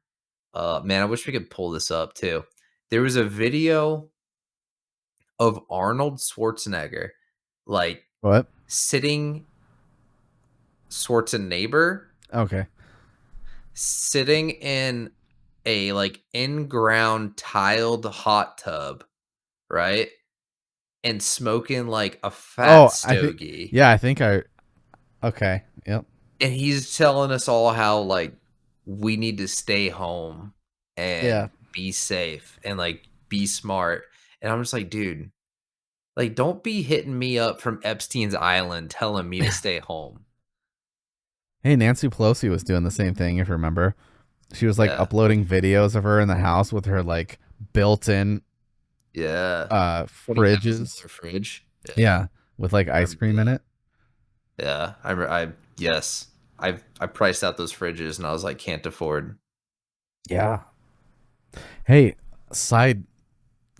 man, I wish we could pull this up too. There was a video of Arnold Schwarzenegger like What? sitting Schwarzenegger Okay. sitting in a like in-ground tiled hot tub, right? And smoking like a fat Oh, I think. stogie. Yeah, I think I. Okay. Yep. And he's telling us all how like we need to stay home and Yeah. be safe and like be smart. And I'm just like, dude, like don't be hitting me up from Epstein's Island telling me to stay home. Hey, Nancy Pelosi was doing the same thing. If you remember, she was like Yeah. uploading videos of her in the house with her like built-in Yeah. 20,000 fridges. fridge. Yeah. Yeah, with like I ice remember cream in that. it. Yeah. I yes. I priced out those fridges and I was like, can't afford. Yeah. Hey, side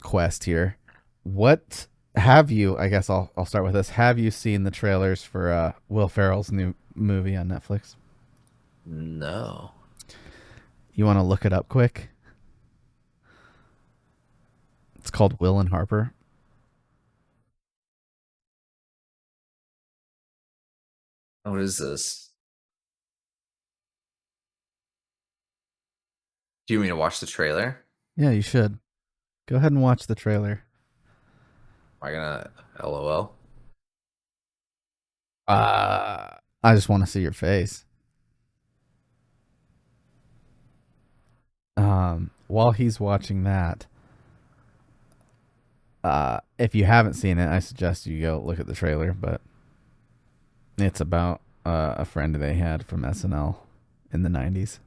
quest here. What have you? I guess I'll start with this. Have you seen the trailers for Will Ferrell's new movie on Netflix? No. You want to look it up quick? It's called Will and Harper. What is this? Do you mean to watch the trailer? Yeah, you should. Go ahead and watch the trailer. Am I gonna LOL? I just want to see your face. While he's watching that, if you haven't seen it, I suggest you go look at the trailer. But it's about a friend they had from SNL in the '90s.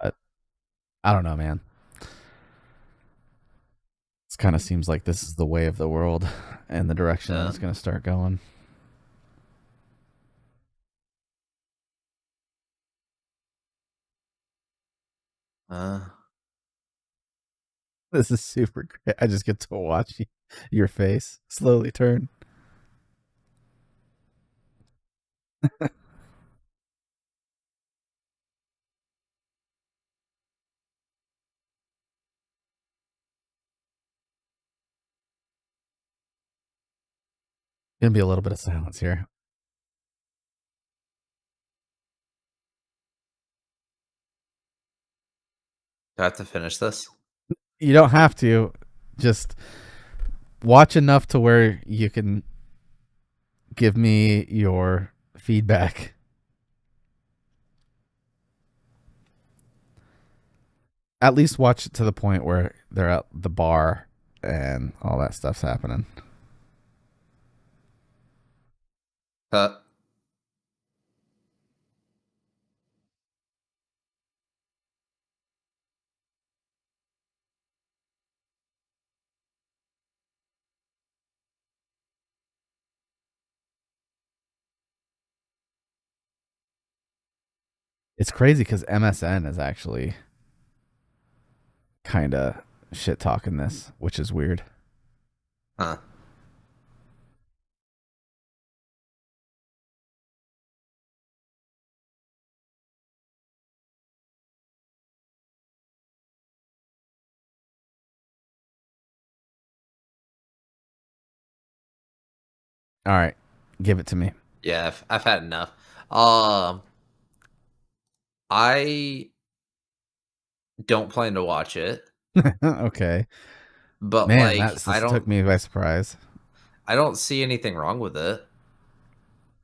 But I don't know, man. It kind of seems like this is the way of the world and the direction that Yeah. it's going to start going. Uh, This is super great. I just get to watch your face slowly turn. Gonna be a little bit of silence here. do I have to finish this? You don't have to. Just watch enough to where you can give me your feedback. At least watch it to the point where they're at the bar and all that stuff's happening. Uh, It's crazy because MSN is actually kind of shit talking this, which is weird. Huh. All right, give it to me. Yeah, I've had enough. Um, I don't plan to watch it, Okay, but man, like that just took me by surprise. I don't see anything wrong with it.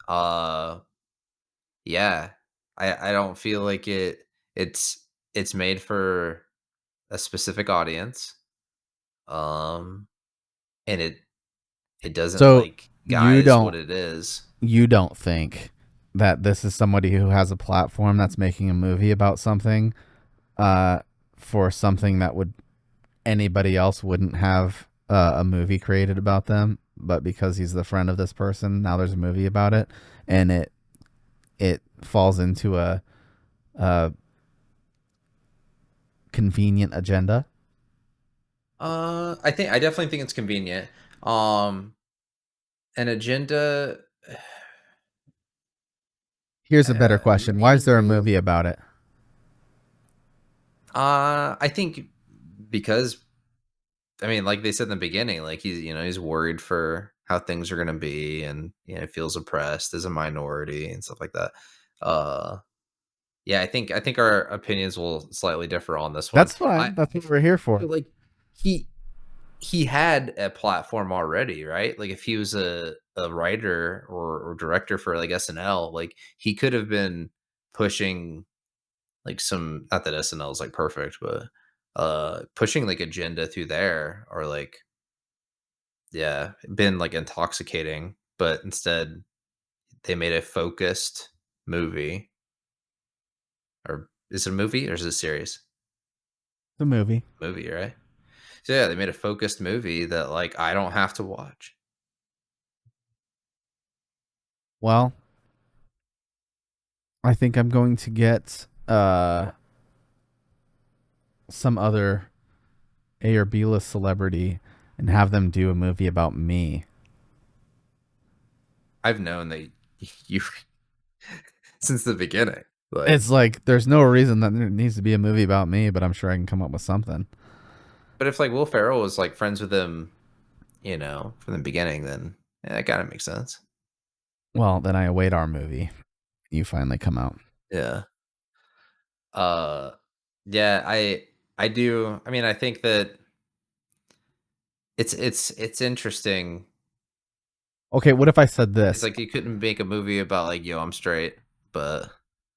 Uh, yeah, I don't feel like it's it's made for a specific audience. Um, and it doesn't So like you guise what don't it is. you don't think that this is somebody who has a platform that's making a movie about something, uh, for something that would anybody else wouldn't have a movie created about them, but because he's the friend of this person, now there's a movie about it, and it falls into a convenient agenda. I definitely think it's convenient. Um, an agenda, Here's a better question: why is there a maybe. movie about it? I think because I mean, like they said in the beginning, like he's worried for how things are gonna be, and feels oppressed as a minority and stuff like that. Uh, yeah, I think our opinions will slightly differ on this one. That's I fine. That's what we're here for. feel like he he had a platform already, right? Like if he was a writer or director for like SNL, like he could have been pushing like some, not that SNL is like perfect, but pushing like agenda through there, or like yeah, been like intoxicating, but instead they made a focused movie. Or is it a movie or is it a series? The movie. Movie, right? So yeah, they made a focused movie that like I don't have to watch. Well, I think I'm going to get some other A or B list celebrity and have them do a movie about me. I've known that you since the beginning. Like, It's like there's no reason that there needs to be a movie about me, but I'm sure I can come up with something. but if like Will Ferrell was like friends with him, from the beginning, then yeah, that kind of makes sense. Well, then I await our movie. You finally come out. Yeah. Uh, yeah, I do. I mean, I think that it's interesting. Okay, what if I said It's this? like you couldn't make a movie about like, yo, I'm straight, but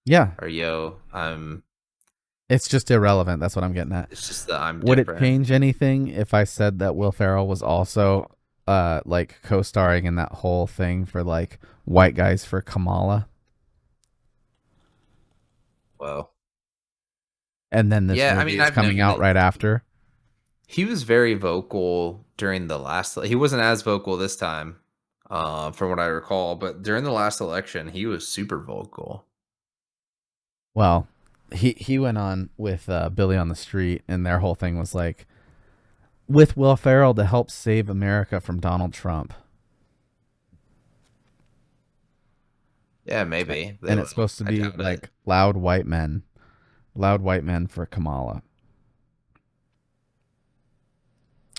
Yeah, or yo, I'm. it's just irrelevant. That's what I'm getting at. It's just that I'm Would it different. change anything if I said that Will Ferrell was also like co-starring in that whole thing for like White Guys for Kamala? Well, And then this yeah. I movie mean, is I've coming known out that right after. he was very vocal during the last. He wasn't as vocal this time, from what I recall. But during the last election, he was super vocal. Well, he went on with Billy on the Street, and their whole thing was like with Will Ferrell to help save America from Donald Trump, Yeah, maybe they and don't it's know. supposed to I be doubt it. like loud white men for Kamala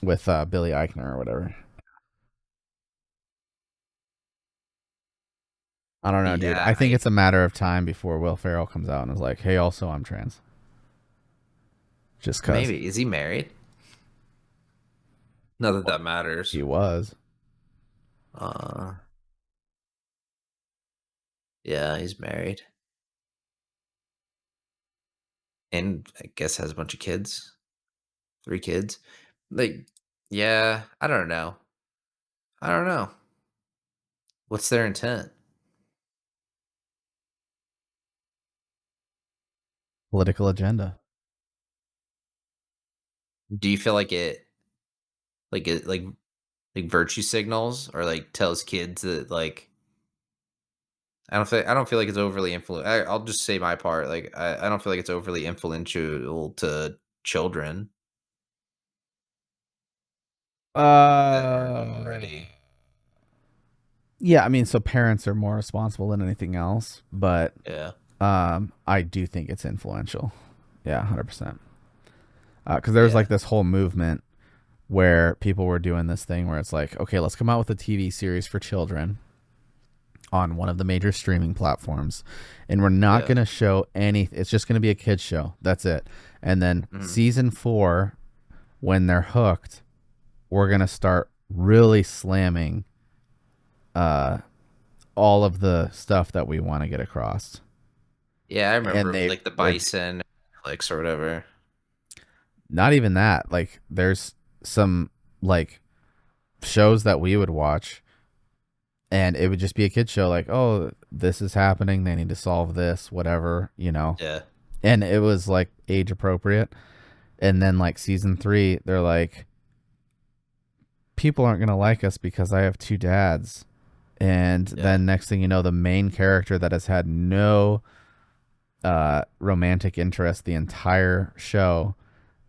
with Billy Eichner or whatever. I don't know, dude. Yeah, I think it's a matter of time before Will Ferrell comes out and is like, "Hey, also I'm trans." Just cause maybe is he married? Not that that he matters. was. Uh, yeah, he's married, and I guess has a bunch of kids, 3 kids. Like, yeah, I don't know. I don't know. What's their intent? Political agenda. Do you feel like it like virtue signals, or like tells kids that like I don't feel like it's overly I'll just say my part. Like I don't feel like it's overly influential to children. that aren't Uh, already. yeah, I mean, so parents are more responsible than anything else, but Yeah, I do think it's influential. Yeah, 100%. Because there was like yeah, this whole movement where people were doing this thing where it's like, okay, let's come out with a TV series for children on one of the major streaming platforms, and we're not yeah. going to show any. It's just going to be a kids show. That's it. And then Mhm. season 4, when they're hooked, we're going to start really slamming uh, all of the stuff that we want to get across. Yeah, I And remember with they like the were Bison, Netflix or whatever. not even that. Like, there's some like shows that we would watch, and it would just be a kid show. Like, oh, this is happening. They need to solve this, whatever, you know. Yeah, And it was like age appropriate. And then like season 3, they're like, people aren't gonna like us because I have two dads. And yeah, then next thing you know, the main character that has had no romantic interest the entire show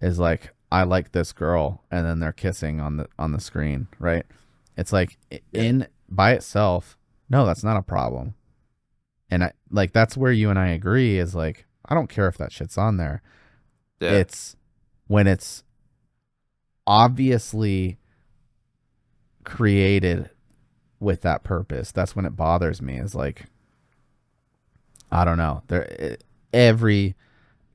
is like, I like this girl, and then they're kissing on the screen, right? It's like yeah, in by itself, no, that's not a problem. And I like that's where you and I agree is like, I don't care if that shit's on there. yeah, It's when it's obviously created with that purpose. That's when it bothers me. Is like, I don't know. Every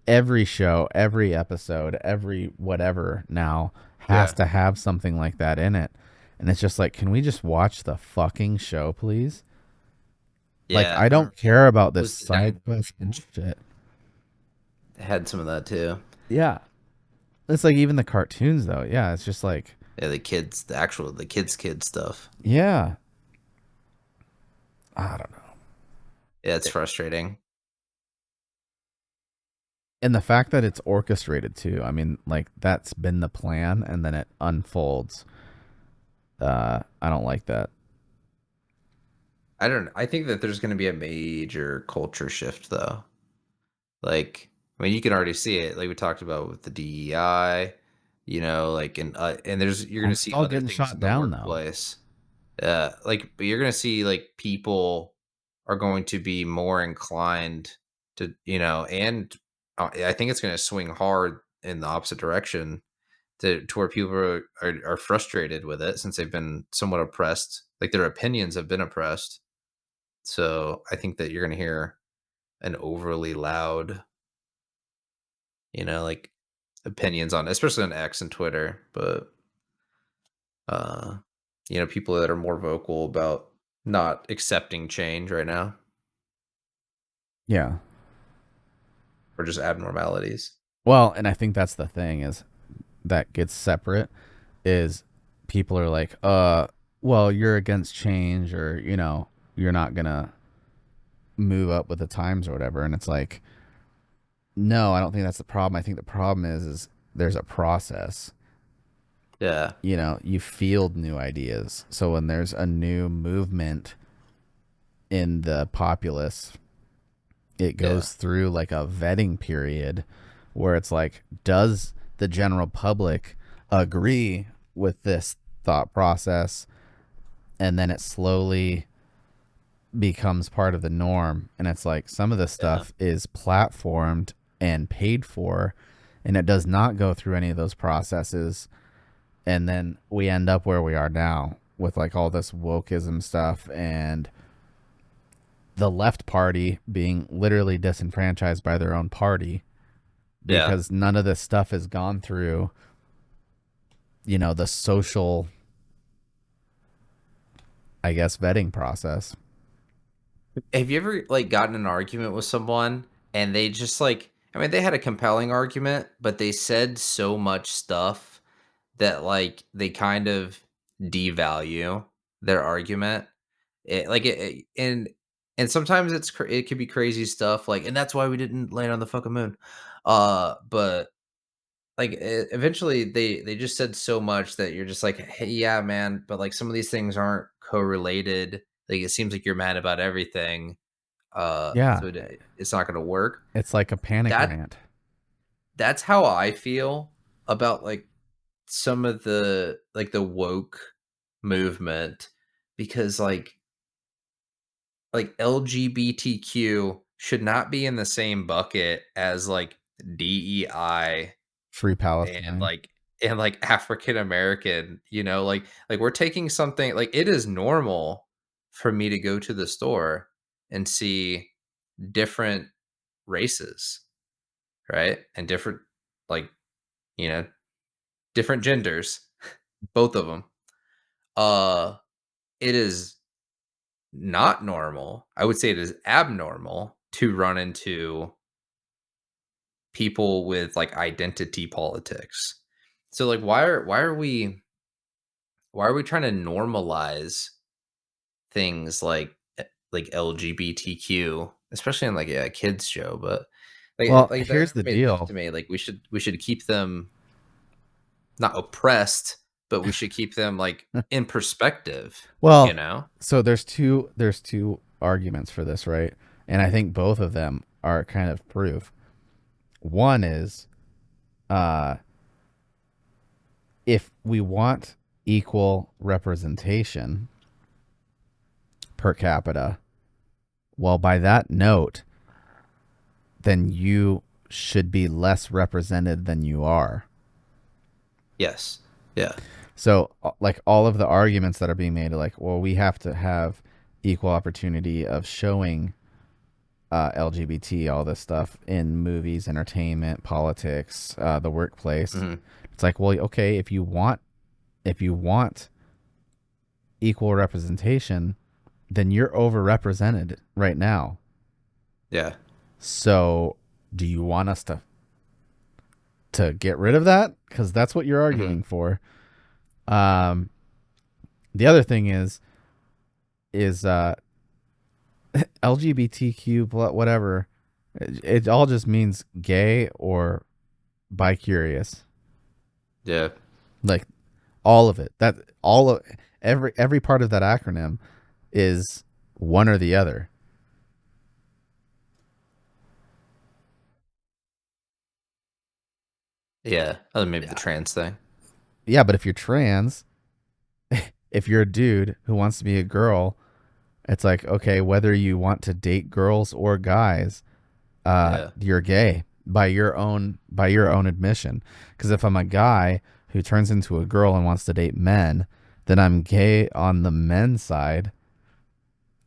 every show, every episode, every whatever now has yeah, to have something like that in it. And it's just like, can we just watch the fucking show, please? Like, yeah. I I remember don't care about this was the Dino side quest bullshit. had some of that too. Yeah. It's like even the cartoons though. Yeah, it's just like, Yeah, the kids kid stuff. yeah. I don't know. Yeah, it's frustrating. And the fact that it's orchestrated too. I mean, like that's been the plan and then it unfolds. I don't like that. I think that there's going to be a major culture shift though. Like, I mean, you can already see it. Like we talked about with the DEI, like and there's you're going Oh, to it's see all other getting things shot in the down though. workplace. But you're going to see like people are going to be more inclined to, and I think it's going to swing hard in the opposite direction to where people are frustrated with it since they've been somewhat oppressed. Like their opinions have been oppressed. So I think that you're going to hear an overly loud, like opinions on, especially on X and Twitter, but uh, people that are more vocal about not accepting change right now Yeah. or just abnormalities. Well, and I think that's the thing is that gets separate is people are like, well, you're against change or, you're not gonna move up with the times or whatever. And it's like, no, I don't think that's the problem. I think the problem is there's a process. Yeah, You field new ideas. So when there's a new movement in the populace, it yeah, goes through like a vetting period where it's like, does the general public agree with this thought process? And then it slowly becomes part of the norm. And it's like some of this yeah, stuff is platformed and paid for, and it does not go through any of those processes. And then we end up where we are now with like all this wokeism stuff and the left party being literally disenfranchised by their own party yeah. because none of this stuff has gone through, the social, I guess, vetting process. Have you ever like gotten in an argument with someone and they just like, I mean, they had a compelling argument, but they said so much stuff that like they kind of devalue their argument. And sometimes it could be crazy stuff like, and that's why we didn't land on the fucking moon. But like eventually they just said so much that you're just like, hey, yeah, man, but like some of these things aren't correlated. Like it seems like you're mad about everything, Yeah, so it's not gonna work. it's like a panic That rant. that's how I feel about like some of the the woke movement, because LGBTQ should not be in the same bucket as DEI Free and Palestine. African American, we're taking something, it is normal for me to go to the store and see different races, right? And different, like, you know, different genders, both of them. Uh it is not normal. I would say it is abnormal to run into people with identity politics. So why are we trying to normalize things like LGBTQ, especially in a kids show, but Well, that here's never the made sense deal. to me. We should keep them not oppressed, but we should keep them in perspective, you Well, know? so there's two arguments for this, right? And I think both of them are kind of proof. One is uh if we want equal representation per capita, well, by that note, then you should be less represented than you are. Yes. Yeah. So, like all of the arguments that are being made, like, well, we have to have equal opportunity of showing LGBT, all this stuff in movies, entertainment, politics, the workplace. Mhm. It's like, well, okay, if you want equal representation, then you're overrepresented right now. Yeah. So, do you want us to get rid of that? Because that's what you're Mhm. arguing for. Um, the other thing is LGBTQ whatever. It all just means gay or bi-curious. Yeah. Like all of it. That all of every part of that acronym is one or the other. Yeah. Oh, maybe the Yeah. trans thing. Yeah, but if you're trans, if you're a dude who wants to be a girl, it's like, okay, whether you want to date girls or guys, Yeah. you're gay by your own admission. Because if I'm a guy who turns into a girl and wants to date men, then I'm gay on the men's side.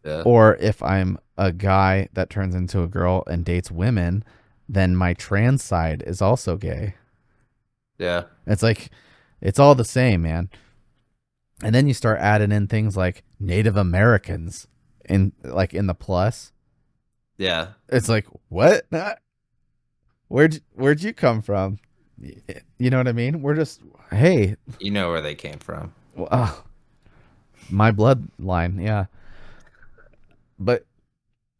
Yeah. Or if I'm a guy that turns into a girl and dates women, then my trans side is also gay. Yeah. It's like it's all the same, man. And then you start adding in things like Native Americans in the plus. Yeah. It's like, what? Where'd you come from? You know what I mean? We're just, hey, You know where they came from. my bloodline, yeah. But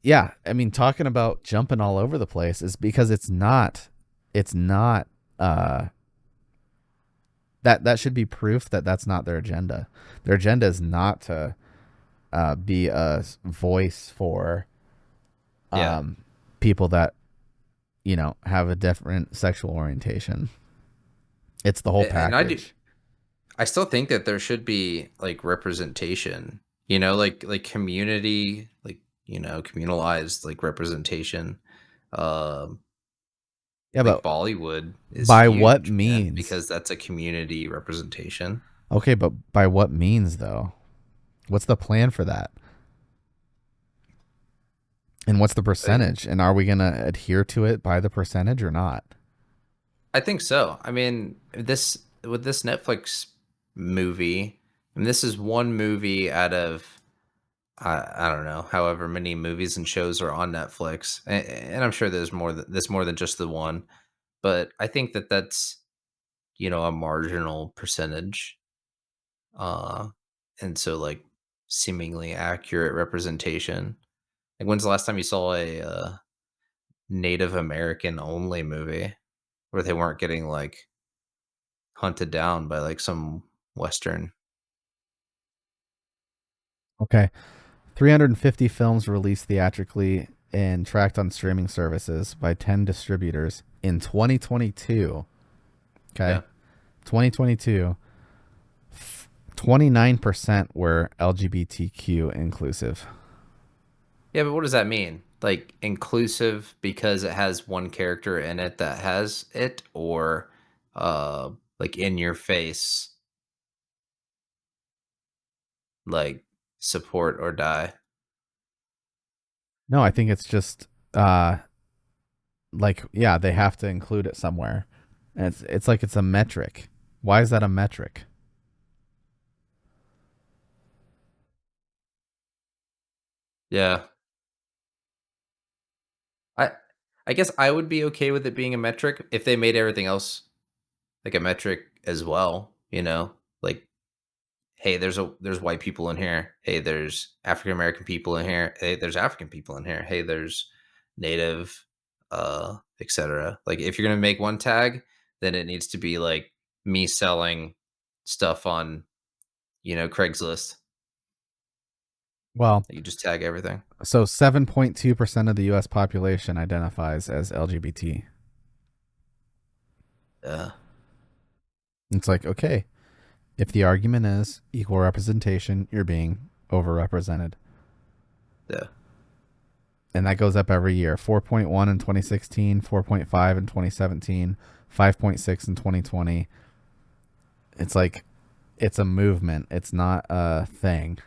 yeah, I mean, talking about jumping all over the place is because it's not uh that should be proof that that's not their agenda. Their agenda is not to be a voice for Yeah. um people that have a different sexual orientation. It's the whole And package. I still think that there should be representation, community, communalized representation. Um Yeah, but Bollywood is by what huge, man, means? because that's a community representation. Okay, but by what means though? What's the plan for that? And what's the I, percentage? And are we going to adhere to it by the percentage or not? I think so. I mean, this with this Netflix movie, and this is one movie out of I don't know, however many movies and shows are on Netflix, and I'm sure there's more than just the one, but I think that that's a marginal percentage, uh, and so seemingly accurate representation. Like, when's the last time you saw a Native American only movie where they weren't getting hunted down by some Western? Okay. 350 films released theatrically and tracked on streaming services by 10 distributors in 2022. Yeah. Okay. 2022, 29% were LGBTQ inclusive. Yeah, but what does that mean? Like inclusive because it has one character in it that has it, or like in your face, like support or die? No, I think it's just uh like, yeah, they have to include it somewhere. And it's like it's a metric. Why is that a metric? Yeah. I I guess I would be okay with it being a metric if they made everything else like a metric as well, you know? Like, hey, there's white people in here. Hey, there's African American people in here. Hey, there's African people in here. Hey, there's native etc. Like if you're going to make one tag, then it needs to be like me selling stuff on, Craigslist. Well, You just tag everything. so 7.2% of the US population identifies as LGBT. Yeah. It's like, okay, if the argument is equal representation, you're being overrepresented. Yeah. And that goes up every year. 4.1 in 2016, 4.5 in 2017, 5.6 in 2020. It's like it's a movement. It's not a thing.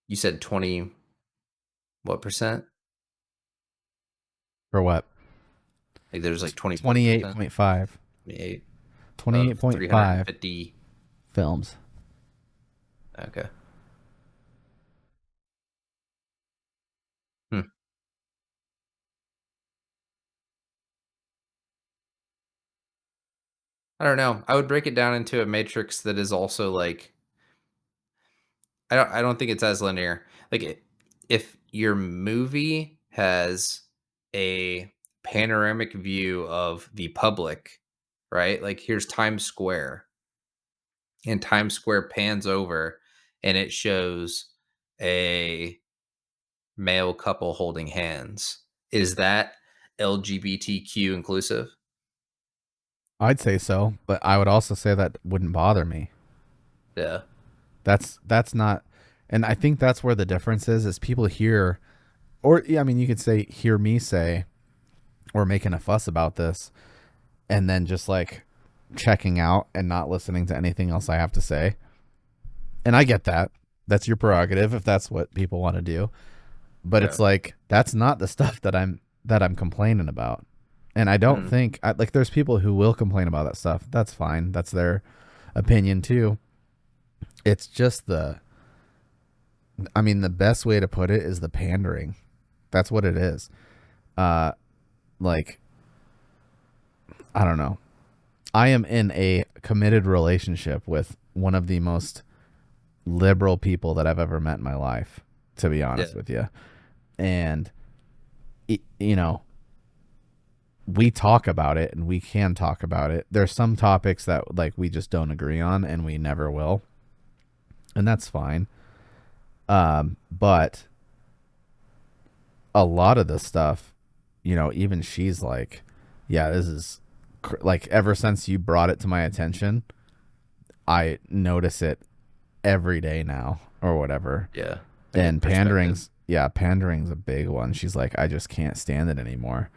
You said 20 what percent? For what? Like there's like 24%, 28.5. 28 of 28.5 350. films. Okay. Hmm. I don't know. I would break it down into a matrix that is also like I don't think it's as linear. Like if your movie has a panoramic view of the public, right? Like here's Times Square, and Times Square pans over and it shows a male couple holding hands. Is that LGBTQ inclusive? I'd say so, but I would also say that wouldn't bother me. Yeah. That's not, and I think that's where the difference is people hear, or yeah, I mean you could say hear me say we're making a fuss about this and then just like checking out and not listening to anything else I have to say. And I get that. That's your prerogative if that's what people want to do. But Yeah. it's like that's not the stuff that I'm complaining about. And I don't Mm, think like there's people who will complain about that stuff. That's fine. That's their opinion too. It's just I mean the best way to put it is the pandering. That's what it is. Uh like I don't know. I am in a committed relationship with one of the most liberal people that I've ever met in my life, to be yeah. honest with you. And, you know, we talk about it and we can talk about it. There's some topics that, like, we just don't agree on and we never will. And that's fine. But a lot of the stuff, even she's like, yeah, this is like, ever since you brought it to my attention, I notice it every day now or whatever. Yeah. Like a And perspective. pandering's a big one. She's like, I just can't stand it anymore.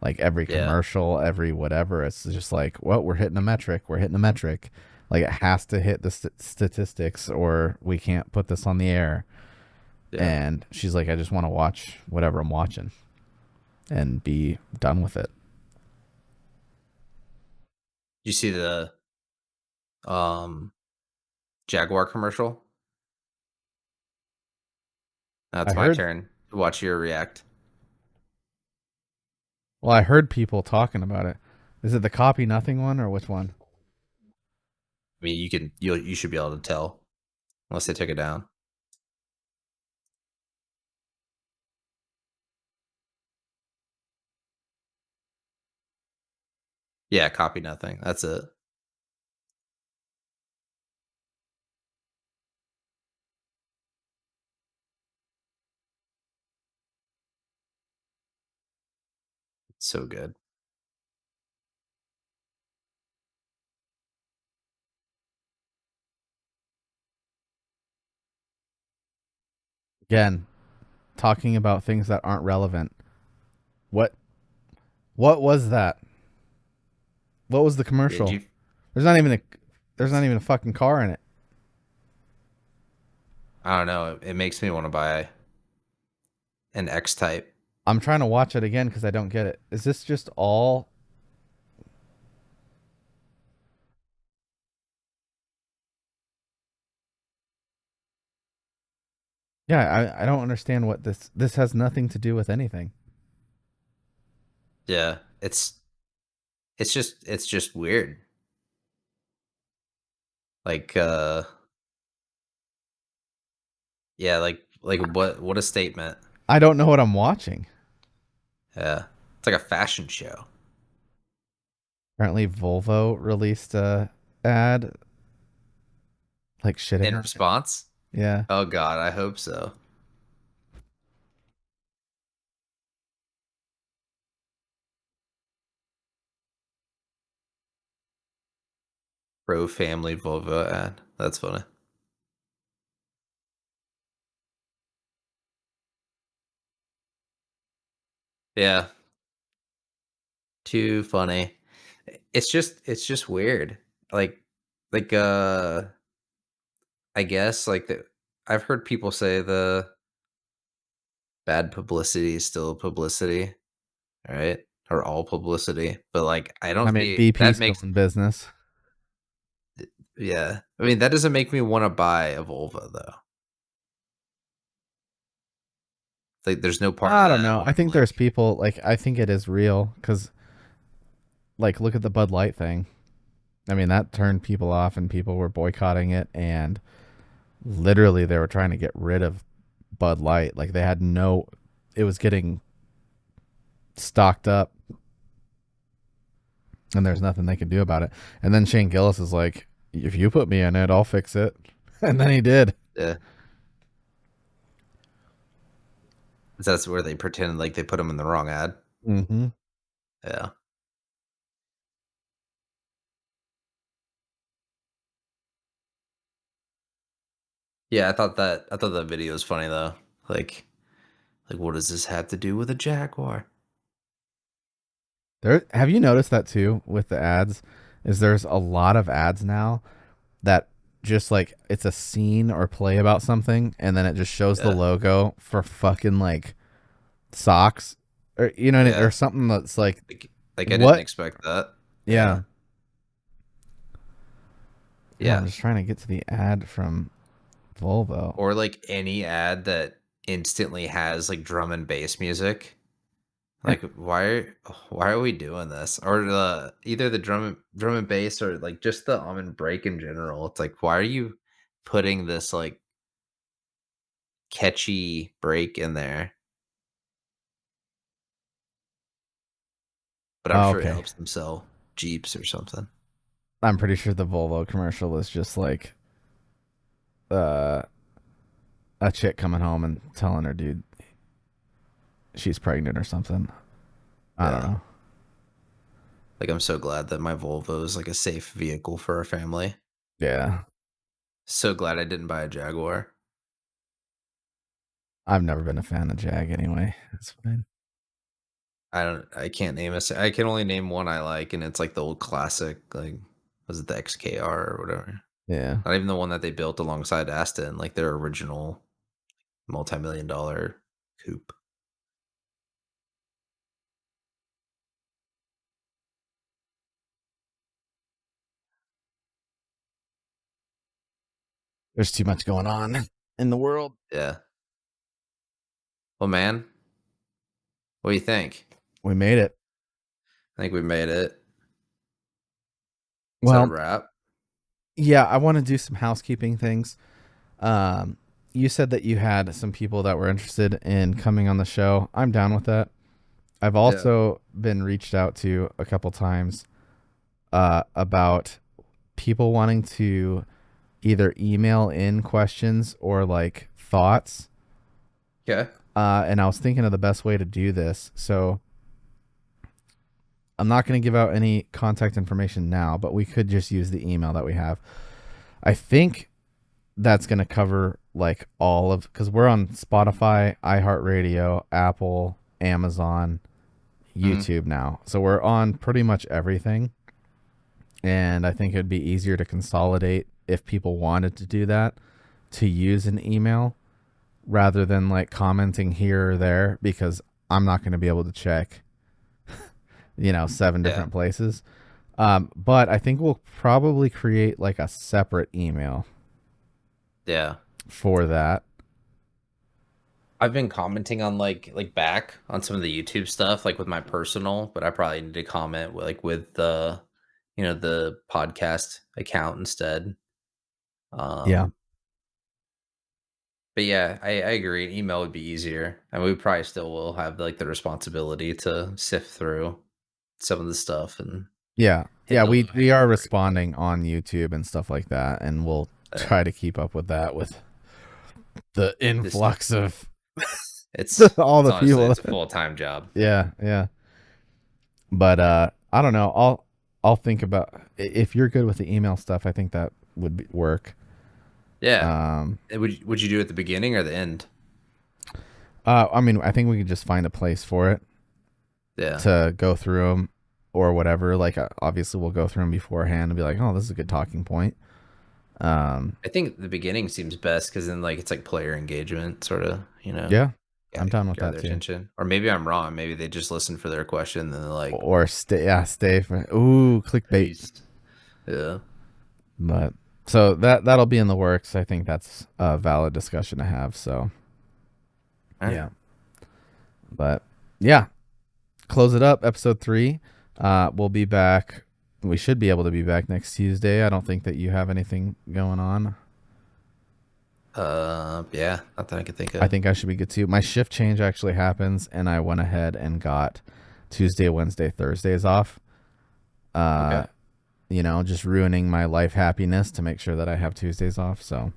Like every Yeah. commercial, every whatever, it's just like, well, we're hitting a metric. We're hitting a metric. Like it has to hit the statistics or we can't put this on the air. Yeah. And she's like, I just want to watch whatever I'm watching and be done with it. You see the um Jaguar commercial? Now I it's my heard, turn to watch your react. well, I heard people talking about it. Is it the copy nothing one or which one? I mean, you should be able to tell unless they took it down. Yeah, copy nothing. That's it. So good. Again, talking about things that aren't relevant. What what was that? What was the Did commercial? you? There's not even a there's not even a fucking car in it. I don't know. It makes me want to buy an X Type. I'm trying to watch it again because I don't get it. Is this just all? Yeah, I don't understand what this has nothing to do with anything. Yeah, it's just weird. Like yeah, like what a statement. I don't know what I'm watching. Yeah. It's like a fashion show. Apparently, Volvo released a ad like shitting In on it. response? Yeah, Oh god, I hope so. Pro family Volvo ad. That's funny. Yeah, too funny. It's just weird. Like like I guess like I've heard people say the bad publicity is still publicity, right? Or all publicity, but like I I don't mean see BP that still makes in business. yeah. I mean that doesn't make me want to buy a Volvo though. Like there's no part of I don't that know. where I I'm think there's like, people like I think it is real because like look at the Bud Light thing. I mean that turned people off and people were boycotting it and literally they were trying to get rid of Bud Light. Like they had no, it was getting stocked up and there's nothing they could do about it. And then Shane Gillis is like, if you put me in it, I'll fix it. And then he did. yeah, that's where they pretend like they put them in the wrong ad. Mm-hmm. Yeah. Yeah, I thought that video was funny though. Like what does this have to do with a Jaguar? There, have you noticed that too with the ads? Is there's a lot of ads now that just like it's a scene or play about something, and then it just shows the Yeah. logo for fucking like socks, or you know, or Yeah. something that's like Like I didn't what? expect that. Yeah. Yeah, yeah. I'm Yeah. just trying to get to the ad from Volvo. Or like any ad that instantly has like drum and bass music. Like why are we doing this? Or the either the drum and bass or like just the almond break in general. It's like why are you putting this like catchy break in there? But I'm Oh, sure it okay. helps them sell Jeeps or something. I'm pretty sure the Volvo commercial is just like uh, a chick coming home and telling her dude she's pregnant or something. I don't Yeah. know. Like I'm so glad that my Volvo is like a safe vehicle for our family. Yeah, So glad I didn't buy a Jaguar. I've never been a fan of Jag anyway. It's fine. I can't name I can only name one I like, and it's like the old classic, like was it the XKR or whatever? Yeah. Not even the one that they built alongside Aston, like their original multi-million dollar coupe. There's too much going on in the world. Yeah. Well, man, what do you think? We made it. I think we made it. Is that a Well, wrap? yeah, I want to do some housekeeping things. Um, you said that you had some people that were interested in coming on the show. I'm down with that. I've Yeah. also been reached out to a couple times about people wanting to either email in questions or like thoughts. Okay. And I was thinking of the best way to do this. So I'm not going to give out any contact information now, but we could just use the email that we have. I think that's going to cover like all of, because we're on Spotify, iHeartRadio, Apple, Amazon, YouTube now. So we're on pretty much everything. And I think it'd be easier to consolidate if people wanted to do that, to use an email rather than like commenting here or there, because I'm not going to be able to check, 7 different places. But I think we'll probably create like a separate email. Yeah. For that. I've been commenting on like back on some of the YouTube stuff, like with my personal, but I probably need to comment with the, the podcast account instead. Yeah. But yeah, I agree. An email would be easier, and we probably still will have like the responsibility to sift through some of the stuff and yeah, we are responding on YouTube and stuff like that, and we'll try to keep up with that with the influx of it's all the people. It's a full-time job. Yeah. But I don't know. I'll think about, if you're good with the email stuff. I think that would work. Yeah. Would you do it at the beginning or the end? I mean, I think we could just find a place for it. Yeah. To go through them or whatever. Like, obviously, we'll go through them beforehand and be like, "Oh, this is a good talking point." I think the beginning seems best because then like it's like player engagement, sort of. Yeah, I'm done with that too. Attention. Or maybe I'm wrong. Maybe they just listen for their question and then they're like, or stay for clickbait. Yeah. But so that'll be in the works. I think that's a valid discussion to have. So yeah, but yeah, close it up. Episode 3. We'll be back. We should be able to be back next Tuesday. I don't think that you have anything going on. Yeah, not that I could think of. I think I should be good too. My shift change actually happens, and I went ahead and got Tuesday, Wednesday, Thursdays off. Okay. Just ruining my life happiness to make sure that I have Tuesdays off. So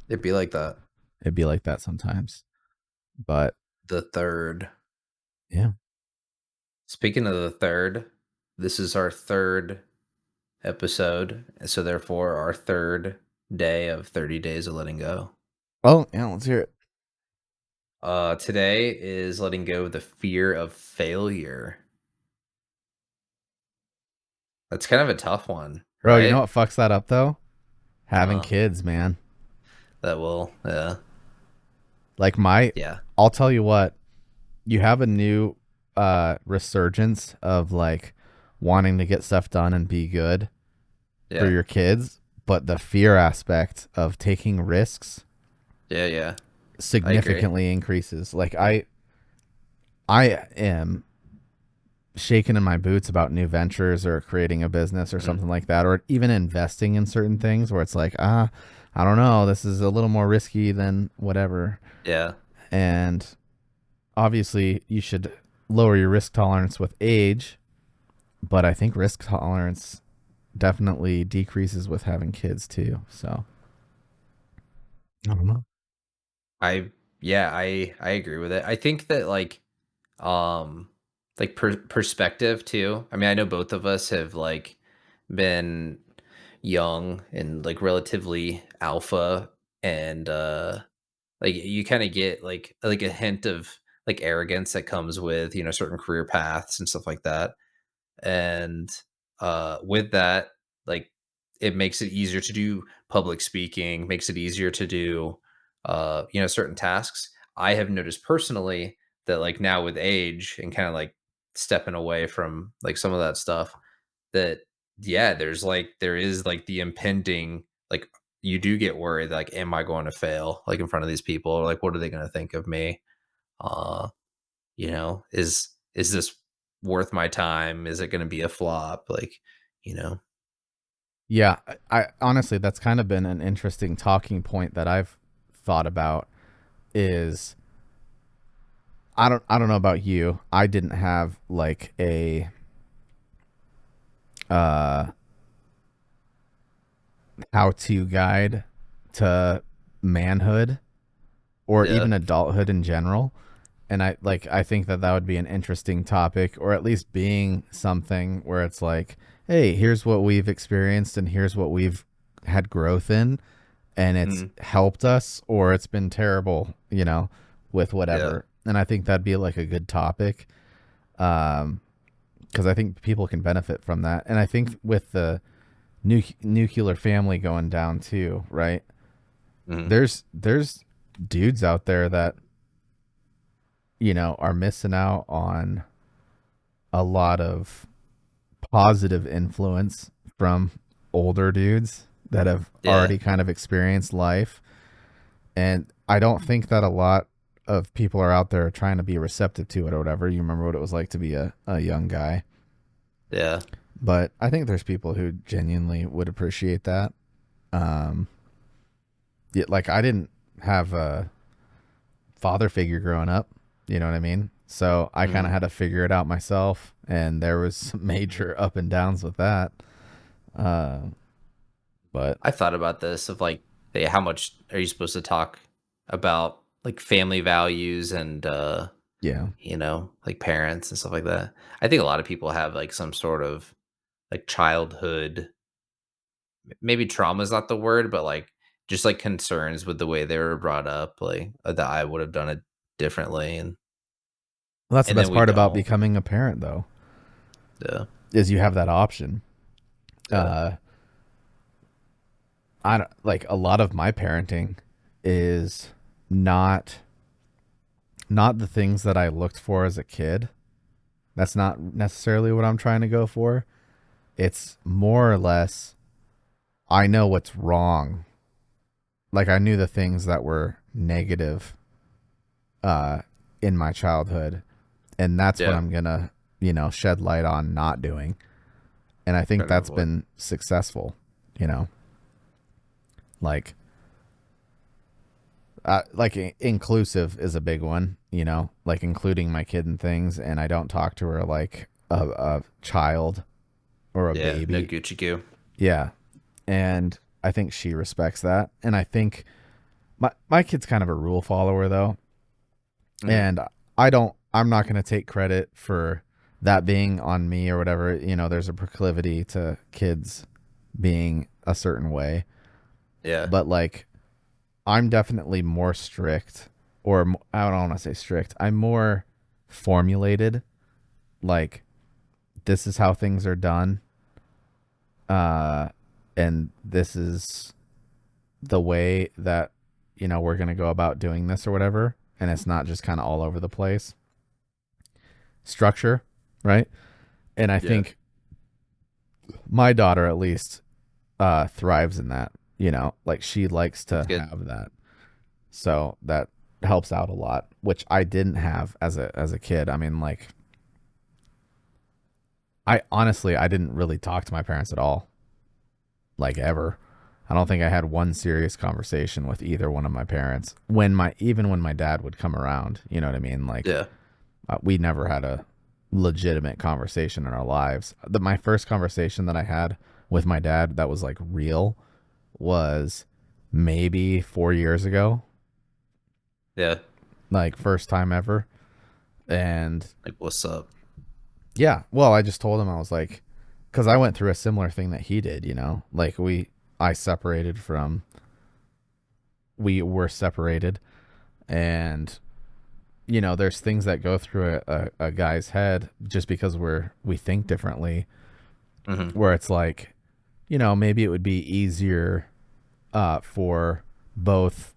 it'd be like that. It'd be like that sometimes. But the 3rd. Yeah. Speaking of the 3rd, this is our 3rd episode, so therefore our 3rd day of 30 days of letting go. Oh, yeah, let's hear it. Today is letting go of the fear of failure. That's kind of a tough one, bro. Right? You know what fucks that up though? Having kids, man. That will, yeah. Like I'll tell you what, you have a new resurgence of like wanting to get stuff done and be good for your kids, but the fear aspect of taking risks significantly increases. Like I am shaking in my boots about new ventures or creating a business or something like that, or even investing in certain things where it's like, I don't know, this is a little more risky than whatever. Yeah. And obviously you should lower your risk tolerance with age, but I think risk tolerance definitely decreases with having kids too. So I don't know. I agree with it. I think that like perspective too. I mean, I know both of us have like been young and like relatively alpha, and like you kind of get like a hint of like arrogance that comes with certain career paths and stuff like that. And with that, like it makes it easier to do public speaking, makes it easier to do certain tasks. I have noticed personally that like now with age and kind of like stepping away from like some of that stuff, that there is like the impending, like you do get worried, like, am I going to fail like in front of these people, or like what are they going to think of me? Is this worth my time? Is it going to be a flop? Like, Yeah, I honestly, that's kind of been an interesting talking point that I've thought about. Is I don't know about you. I didn't have like a how-to guide to manhood or even adulthood in general. And I think that would be an interesting topic, or at least being something where it's like, hey, here's what we've experienced and here's what we've had growth in, and it's Mhm. helped us or it's been terrible, with Yeah. whatever. And I think that'd be like a good topic. Because I think people can benefit from that. And I think with the nuclear family going down too, right? Mhm. There's dudes out there that are missing out on a lot of positive influence from older dudes that have Yeah. already kind of experienced life. And I don't think that a lot of people are out there trying to be receptive to it or whatever. You remember what it was like to be a young guy. Yeah. But I think there's people who genuinely would appreciate that. Um, like I didn't have a father figure growing up. You know what I mean? So I kind of Mhm. had to figure it out myself, and there was some major up and downs with that. Uh, but I thought about this of like, hey, how much are you supposed to talk about like family values and yeah, like parents and stuff like that. I think a lot of people have like some sort of like childhood, maybe trauma is not the word, but like just like concerns with the way they were brought up, like that I would have done it differently, well, that's the and then best we part about don't. becoming a parent, though, Yeah. is you have that option. Yeah. Uh, I don't, like a lot of my parenting is not not the things that I looked for as a kid. That's not necessarily what I'm trying to go for. It's more or less I know what's wrong. Like I knew the things that were negative uh in my childhood, and that's what Yeah. I'm going to, shed light on not doing. And I think Trying to that's avoid. been successful, you know. Like inclusive is a big one, like including my kid in things, and I don't talk to her like a child or a Yeah. No baby. Gucci goo. Yeah. And I think she respects that. And I think my kid's kind of a rule follower though. Hmm. And I'm not going to take credit for that being on me or whatever. There's a proclivity to kids being a certain way. Yeah. But like I'm definitely more strict, or I don't want to say strict. I'm more formulated. Like this is how things are done, uh, and this is the way that we're gonna go about doing this or whatever. And it's not just kind of all over the place. Structure, right? And I Yeah. think my daughter at least thrives in that. Like she likes That's to good. have that. So that helps out a lot, which I didn't have as a kid. I mean, like I didn't really talk to my parents at all, like ever. I don't think I had one serious conversation with either one of my parents even when my dad would come around, you know what I mean? Like Yeah. we never had a legitimate conversation in our lives. My first conversation that I had with my dad that was like real was maybe 4 years ago, Yeah. like first time ever. And Like, what's up? yeah, well, I just told him I was like, because I went through a similar thing that he did, like I separated from, we were separated, and there's things that go through a guy's head just because we think differently, Hmm. where it's like, maybe it would be easier, for both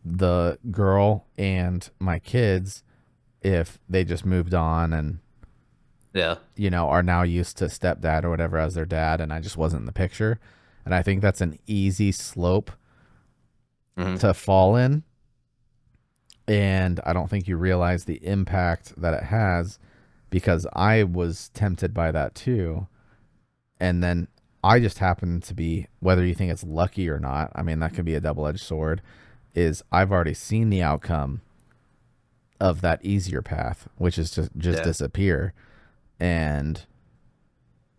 the girl and my kids if they just moved on and Yeah. are now used to stepdad or whatever as their dad, and I just wasn't in the picture. And I think that's an easy slope Hmm. to fall in. And I don't think you realize the impact that it has, because I was tempted by that too. And then I just happen to be, whether you think it's lucky or not, I mean, that could be a double edged sword, is I've already seen the outcome of that easier path, which is just Yeah. disappear. And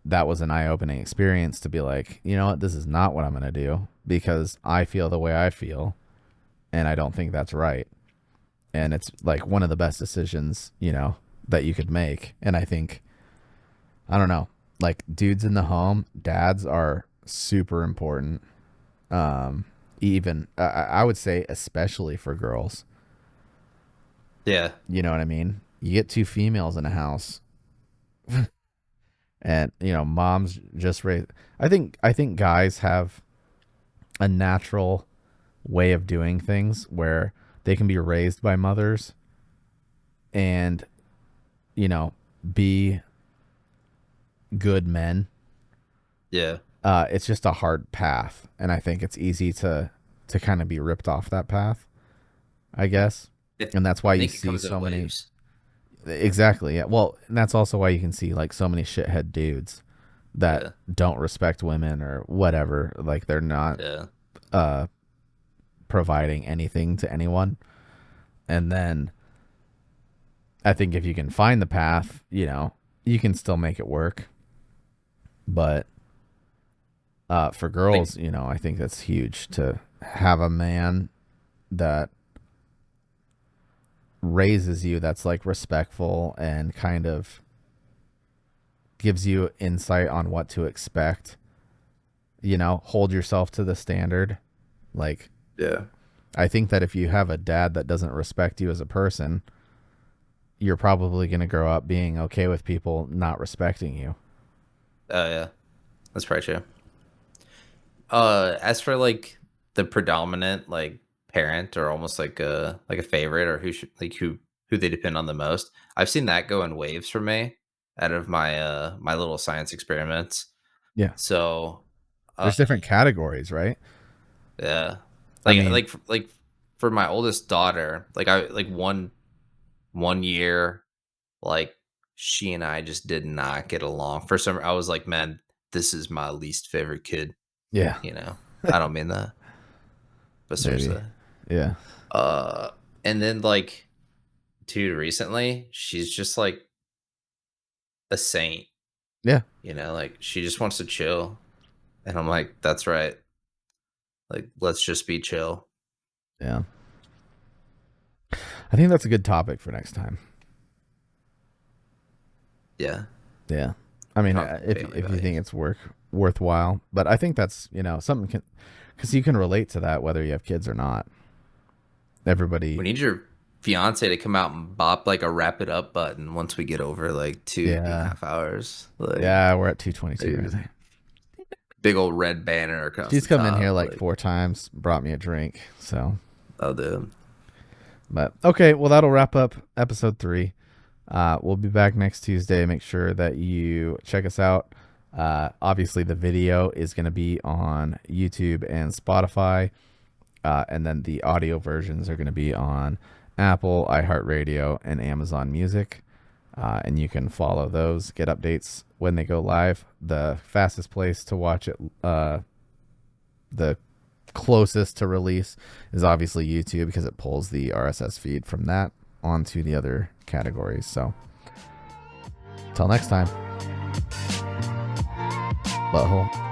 that was an eye-opening experience to be like, you know what, this is not what I'm going to do because I feel the way I feel and I don't think that's right. and it's like one of the best decisions, that you could make. And I think, I don't know, like dudes in the home, dads are super important. Even I would say especially for girls. Yeah. You know what I mean? You get two females in a house, and moms just raise. I think guys have a natural way of doing things where they can be raised by mothers and be good men. Yeah. It's just a hard path, and I think it's easy to kind of be ripped off that path, I guess. I And that's why I you think it see comes in so many. waves. Exactly. Yeah. Well, and that's also why you can see like so many shithead dudes that Yeah. don't respect women or whatever. Like they're not Yeah. uh providing anything to anyone. And then I think if you can find the path, you can still make it work. But for Like, girls, I think that's huge to have a man that raises you, that's like respectful and kind of gives you insight on what to expect. Hold yourself to the standard. Like, yeah. I think that if you have a dad that doesn't respect you as a person, you're probably going to grow up being okay with people not respecting you. Oh yeah. That's probably true. As for like the predominant like parent or almost like a favorite or who should like who they depend on the most, I've seen that go in waves for me out of my little science experiments. Yeah. So, uh, There's different categories, right? yeah, I mean, like for my oldest daughter, like I like one year, like she and I just did not get along. For some, I was like, man, this is my least favorite kid. yeah, You know, I don't mean that, but maybe. seriously. Yeah. Uh, and then like, dude, recently she's just like a saint. Yeah. Like she just wants to chill, and I'm like, that's right. Like, let's just be chill. Yeah. I think that's a good topic for next time. Yeah, Yeah. I mean, talk if family if you think values. it's worthwhile, but I think that's, something can, cuz you can relate to that whether you have kids or not. We Everybody. need your fiance to come out and bop like a wrap it up button once we get over like two and a Yeah. half hours. Like, Yeah, we're at 222 right now. big old red banner across She's the come in here top. like Like, 4 times, brought me a drink. So, oh, dude. but okay, well that'll wrap up episode 3. We'll be back next Tuesday. Make sure that you check us out. Obviously, the video is going to be on YouTube and Spotify, and then the audio versions are going to be on Apple, iHeartRadio, and Amazon Music. And you can follow those, get updates when they go live. The fastest place to watch it, the closest to release, is obviously YouTube because it pulls the RSS feed from that onto the other categories. So, till next time, butthole.